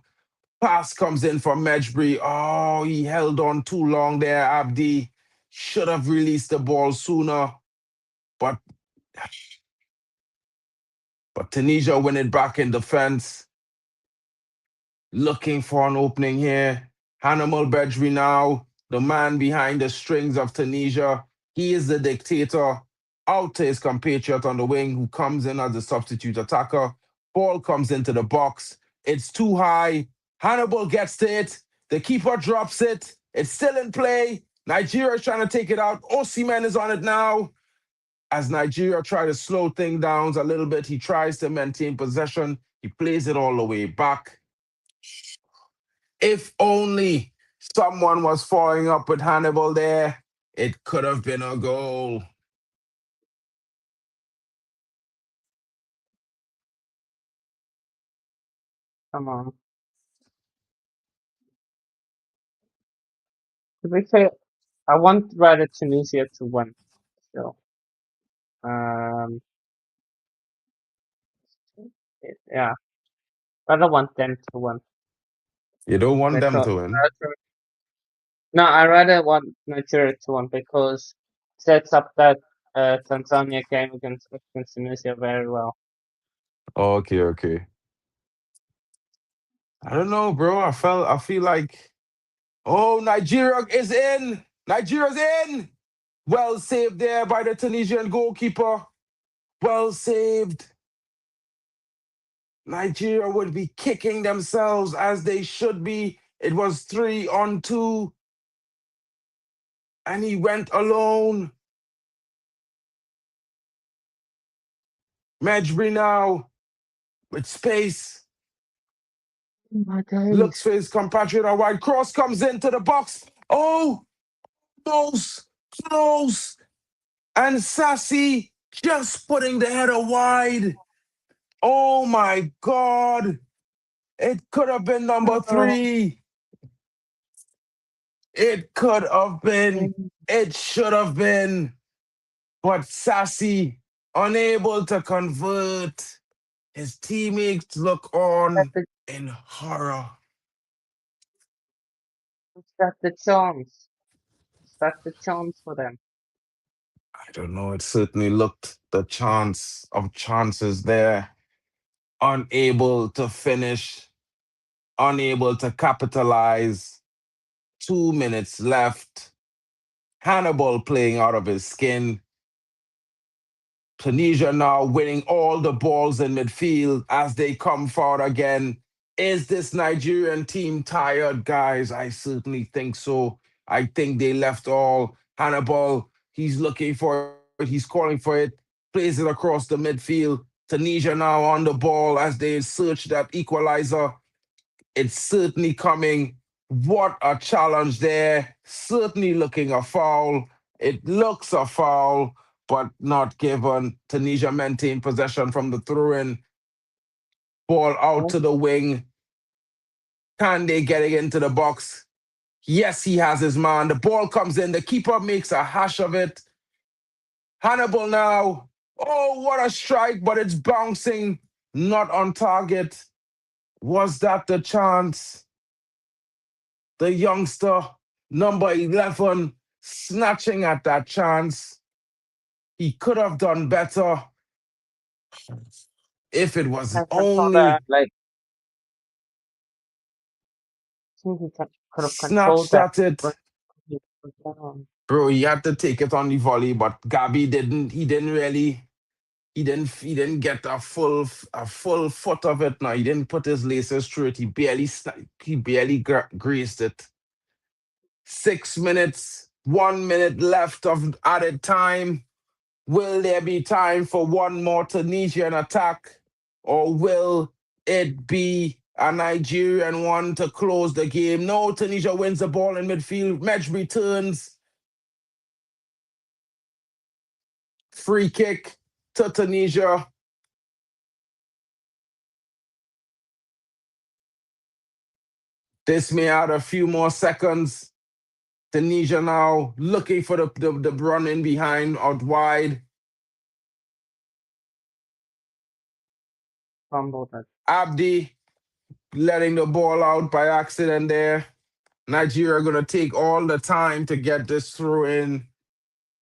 Pass comes in from Mejbri. Oh, he held on too long there, Abdi. Should have released the ball sooner. But Tunisia win it back in defense. Looking for an opening here. Hanno Mejbri now, the man behind the strings of Tunisia. He is the dictator. Out to his compatriot on the wing, who comes in as a substitute attacker. Ball comes into the box. It's too high. Hannibal gets to it. The keeper drops it. It's still in play. Nigeria is trying to take it out. Osimhen is on it now. As Nigeria try to slow things down a little bit, he tries to maintain possession. He plays it all the way back. If only someone was following up with Hannibal there, it could have been a goal. Come on. To be fair, I want rather Tunisia to win. So, yeah, I don't want them to win. You don't want them Because to win. no, I rather want Nigeria to win because it sets up that Tanzania game against Tunisia very well. Okay. I don't know, bro. I feel like, oh, Nigeria is in. Nigeria's in. Well saved there by the Tunisian goalkeeper. Well saved. Nigeria would be kicking themselves as they should be. It was 3-on-2. And he went alone. Mejbri now with space. Oh my days. Looks for his compatriot. A wide cross comes into the box. Oh, close. And Sassy just putting the header wide. Oh my God. It could have been number 3. It could have been. It should have been. But Sassy unable to convert. His teammates look on in horror. That's the chance. That's the chance for them. I don't know. It certainly looked the chance of chances there. Unable to finish, unable to capitalize. 2 minutes left. Hannibal playing out of his skin. Tunisia now winning all the balls in midfield as they come forward again. Is this Nigerian team tired, guys? I certainly think so. I think they left all. Hannibal, he's looking for it. He's calling for it. Plays it across the midfield. Tunisia now on the ball as they search that equalizer. It's certainly coming. What a challenge there. Certainly looking a foul. It looks a foul, but not given. Tunisia maintain possession from the throw-in. Ball out to the wing. Can they get it into the box? Yes, he has his man. The ball comes in. The keeper makes a hash of it. Hannibal now. Oh, what a strike, but it's bouncing. Not on target. Was that the chance? The youngster, number 11, snatching at that chance. He could have done better. If it was I control that. only Like, I think he could have controlled snatched that. at it, But he put down. bro, he had to take it on the volley, but Gabi didn't. He didn't really. He didn't get a full foot of it. Now he didn't put his laces through it. He barely graced it. 6 minutes, 1 minute left of added time. Will there be time for one more Tunisian attack, or will it be a Nigerian one to close the game? No, Tunisia wins the ball in midfield. Medj returns. Free kick to Tunisia. This may add a few more seconds. Tunisia now looking for the run in behind out wide. Fumbled it. Abdi letting the ball out by accident there. Nigeria going to take all the time to get this through in.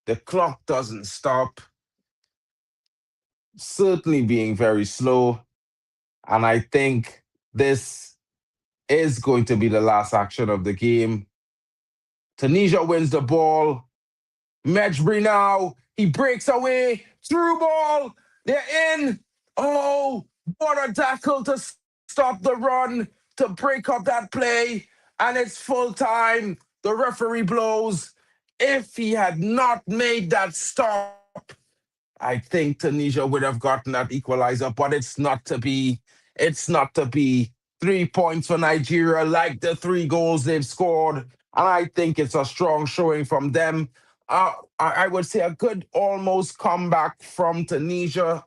The clock doesn't stop. Certainly being very slow. And I think this is going to be the last action of the game. Tunisia wins the ball. Mejbri now. He breaks away. Through ball. They're in. Oh, what a tackle to stop the run, to break up that play. And it's full time. The referee blows. If he had not made that stop, I think Tunisia would have gotten that equalizer, but it's not to be. It's not to be. 3 points for Nigeria, like the 3 goals they've scored. And I think it's a strong showing from them. I would say a good almost comeback from Tunisia.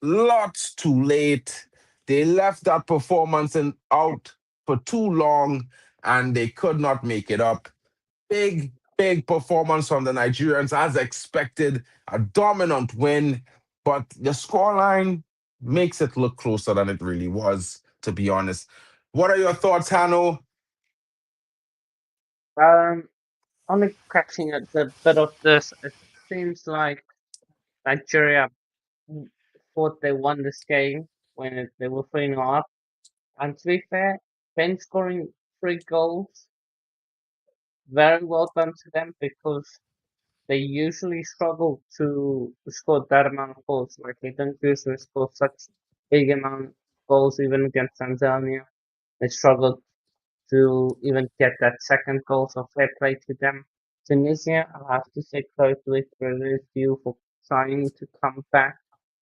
Lots too late. They left that performance out for too long, and they could not make it up. Big performance from the Nigerians, as expected. A dominant win, but the scoreline makes it look closer than it really was, to be honest. What are your thoughts, Hanno? Only catching a bit of this. It seems like Nigeria thought they won this game when they were 3-0 up. And to be fair, Ben scoring 3 goals, very well done to them, because they usually struggle to score that amount of goals. Like, they don't usually score such big amount of goals even against Tanzania. They struggled to even get that second goal, so fair play to them. Tunisia, I'll have to say credit you for trying to come back.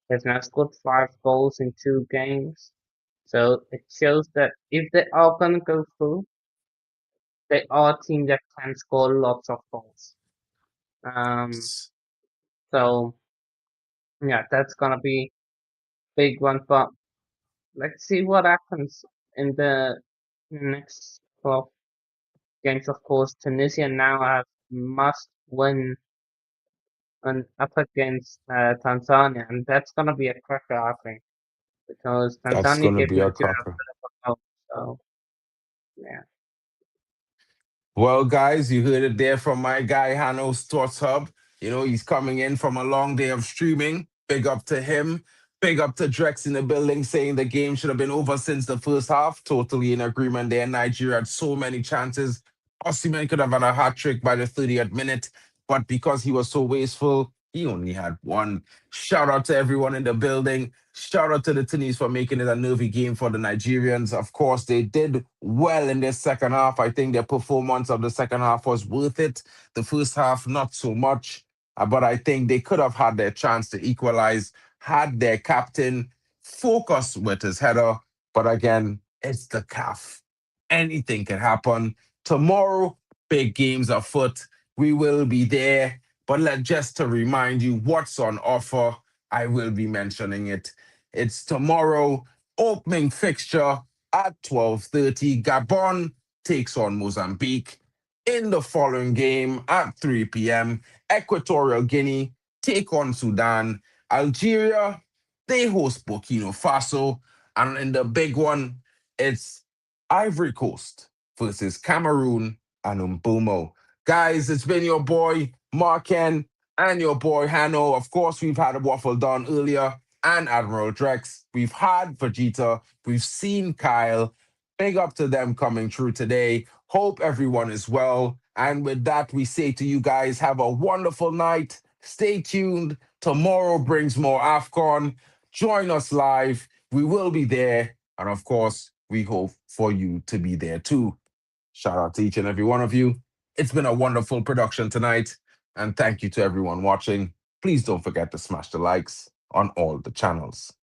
They've now scored 5 goals in 2 games. So it shows that if they are going to go through, they are a team that can score lots of goals. So yeah, that's gonna be big one. But let's see what happens in the next 12 games. Of course, Tunisia now have must win and up against Tanzania, and that's gonna be a cracker, I think, because That's Tanzania going to gave be a Nigeria a cracker. bit of a help. So yeah. Well, guys, you heard it there from my guy, Hanno Sports Hub. You know, he's coming in from a long day of streaming. Big up to him. Big up to Drex in the building, saying the game should have been over since the first half. Totally in agreement there. Nigeria had so many chances. Osimhen could have had a hat trick by the 30th minute, but because he was so wasteful, he only had one. Shout out to everyone in the building. Shout out to the Tunisians for making it a nervy game for the Nigerians. Of course, they did well in their second half. I think their performance of the second half was worth it. The first half, not so much. But I think they could have had their chance to equalize had their captain focused with his header. But again, it's the CAF. Anything can happen. Tomorrow, big games afoot. We will be there. But just to remind you what's on offer, I will be mentioning it. It's tomorrow, opening fixture at 12:30. Gabon takes on Mozambique. In the following game at 3 p.m., Equatorial Guinea take on Sudan. Algeria, they host Burkina Faso. And in the big one, it's Ivory Coast versus Cameroon and Umbumo. Guys, it's been your boy, Marken, and your boy, Hanno. Of course, we've had a waffle done earlier. and Admiral Drex. We've had Vegeta. We've seen Kyle. Big up to them coming through today. Hope everyone is well. And with that, we say to you guys, have a wonderful night. Stay tuned. Tomorrow brings more AFCON. Join us live. We will be there. And of course, we hope for you to be there too. Shout out to each and every one of you. It's been a wonderful production tonight. And thank you to everyone watching. Please don't forget to smash the likes on all the channels.